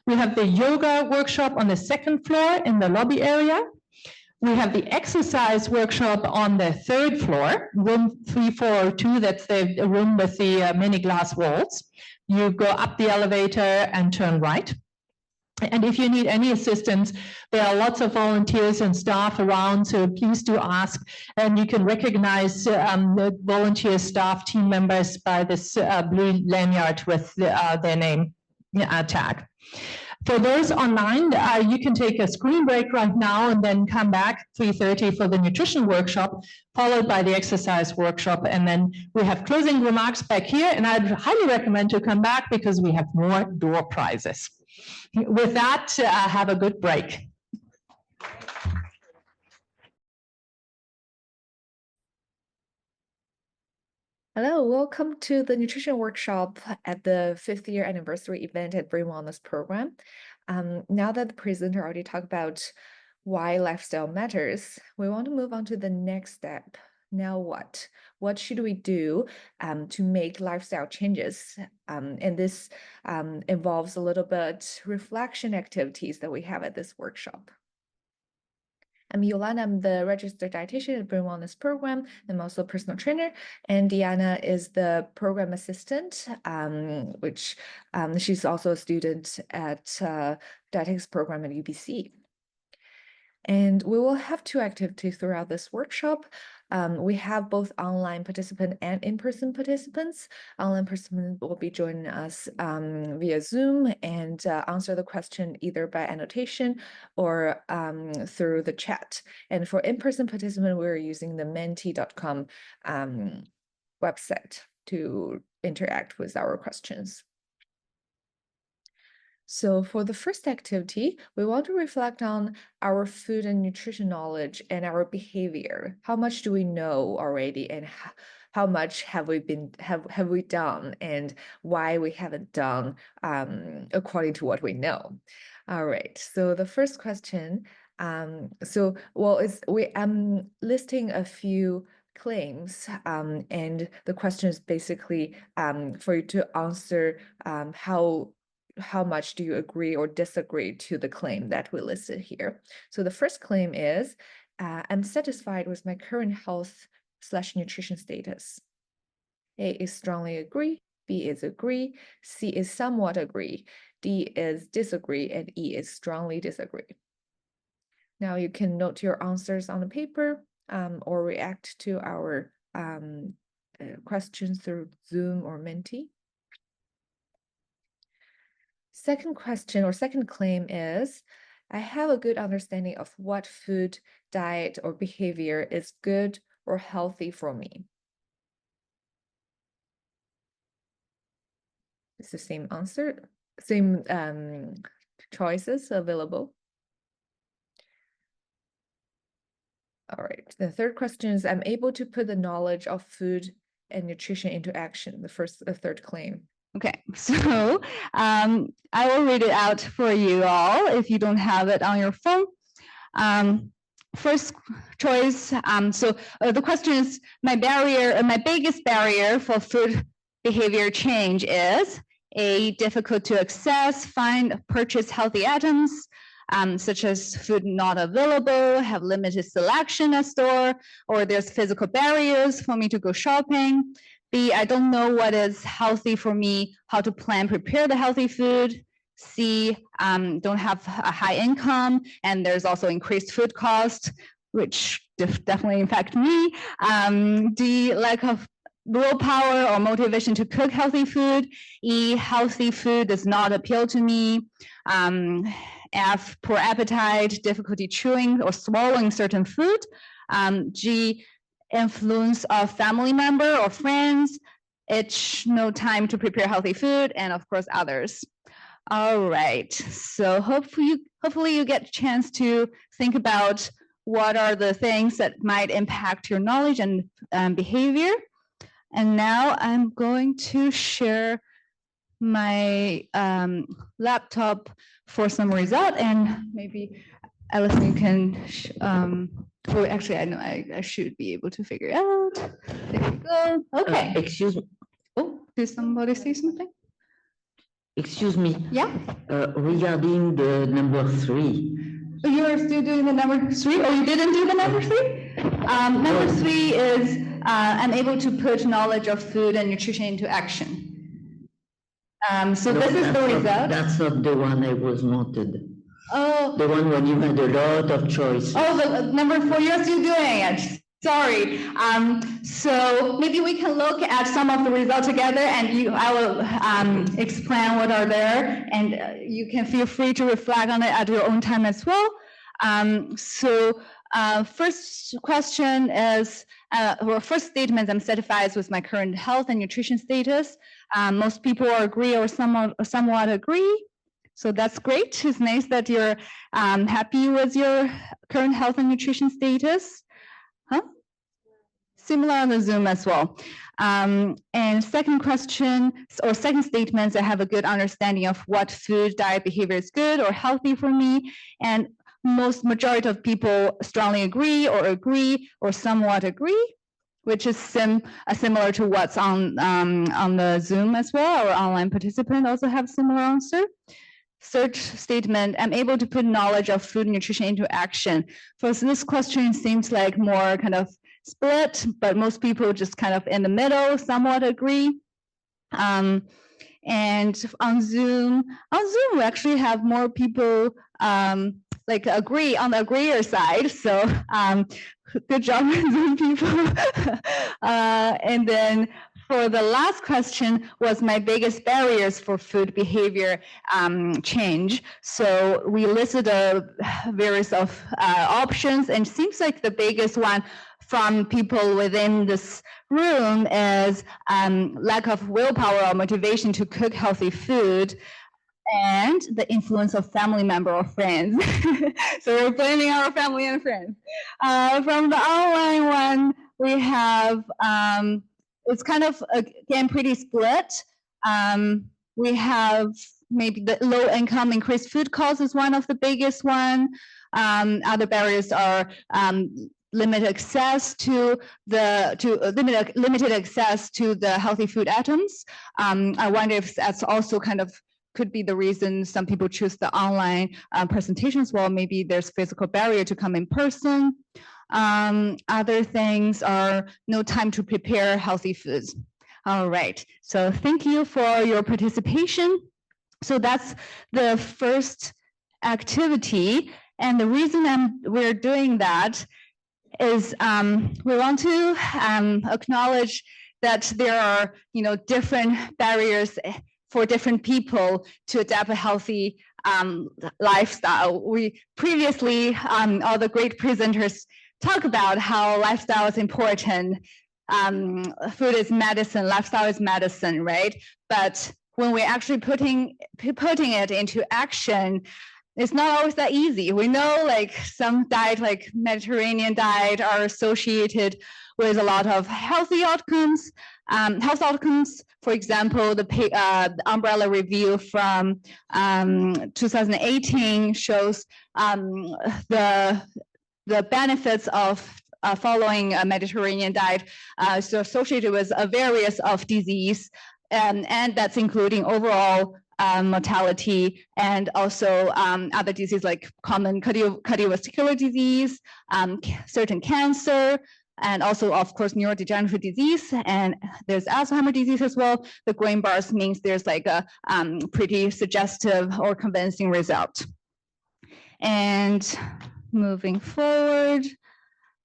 We have the yoga workshop on the second floor in the lobby area. We have the exercise workshop on the third floor, room 3402. That's the room with the many glass walls. You go up the elevator and turn right. And if you need any assistance, there are lots of volunteers and staff around, so please do ask. And you can recognize the volunteer staff team members by this blue lanyard with their name tag. For those online, you can take a screen break right now and then come back 3:30 for the nutrition workshop, followed by the exercise workshop. And then we have closing remarks back here. And I'd highly recommend to come back because we have more door prizes. With that, have a good break. Hello, welcome to the nutrition workshop at the 5th year anniversary event at Brain Wellness Program. Now that the presenter already talked about why lifestyle matters, we want to move on to the next step. Now what? What should we do to make lifestyle changes? And this involves a little bit reflection activities that we have at this workshop. I'm Yolanda, I'm the registered dietitian at Brain Wellness Program. I'm also a personal trainer. And Diana is the program assistant, which she's also a student at dietetics program at UBC. And we will have 2 activities throughout this workshop. We have both online participant and in-person participants. Online participants will be joining us via Zoom and answer the question either by annotation or through the chat. And for in-person participant, we're using the menti.com website to interact with our questions. So for the first activity, we want to reflect on our food and nutrition knowledge and our behavior. How much do we know already, and how much have we done, and why we haven't done according to what we know. All right. So the first question. I'm listing a few claims, and the question is basically for you to answer how much do you agree or disagree to the claim that we listed here. So the first claim is, I'm satisfied with my current health/nutrition status. A is strongly agree, B is agree, C is somewhat agree, D is disagree, and E is strongly disagree. Now you can note your answers on the paper or react to our questions through Zoom or Menti. Second question or second claim is, I have a good understanding of what food, diet, or behavior is good or healthy for me. It's the same answer, same choices available. All right, the third question is, I'm able to put the knowledge of food and nutrition into action, the third claim. Okay, so I will read it out for you all if you don't have it on your phone. First choice, the question is, my biggest barrier for food behavior change is A, difficult to access, purchase healthy items, such as food not available, have limited selection at store, or there's physical barriers for me to go shopping. B, I don't know what is healthy for me, how to prepare the healthy food. C, don't have a high income, and there's also increased food cost, which definitely impact me. D, lack of willpower or motivation to cook healthy food. E, healthy food does not appeal to me. F, poor appetite, difficulty chewing or swallowing certain food. G, influence of family member or friends. H, no time to prepare healthy food, and of course others. All right, so hopefully you get a chance to think about what are the things that might impact your knowledge and behavior. And now I'm going to share my laptop for some result, and maybe Alison, you can, oh, actually, I know I should be able to figure it out. There we go. Okay. Excuse me. Oh, did somebody say something? Excuse me. Yeah. Regarding the number 3. You are still doing the number 3? Oh, you didn't do the number 3? Number 3 is I'm able to put knowledge of food and nutrition into action. So No, this is the that's not- result. That's not the one I was noted. Oh, The one when you had a lot of choices. oh, the number 4, you're still doing it. Sorry. So maybe we can look at some of the results together, and I will explain what are there, and you can feel free to reflect on it at your own time as well. First question is, first statement, I'm satisfied with my current health and nutrition status. Most people agree or somewhat agree. So that's great. It's nice that you're happy with your current health and nutrition status. Huh? Similar on the Zoom as well. And second question or second statement, I have a good understanding of what food diet behavior is good or healthy for me. And majority of people strongly agree or somewhat agree, which is similar to what's on the Zoom as well. Our online participant also have similar answer. Third statement, I'm able to put knowledge of food and nutrition into action. For this question, seems like more kind of split, but most people just kind of in the middle, somewhat agree. And on Zoom, we actually have more people like agree on the agreeer side. So good job, Zoom people. And then for the last question was my biggest barriers for food behavior change. So we listed a various of options, and seems like the biggest one from people within this room is lack of willpower or motivation to cook healthy food, and the influence of family member or friends. So we're blaming our family and friends. From the online one, we have, it's kind of, again, pretty split. We have maybe the low income increased food costs is one of the biggest one. Other barriers are limited access to limited access to the healthy food items. I wonder if that's also kind of could be the reason some people choose the online presentations. Well, maybe there's physical barrier to come in person. Other things are no time to prepare healthy foods. All right, so thank you for your participation. So that's the first activity. And the reason we're doing that is we want to acknowledge that there are, different barriers for different people to adapt a healthy lifestyle. We previously, all the great presenters talk about how lifestyle is important. Food is medicine, lifestyle is medicine, right? But when we're actually putting it into action, it's not always that easy. We know like some diet, like Mediterranean diet, are associated with a lot of healthy outcomes. Health outcomes, for example, the umbrella review from 2018 shows the benefits of following a Mediterranean diet is associated with a various of disease, and that's including overall mortality and also other diseases like common cardiovascular disease, certain cancer, and also, of course, neurodegenerative disease, and there's Alzheimer's disease as well. The green bars means there's like a pretty suggestive or convincing result. And moving forward,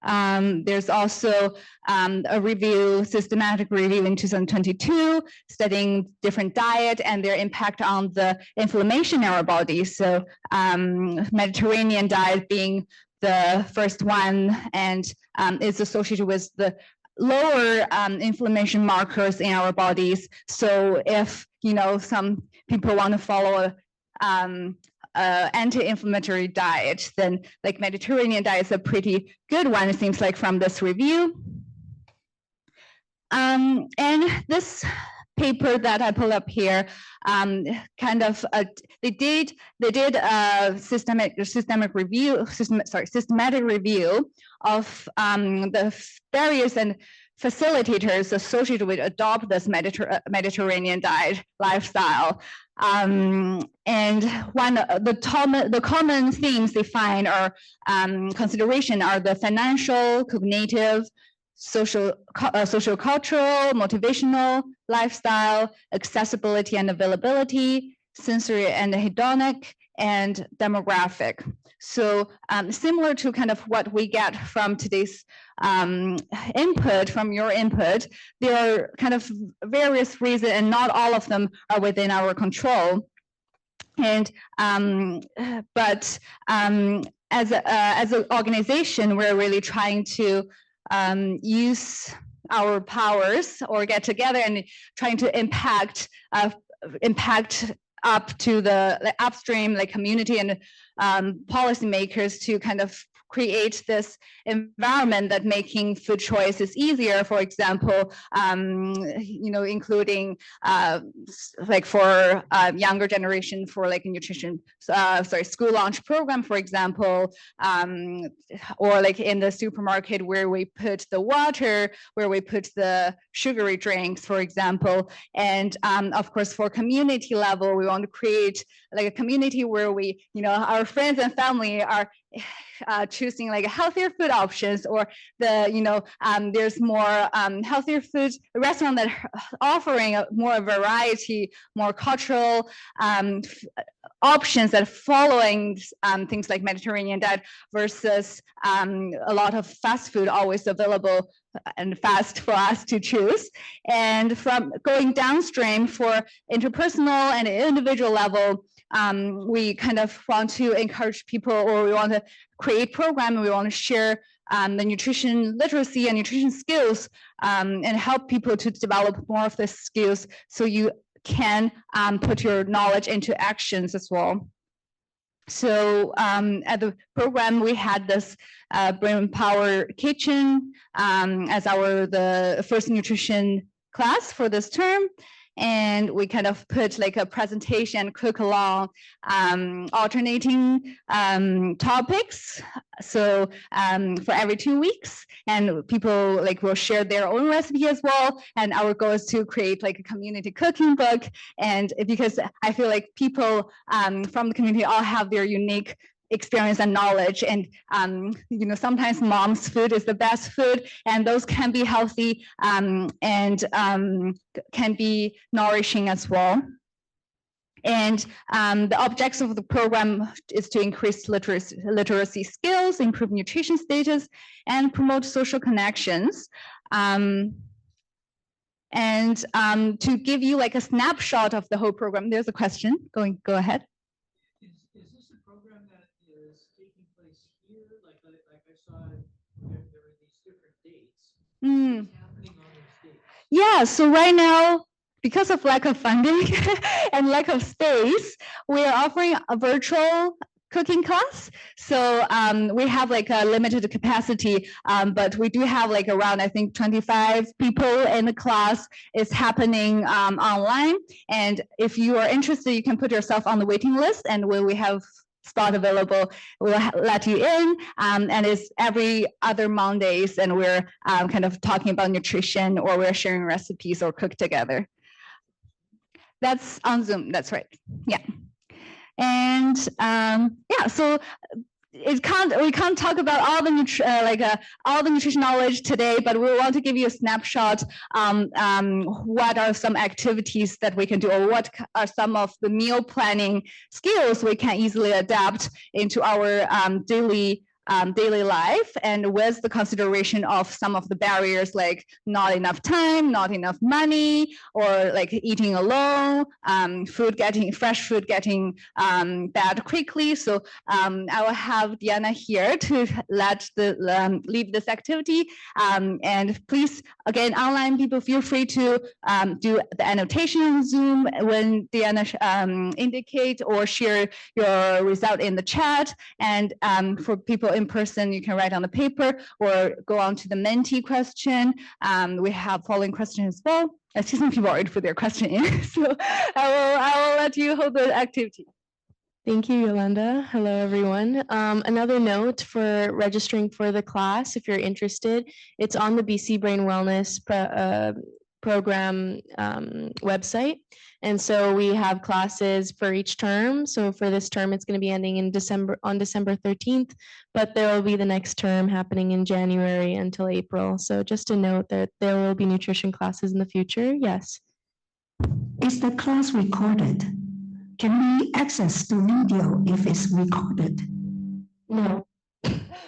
there's also a systematic review in 2022, studying different diet and their impact on the inflammation in our body. So Mediterranean diet being the first one, and is associated with the lower inflammation markers in our bodies. So if, some people want to follow anti-inflammatory diet, then like Mediterranean diet is a pretty good one, it seems like, from this review. And this paper that I pulled up here, they did a systematic review of the barriers and facilitators associated with adopt this Mediterranean diet lifestyle. And the common themes they find are consideration are the financial, cognitive, social-cultural, motivational, lifestyle, accessibility and availability, sensory and hedonic, and demographic. So similar to kind of what we get from today's input, from your input, there are kind of various reasons, and not all of them are within our control. And as an organization, we're really trying to use our powers or get together and trying to impact up to the upstream community and policymakers to kind of create this environment that making food choices easier. For example, including for younger generation for a nutrition, school lunch program, for example, or in the supermarket where we put the water, where we put the sugary drinks, for example. And of course, for community level, we want to create a community where we, our friends and family are choosing healthier food options, or there's more healthier food restaurant that are offering more variety, more cultural options that are following things like Mediterranean diet versus a lot of fast food always available and fast for us to choose. And from going downstream for interpersonal and individual level, we kind of want to encourage people, or we want to create program, we want to share the nutrition literacy and nutrition skills and help people to develop more of the skills so you can put your knowledge into actions as well. So at the program, we had this Brain Power Kitchen as the first nutrition class for this term. And we kind of put a presentation, cook along, alternating topics. So for every 2 weeks, and people will share their own recipe as well. And our goal is to create a community cooking book. And because I feel like people from the community all have their unique experience and knowledge, and sometimes mom's food is the best food, and those can be healthy and can be nourishing as well. And the objects of the program is to increase literacy skills, improve nutrition status, and promote social connections. And to give you a snapshot of the whole program, there's a question. Go ahead. Yeah, so right now, because of lack of funding and lack of space, we are offering a virtual cooking class. So we have a limited capacity, but we do have around, I think, 25 people in the class. It's happening online. And if you are interested, you can put yourself on the waiting list, and we have spot available, we'll let you in, and it's every other Mondays, and we're kind of talking about nutrition, or we're sharing recipes or cook together. That's on Zoom, that's right, yeah. And yeah, so we can't talk about all the all the nutrition knowledge today, but we want to give you a snapshot. What are some activities that we can do, or what are some of the meal planning skills we can easily adapt into our daily life, and with the consideration of some of the barriers like not enough time, not enough money, or eating alone, fresh food getting bad quickly. So I will have Diana here to lead this activity. And please, again, online people, feel free to do the annotation on Zoom when Diana indicate, or share your result in the chat. And for people in person, you can write on the paper or go on to the Menti question. We have following question as well. I see some people already put their question in, so I will let you hold the activity. Thank you, Yolanda. Hello, everyone. Another note for registering for the class, if you're interested, it's on the BC Brain Wellness program website. And so we have classes for each term. So for this term, it's going to be ending in on December 13th, but there will be the next term happening in January until April. So just a note that there will be nutrition classes in the future. Yes. Is the class recorded? Can we access the video if it's recorded? No.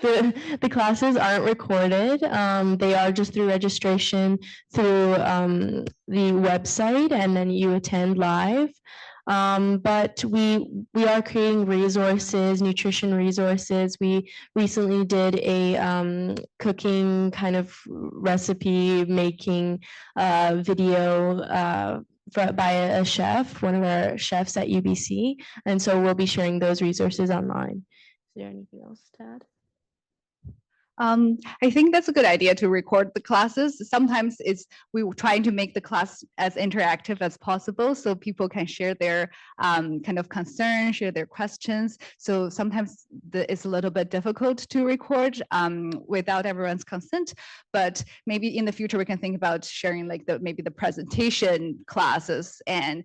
The classes aren't recorded. They are just through registration through the website, and then you attend live. But we are creating resources, nutrition resources. We recently did a cooking kind of recipe making video by a chef, one of our chefs at UBC. And so we'll be sharing those resources online. Is there anything else to add? I think that's a good idea to record the classes. Sometimes we're trying to make the class as interactive as possible so people can share their kind of concerns, share their questions. So sometimes it's a little bit difficult to record without everyone's consent, but maybe in the future we can think about sharing like maybe the presentation classes, and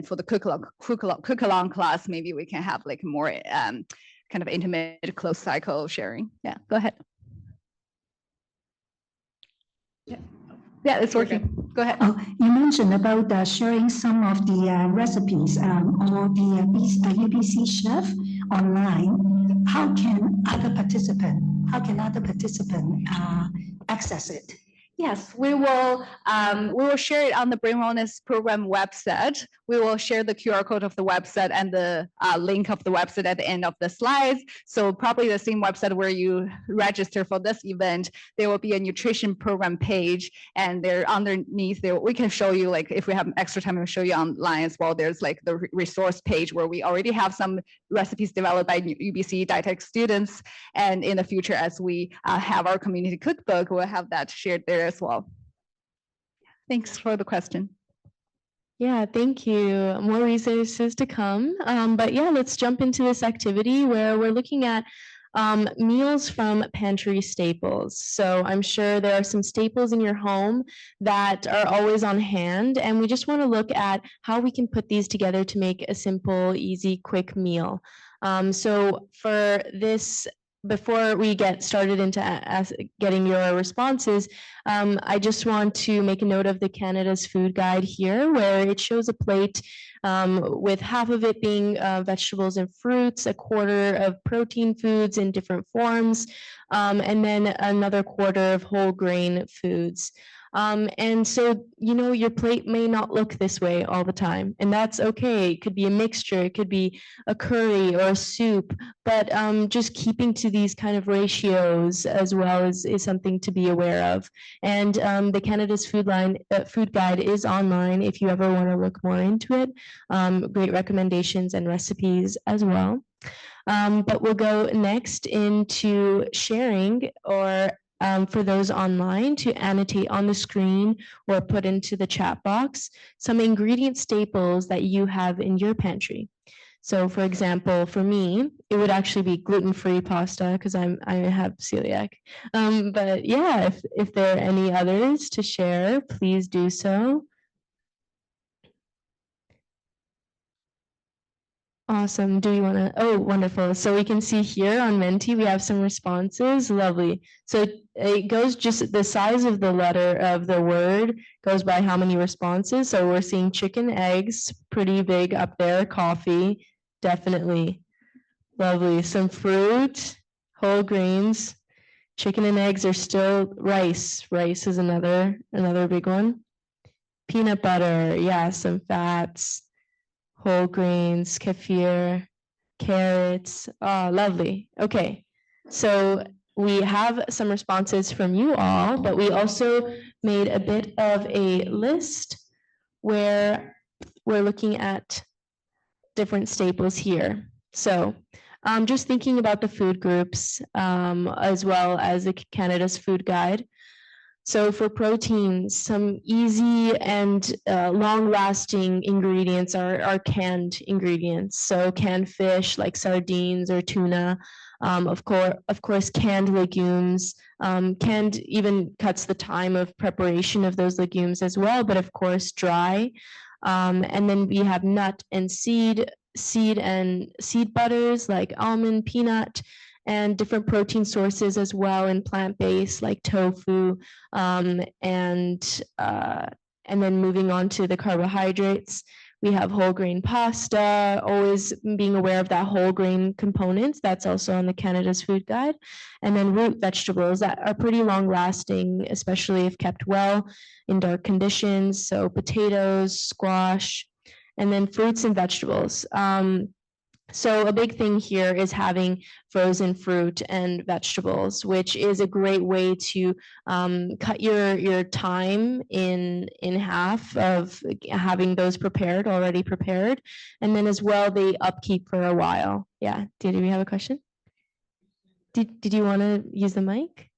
for the cook along class, maybe we can have like more kind of intimate closed cycle sharing. Yeah, go ahead. Yeah, it's working. Go ahead. Oh, you mentioned about sharing some of the recipes or the UBC chef online. How can other participants access it? Yes, we will share it on the Brain Wellness Program website. We will share the QR code of the website and the link of the website at the end of the slides. So probably the same website where you register for this event, there will be a nutrition program page, and there underneath there, we can show you, like if we have extra time, we'll show you online as well. There's like the resource page where we already have some recipes developed by UBC dietetic students. And in the future, as we have our community cookbook, we'll have that shared there as well. Thanks for the question. Yeah, thank you. More resources to come. But yeah, let's jump into this activity where we're looking at meals from pantry staples. So I'm sure there are some staples in your home that are always on hand, and we just want to look at how we can put these together to make a simple, easy, quick meal. So for this, before we get started into getting your responses, I just want to make a note of the Canada's Food Guide here, where it shows a plate with half of it being vegetables and fruits, a quarter of protein foods in different forms, and then another quarter of whole grain foods. And so, you know, your plate may not look this way all the time, and that's okay. It could be a mixture, it could be a curry or a soup, but just keeping to these kind of ratios as well is something to be aware of. And the Canada's Food Guide is online if you ever want to look more into it. Great recommendations and recipes as well. But we'll go next into sharing, or for those online to annotate on the screen or put into the chat box some ingredient staples that you have in your pantry. So for example, for me, it would actually be gluten-free pasta because I have celiac. But yeah, if there are any others to share, please do so. Awesome. Do you want to? Oh, wonderful. So we can see here on Menti, we have some responses. Lovely. So it goes just the size of the letter of the word goes by how many responses. So we're seeing chicken, eggs, pretty big up there. Coffee, definitely. Lovely. Some fruit, whole grains. Chicken and eggs are still rice. Rice is another big one. Peanut butter. Yeah, some fats. Whole grains, kefir, carrots. Oh, lovely. Okay, so we have some responses from you all, but we also made a bit of a list where we're looking at different staples here. So just thinking about the food groups as well as the Canada's Food Guide. So for proteins, some easy and long-lasting ingredients are canned ingredients. So canned fish like sardines or tuna. Of course, canned legumes. Canned even cuts the time of preparation of those legumes as well, but of course dry. And then we have nut and seed butters like almond, peanut, and different protein sources as well in plant-based like tofu, and then moving on to the carbohydrates. We have whole grain pasta, always being aware of that whole grain components. That's also on the Canada's Food Guide. And then root vegetables that are pretty long lasting, especially if kept well in dark conditions. So potatoes, squash, and then fruits and vegetables. So a big thing here is having frozen fruit and vegetables, which is a great way to cut your time in half of having those already prepared. And then as well, they upkeep for a while. Yeah, did we have a question? Did you want to use the mic?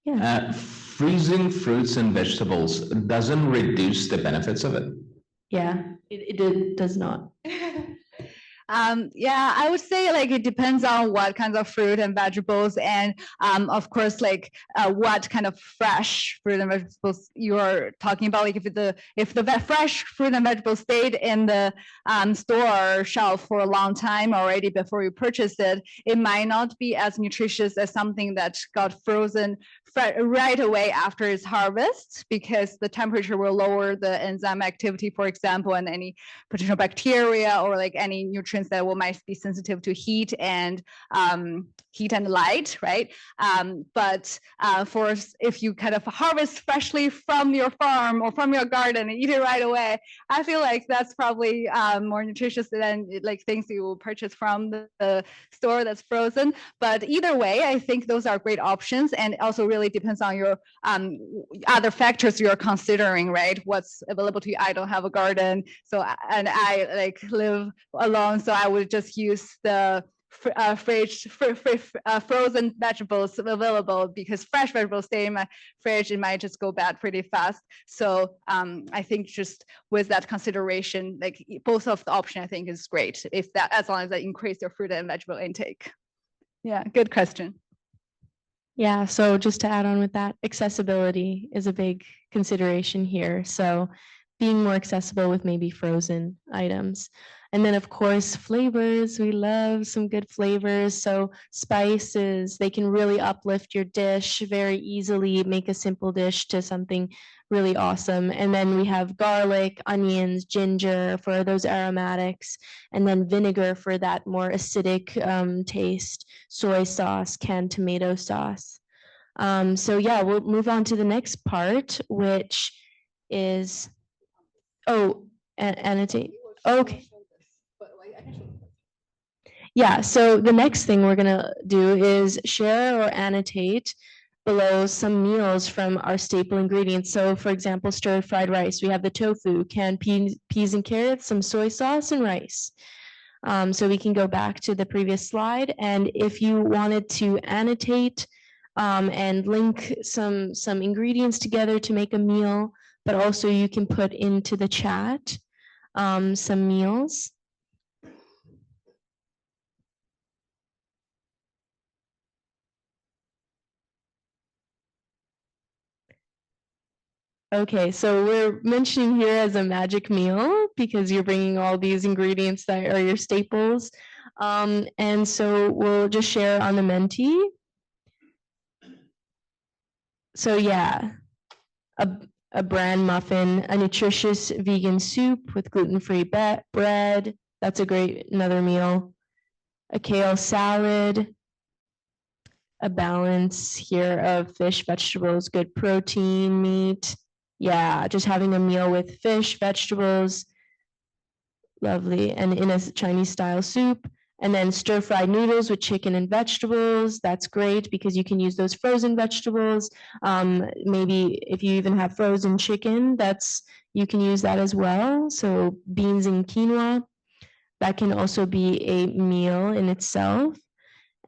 Yeah. Freezing fruits and vegetables doesn't reduce the benefits of it. Yeah, it does not. Yeah, I would say like it depends on what kinds of fruit and vegetables, and of course like what kind of fresh fruit and vegetables you're talking about. Like if the fresh fruit and vegetables stayed in the store shelf for a long time already before you purchase it, it might not be as nutritious as something that got frozen right away after its harvest, because the temperature will lower the enzyme activity, for example, and any potential bacteria or like any nutrients that might be sensitive to heat and light, right? But if you kind of harvest freshly from your farm or from your garden and eat it right away, I feel like that's probably more nutritious than like things you will purchase from the store that's frozen. But either way, I think those are great options, and also really depends on your other factors you're considering, right? What's available to you. I don't have a garden, so and I like live alone, so I would just use the frozen vegetables available, because fresh vegetables stay in my fridge, it might just go bad pretty fast. So I think just with that consideration, like both of the option I think is great, if that, as long as that increase your fruit and vegetable intake. Yeah, good question. Yeah, so just to add on with that, accessibility is a big consideration here. So being more accessible with maybe frozen items. And then of course, flavors, we love some good flavors. So spices, they can really uplift your dish very easily, make a simple dish to something really awesome. And then we have garlic, onions, ginger for those aromatics, and then vinegar for that more acidic taste, soy sauce, canned tomato sauce. So yeah, we'll move on to the next part, which is, annotate. Okay. Yeah, so the next thing we're gonna do is share or annotate below some meals from our staple ingredients. So for example, stir-fried rice, we have the tofu, canned peas and carrots, some soy sauce and rice. So we can go back to the previous slide, and if you wanted to annotate and link some ingredients together to make a meal, but also you can put into the chat some meals. Okay, so we're mentioning here as a magic meal because you're bringing all these ingredients that are your staples. And so we'll just share on the Menti. So yeah, a bran muffin, a nutritious vegan soup with gluten-free bread. That's a great another meal. A kale salad. A balance here of fish, vegetables, good protein, meat. Yeah, just having a meal with fish, vegetables, lovely, and in a Chinese style soup. And then stir-fried noodles with chicken and vegetables. That's great because you can use those frozen vegetables. Maybe if you even have frozen chicken, you can use that as well. So beans and quinoa, that can also be a meal in itself.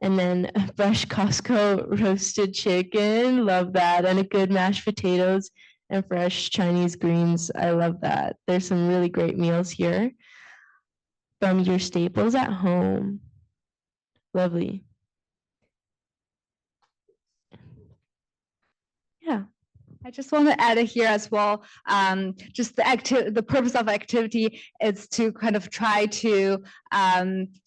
And then fresh Costco roasted chicken, love that. And a good mashed potatoes and fresh Chinese greens. I love that. There's some really great meals here from your staples at home. Lovely. Yeah. I just want to add it here as well. Just the purpose of activity is to kind of try to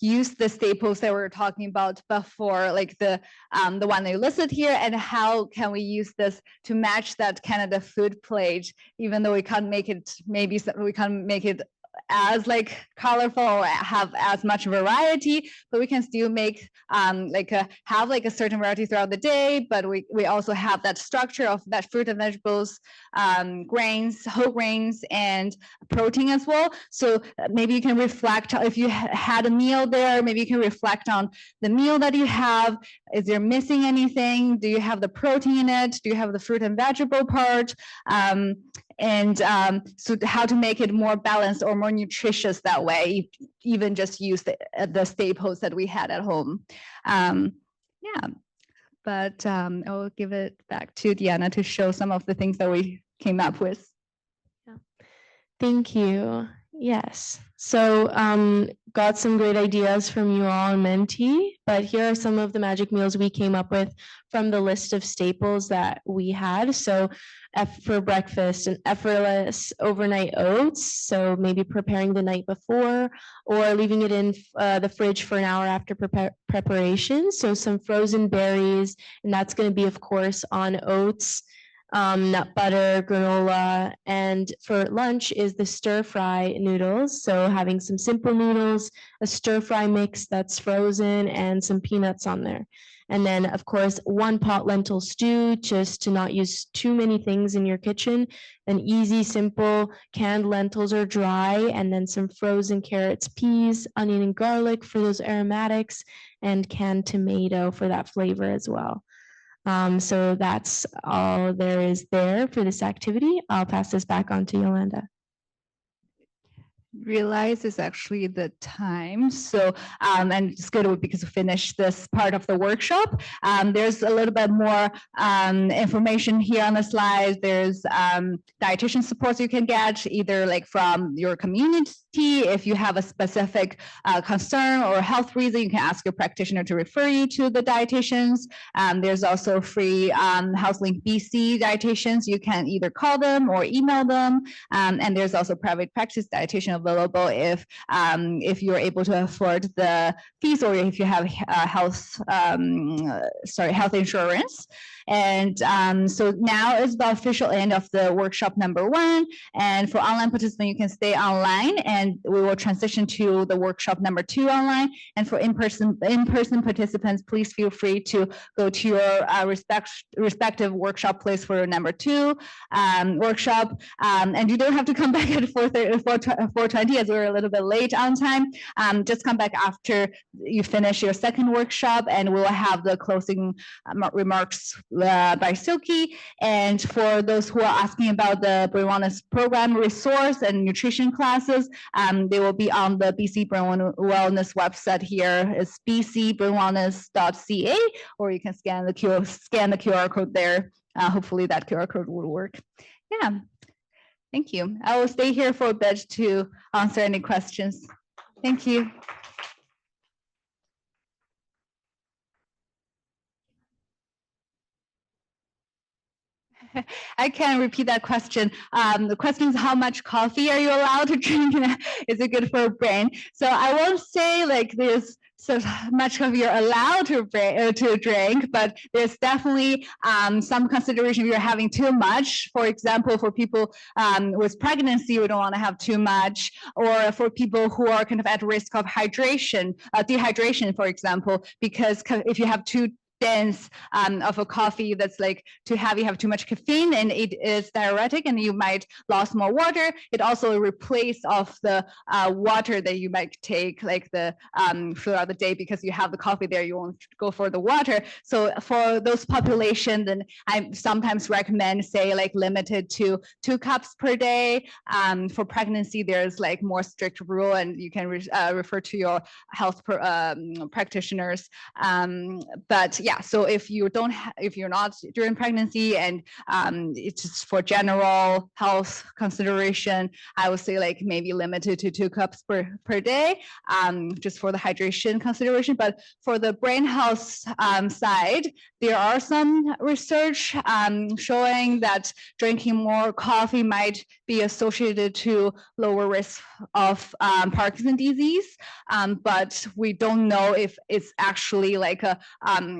use the staples that we were talking about before, like the one that you listed here, and how can we use this to match that Canada food plate, even though we can't make it, maybe we can't make it as like colorful or have as much variety, but we can still make have like a certain variety throughout the day, but we also have that structure of that fruit and vegetables, grains, whole grains, and protein as well. So maybe you can reflect, if you had a meal there, maybe you can reflect on the meal that you have. Is there missing anything? Do you have the protein in it? Do you have the fruit and vegetable part? So how to make it more balanced or more nutritious that way, even just use the staples that we had at home. Yeah, but I'll give it back to Diana to show some of the things that we came up with. Yeah. Thank you. Yes. So got some great ideas from you all and Menti, but here are some of the magic meals we came up with from the list of staples that we had. So for breakfast, an effortless overnight oats. So maybe preparing the night before or leaving it in the fridge for an hour after preparation. So some frozen berries, and that's going to be, of course, on oats, nut butter, granola, and for lunch is the stir fry noodles. So having some simple noodles, a stir fry mix that's frozen, and some peanuts on there. And then, of course, one pot lentil stew, just to not use too many things in your kitchen. An easy, simple canned lentils or dry, and then some frozen carrots, peas, onion, and garlic for those aromatics, and canned tomato for that flavor as well. So that's all there is there for this activity. I'll pass this back on to Yolanda. Realize is actually the time. So, and it's good because we finished this part of the workshop. There's a little bit more information here on the slide. There's dietitian supports you can get either like from your community. If you have a specific concern or health reason, you can ask your practitioner to refer you to the dietitians. There's also free HealthLink BC dietitians. You can either call them or email them. And there's also private practice dietitian available if you're able to afford the fees or if you have health insurance. And so now is the official end of the workshop number 1. And for online participants, you can stay online and we will transition to the workshop number 2 online. And for in-person participants, please feel free to go to your respective workshop place for number 2 workshop. And you don't have to come back at 4:20 as we're a little bit late on time. Just come back after you finish your second workshop and we'll have the closing remarks by Silke. And for those who are asking about the Brain Wellness Program resource and nutrition classes, they will be on the BC Brain Wellness website here. It's bcbrainwellness.ca, or you can scan the QR code there. Hopefully that QR code will work. Yeah, thank you. I will stay here for a bit to answer any questions. Thank you. I can repeat that question. The question is, how much coffee are you allowed to drink? Is it good for a brain? So I won't say like there's so much coffee you're allowed to drink, but there's definitely some consideration if you're having too much. For example, for people with pregnancy, we don't want to have too much, or for people who are kind of at risk of dehydration, for example, because if you have too dense of a coffee that's like too heavy, have too much caffeine, and it is diuretic, and you might lose more water. It also replace of the water that you might take like the throughout the day, because you have the coffee there, you won't go for the water. So for those population, then I sometimes recommend say like limited to 2 cups per day. For pregnancy, there's like more strict rule, and you can refer to your health practitioners. But yeah, so if you don't, if you're not during pregnancy, and it's just for general health consideration, I would say like maybe limited to 2 cups per day, just for the hydration consideration. But for the brain health side, there are some research showing that drinking more coffee might be associated to lower risk of Parkinson's disease, but we don't know if it's actually like a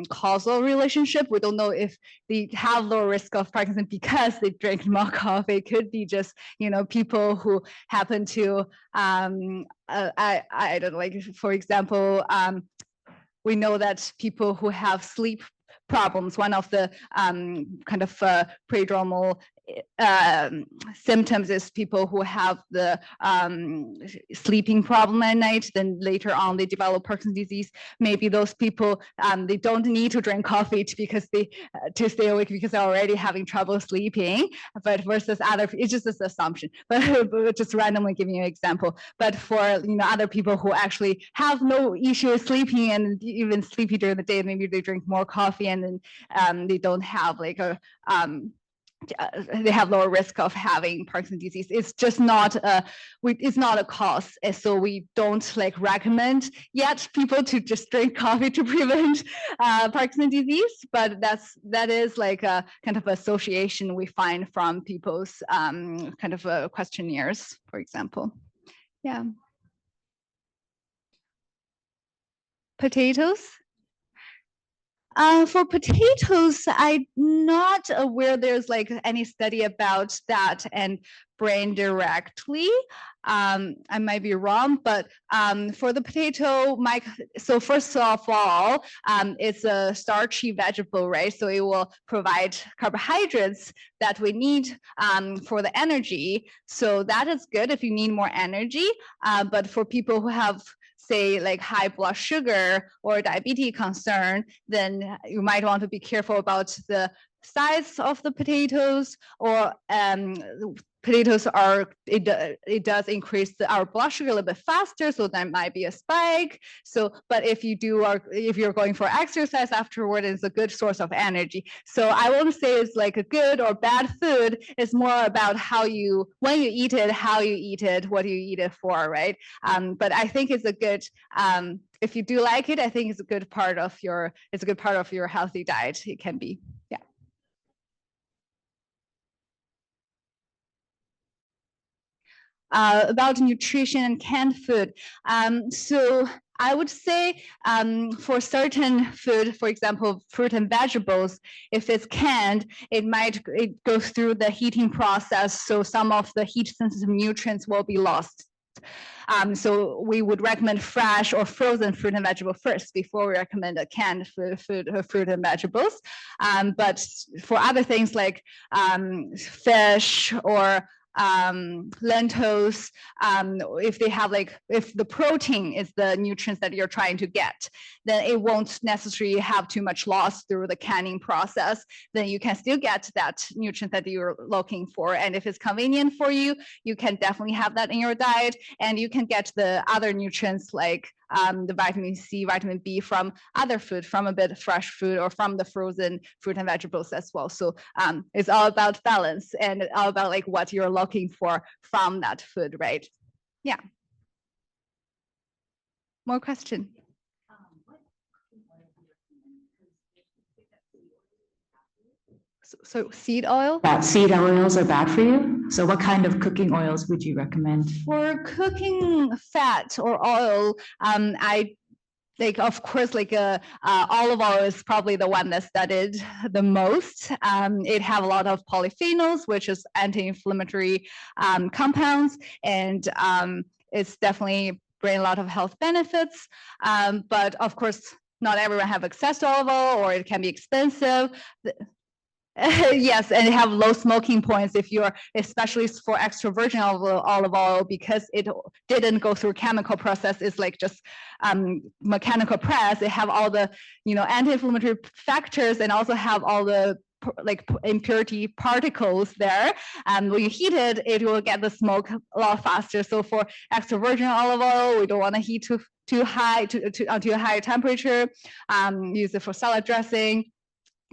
causal relationship. We don't know if they have lower risk of Parkinson's because they drink more coffee. It could be just, you know, people who happen to, I don't know, like for example, we know that people who have sleep problems, one of the kind of prodromal symptoms is people who have the sleeping problem at night, then later on they develop Parkinson's disease. Maybe those people, they don't need to drink coffee to stay awake because they're already having trouble sleeping, but versus other, it's just this assumption, but just randomly giving you an example. But for, you know, other people who actually have no issue sleeping and even sleepy during the day, maybe they drink more coffee, and then they don't have like a they have lower risk of having Parkinson's disease. It's just not it's not a cause, and so we don't like recommend yet people to just drink coffee to prevent Parkinson's disease. But that is like a kind of association we find from people's kind of questionnaires, for example. Yeah. Potatoes. For potatoes, I'm not aware there's like any study about that and brain directly. I might be wrong, but for the potato, so first of all, it's a starchy vegetable, right? So it will provide carbohydrates that we need for the energy. So that is good if you need more energy. But for people who have, say, like high blood sugar or diabetes concern, then you might want to be careful about the size of the potatoes, or potatoes are, it does increase our blood sugar a little bit faster, so that might be a spike. So, but if you're going for exercise afterward, it's a good source of energy. So I won't say it's like a good or bad food. It's more about when you eat it, how you eat it, what do you eat it for, right? But I think it's a good, if you do like it, I think it's a good part of your healthy diet. It can be, yeah. About nutrition and canned food. So I would say for certain food, for example, fruit and vegetables, if it's canned, it goes through the heating process. So some of the heat sensitive nutrients will be lost. So we would recommend fresh or frozen fruit and vegetable first before we recommend a canned fruit and vegetables. But for other things like fish or lentils, if they have if the protein is the nutrients that you're trying to get, then it won't necessarily have too much loss through the canning process. Then you can still get that nutrient that you're looking for. And if it's convenient for you, you can definitely have that in your diet. And you can get the other nutrients like the vitamin C, vitamin B from other food, from a bit of fresh food or from the frozen fruit and vegetables as well. So it's all about balance and all about what you're looking for from that food, right? Yeah. More question? So seed oil? That seed oils are bad for you? So what kind of cooking oils would you recommend? For cooking fat or oil, of course, olive oil is probably the one that's studied the most. It have a lot of polyphenols, which is anti-inflammatory compounds, and it's definitely bring a lot of health benefits. But of course, not everyone have access to olive oil, or it can be expensive. Yes, and have low smoking points if you're, especially for extra virgin olive oil, because it didn't go through chemical process. It's like just mechanical press. It have all the, anti-inflammatory factors, and also have all the impurity particles there. And when you heat it, it will get the smoke a lot faster. So for extra virgin olive oil, we don't want to heat too high, to a high temperature. Use it for salad dressing.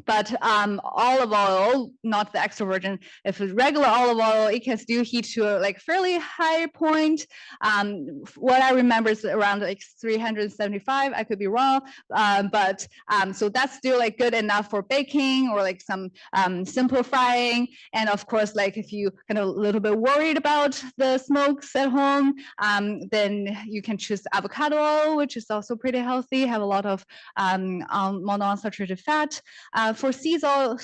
But olive oil, not the extra virgin, if it's regular olive oil, it can still heat to a fairly high point. What I remember is around 375. I could be wrong, but so that's still good enough for baking or some simple frying. And of course, if you kind of a little bit worried about the smokes at home, then you can choose avocado oil, which is also pretty healthy, have a lot of monounsaturated fat. For seed oil,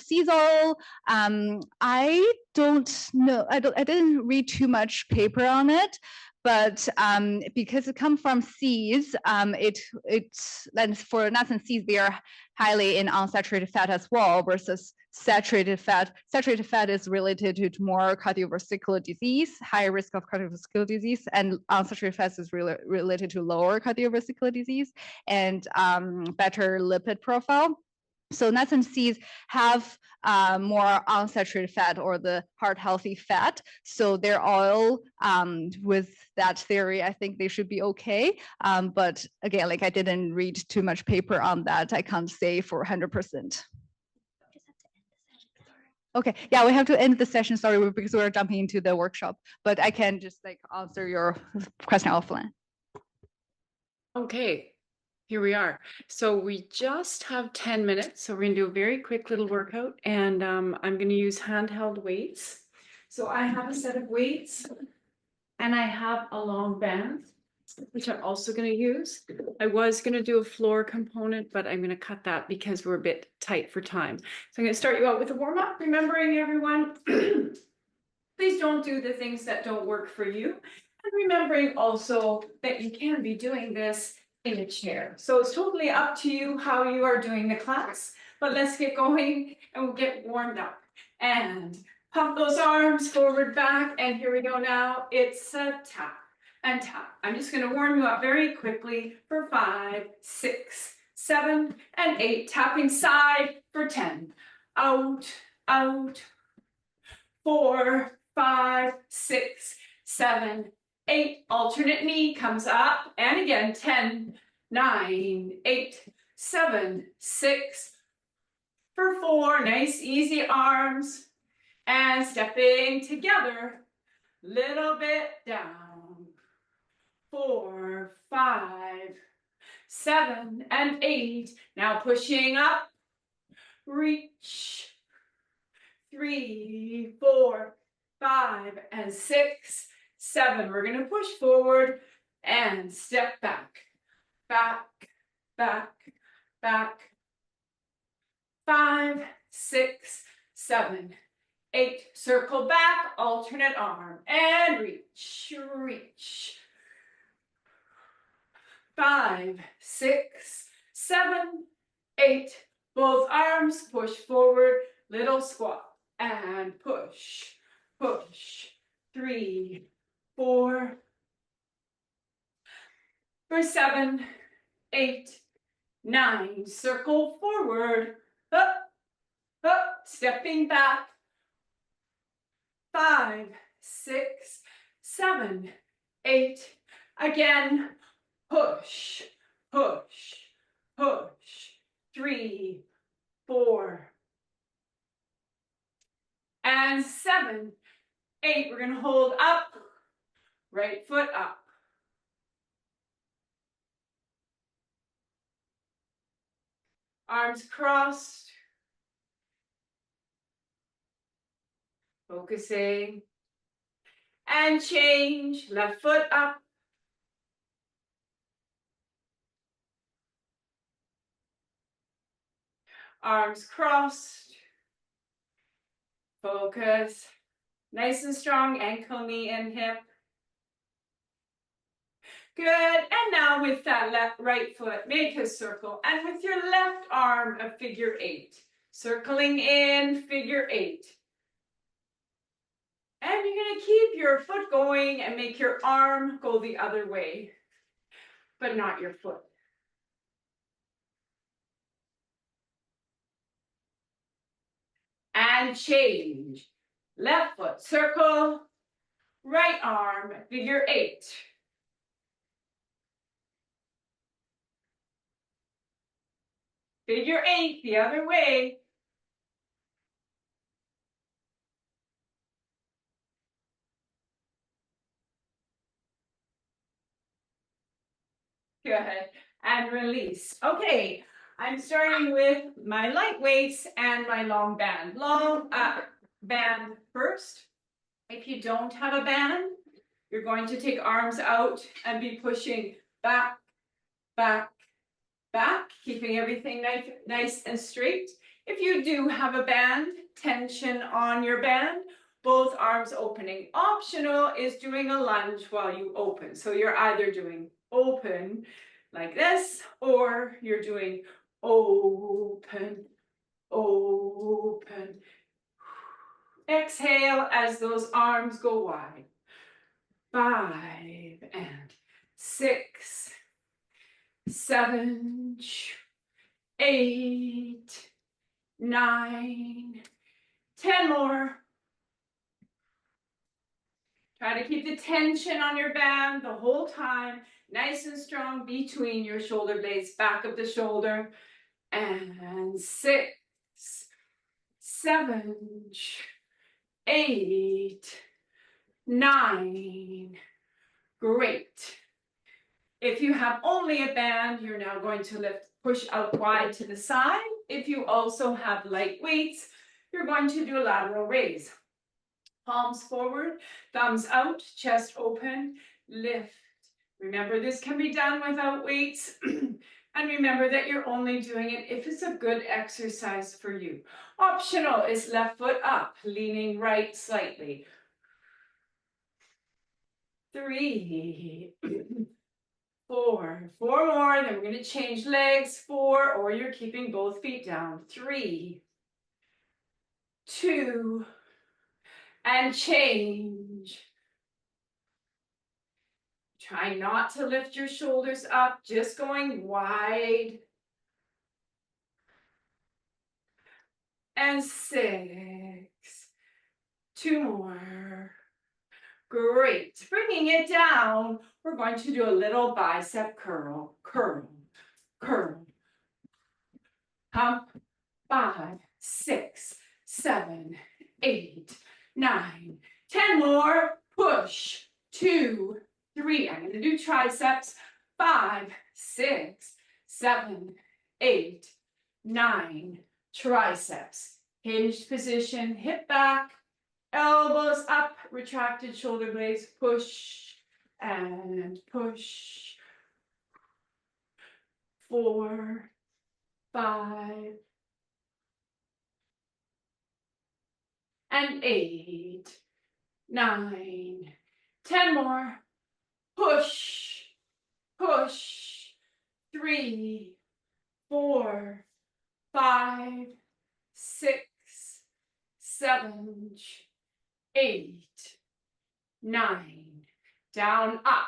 I don't know. I didn't read too much paper on it, but because it comes from seeds, then for nuts and seeds, they are highly in unsaturated fat as well versus saturated fat. Saturated fat is related to more cardiovascular disease, higher risk of cardiovascular disease, and unsaturated fat is related to lower cardiovascular disease and better lipid profile. So nuts and seeds have more unsaturated fat, or the heart healthy fat. So their oil, with that theory, I think they should be okay. But again, I didn't read too much paper on that. I can't say for 100%. Okay, yeah, we have to end the session, sorry, because we're jumping into the workshop, but I can just answer your question offline. Okay. Here we are. So we just have 10 minutes. So we're going to do a very quick little workout, and I'm going to use handheld weights. So I have a set of weights, and I have a long band, which I'm also going to use. I was going to do a floor component, but I'm going to cut that because we're a bit tight for time. So I'm going to start you out with a warm up, remembering everyone, please don't do the things that don't work for you. And remembering also that you can be doing this in a chair. So it's totally up to you how you are doing the class, but let's get going and we'll get warmed up. And pump those arms forward, back, and here we go now. It's a tap and tap. I'm just going to warm you up very quickly for 5, 6, 7, and 8. Tapping side for 10. Out, out. 4, 5, 6, 7, 8. Alternate knee comes up, and again 10, 9, 8, 7, 6. For 4, nice easy arms, and stepping together, little bit down. 4, 5, 7, and 8. Now pushing up, reach. 3, 4, 5, and 6, 7. We're going to push forward and step back, back, back, back. 5, 6, 7, 8. Circle back, alternate arm, and reach, reach. 5, 6, 7, 8. Both arms push forward, little squat, and push, push. 3, 4. For 7, 8, 9. Circle forward, up, up, stepping back. 5, 6, 7, 8. Again, push, push, push. 3, 4, and 7, 8. We're going to hold up, right foot up. Arms crossed. Focusing. And change, left foot up. Arms crossed. Focus. Nice and strong, ankle, knee, and hip. Good. And now with that right foot, make a circle. And with your left arm, a figure 8. Circling in, figure 8. And you're going to keep your foot going and make your arm go the other way, but not your foot. And change. Left foot, circle. Right arm, figure 8. Figure 8 the other way. Good. And release. Okay, I'm starting with my light weights and my long band. Long band first. If you don't have a band, you're going to take arms out and be pushing back, back, back, keeping everything nice and straight. If you do have a band, tension on your band, both arms opening. Optional is doing a lunge while you open. So you're either doing open like this, or you're doing open, open. Exhale as those arms go wide. 5 and 6, 7, 8, 9, 10 more. Try to keep the tension on your band the whole time, nice and strong between your shoulder blades, back of the shoulder. And 6, 7, 8, 9. Great. If you have only a band, you're now going to lift, push out wide to the side. If you also have light weights, you're going to do a lateral raise. Palms forward, thumbs out, chest open, lift. Remember, this can be done without weights. And remember that you're only doing it if it's a good exercise for you. Optional is left foot up, leaning right slightly. 3, 4, 4 more, then we're going to change legs. 4, or you're keeping both feet down. 3, 2, and change. Try not to lift your shoulders up, just going wide. And 6, 2 more. Great. Bringing it down, we're going to do a little bicep curl, curl, curl. Hump. 5, 6, 7, 8, 9, 10 more. Push. 2, 3. I'm going to do triceps. 5, 6, 7, 8, 9. Triceps. Hinged position. Hip back. Elbows up. Retracted shoulder blades. Push and push. 4, 5. And 8, 9, 10 more. Push, push. 3, 4, 5, 6, 7, 8, 9. Down, up.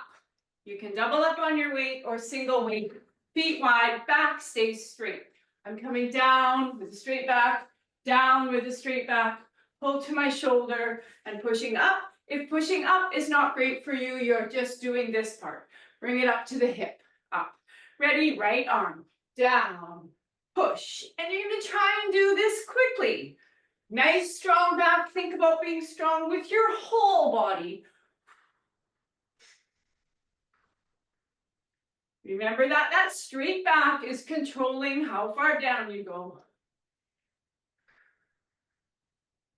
You can double up on your weight or single weight. Feet wide, back stays straight. I'm coming down with a straight back, down with a straight back. Pull to my shoulder and pushing up. If pushing up is not great for you, you're just doing this part. Bring it up to the hip, up. Ready, right arm, down, push. And you're gonna try and do this quickly. Nice strong back. Think about being strong with your whole body. Remember that straight back is controlling how far down you go.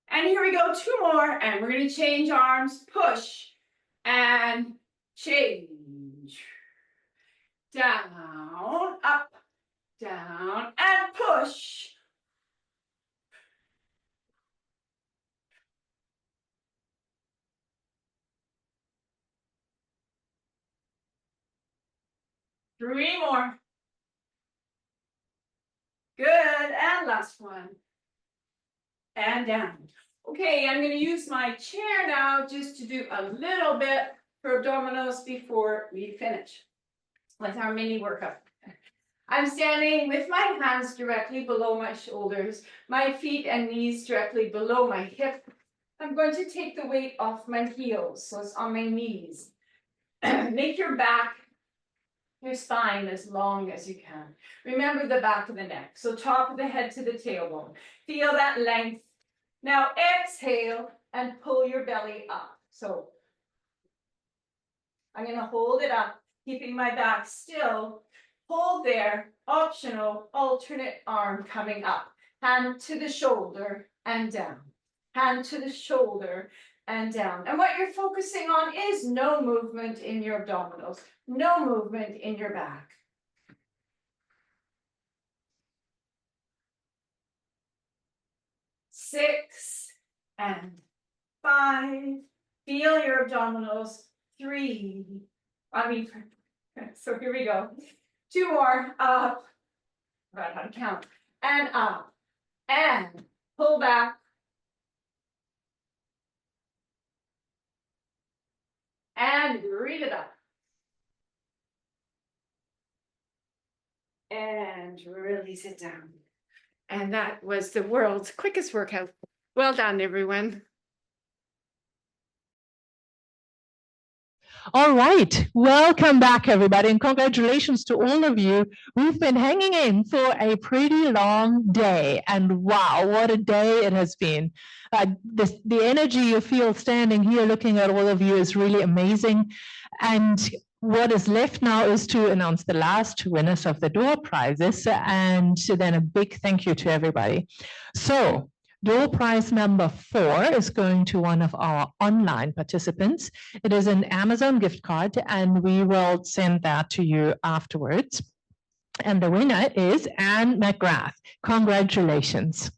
And here we go, 2 more, and we're going to change arms, push, and change. Down, up, down, and push. 3 more. Good, and last one. And down. Okay, I'm gonna use my chair now just to do a little bit for abdominals before we finish with our mini workout. I'm standing with my hands directly below my shoulders, my feet and knees directly below my hip. I'm going to take the weight off my heels, so it's on my knees. Make your back, your spine as long as you can. Remember the back of the neck, so top of the head to the tailbone. Feel that length. Now exhale and pull your belly up. So I'm going to hold it up, keeping my back still. Hold there, optional, alternate arm coming up. Hand to the shoulder and down. Hand to the shoulder and down. And what you're focusing on is no movement in your abdominals, no movement in your back. Six and 5. Feel your abdominals. 3. So here we go. 2 more. Up. Right on count. And up. And pull back. And breathe it up. And release it down. And that was the world's quickest workout. Well done, everyone. All right, welcome back, everybody, and congratulations to all of you who've been hanging in for a pretty long day. And wow, what a day it has been. The energy you feel standing here looking at all of you is really amazing. And what is left now is to announce the last winners of the door prizes, and then a big thank you to everybody. So door prize number 4 is going to one of our online participants. It is an Amazon gift card, and we will send that to you afterwards. And the winner is Anne McGrath. Congratulations.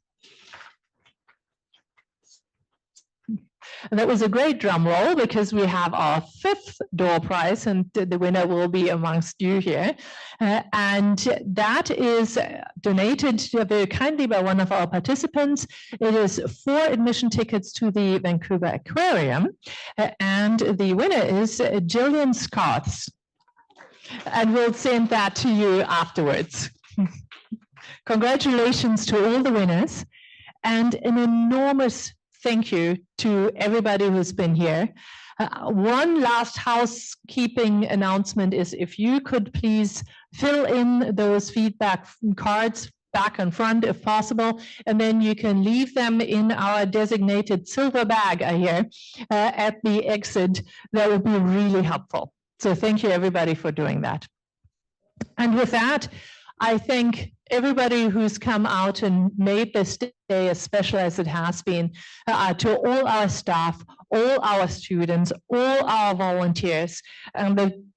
And that was a great drum roll because we have our 5th door prize, and the winner will be amongst you here. And that is donated very kindly by one of our participants. It is 4 admission tickets to the Vancouver Aquarium. And the winner is Jillian Scots. And we'll send that to you afterwards. Congratulations to all the winners, and an enormous thank you to everybody who's been here. One last housekeeping announcement is if you could please fill in those feedback cards back and front if possible, and then you can leave them in our designated silver bag here at the exit. That would be really helpful. So thank you everybody for doing that. And with that, I thank everybody who's come out and made this day as special as it has been, to all our staff, all our students, all our volunteers. And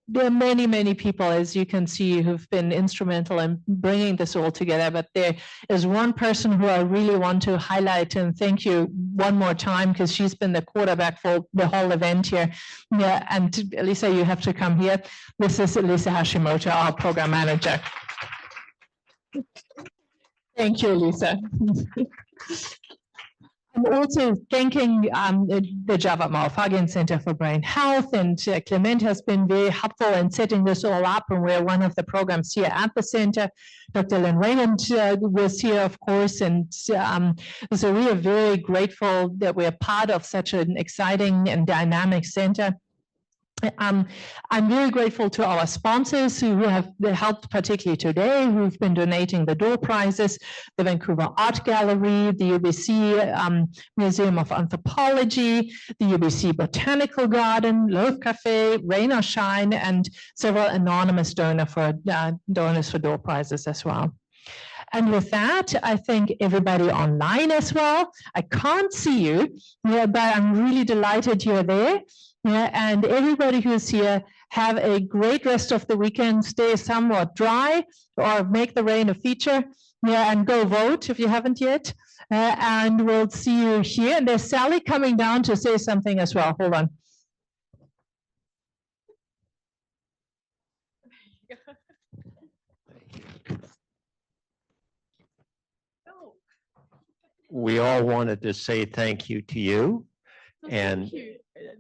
there are many, many people, as you can see, who've been instrumental in bringing this all together. But there is one person who I really want to highlight and thank you one more time, because she's been the quarterback for the whole event here. Yeah, and Lisa, you have to come here. This is Lisa Hashimoto, our program manager. Thank you, Lisa. I'm also thanking the Javad Maofagian Center for Brain Health, and Clement has been very helpful in setting this all up, and we're one of the programs here at the center. Dr. Lynn Raymond was here, of course, and so we are very grateful that we're part of such an exciting and dynamic center. I'm very grateful to our sponsors who have helped particularly today, who've been donating the door prizes, the Vancouver Art Gallery, the UBC Museum of Anthropology, the UBC Botanical Garden, Loaf Cafe, Rain or Shine, and several anonymous donors for door prizes as well. And with that, I thank everybody online as well. I can't see you, but I'm really delighted you're there. Yeah, and everybody who's here, have a great rest of the weekend. Stay somewhat dry, or make the rain a feature. Yeah, and go vote if you haven't yet. And we'll see you here. And there's Sally coming down to say something as well. Hold on. we all wanted to say thank you to you. And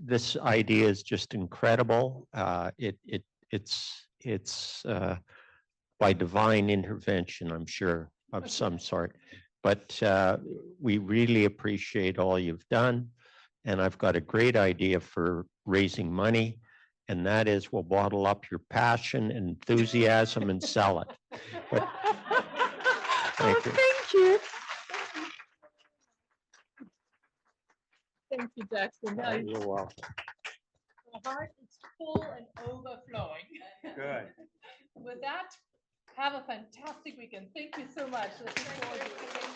this idea is just incredible. It's by divine intervention, I'm sure, of some sort. But we really appreciate all you've done. And I've got a great idea for raising money. And that is we'll bottle up your passion and enthusiasm and sell it. But, thank you. Thank you. Thank you, Jackson. Now You're welcome. the heart is full and overflowing. Good. With that, have a fantastic weekend. Thank you so much. Looking forward to it. Thank you.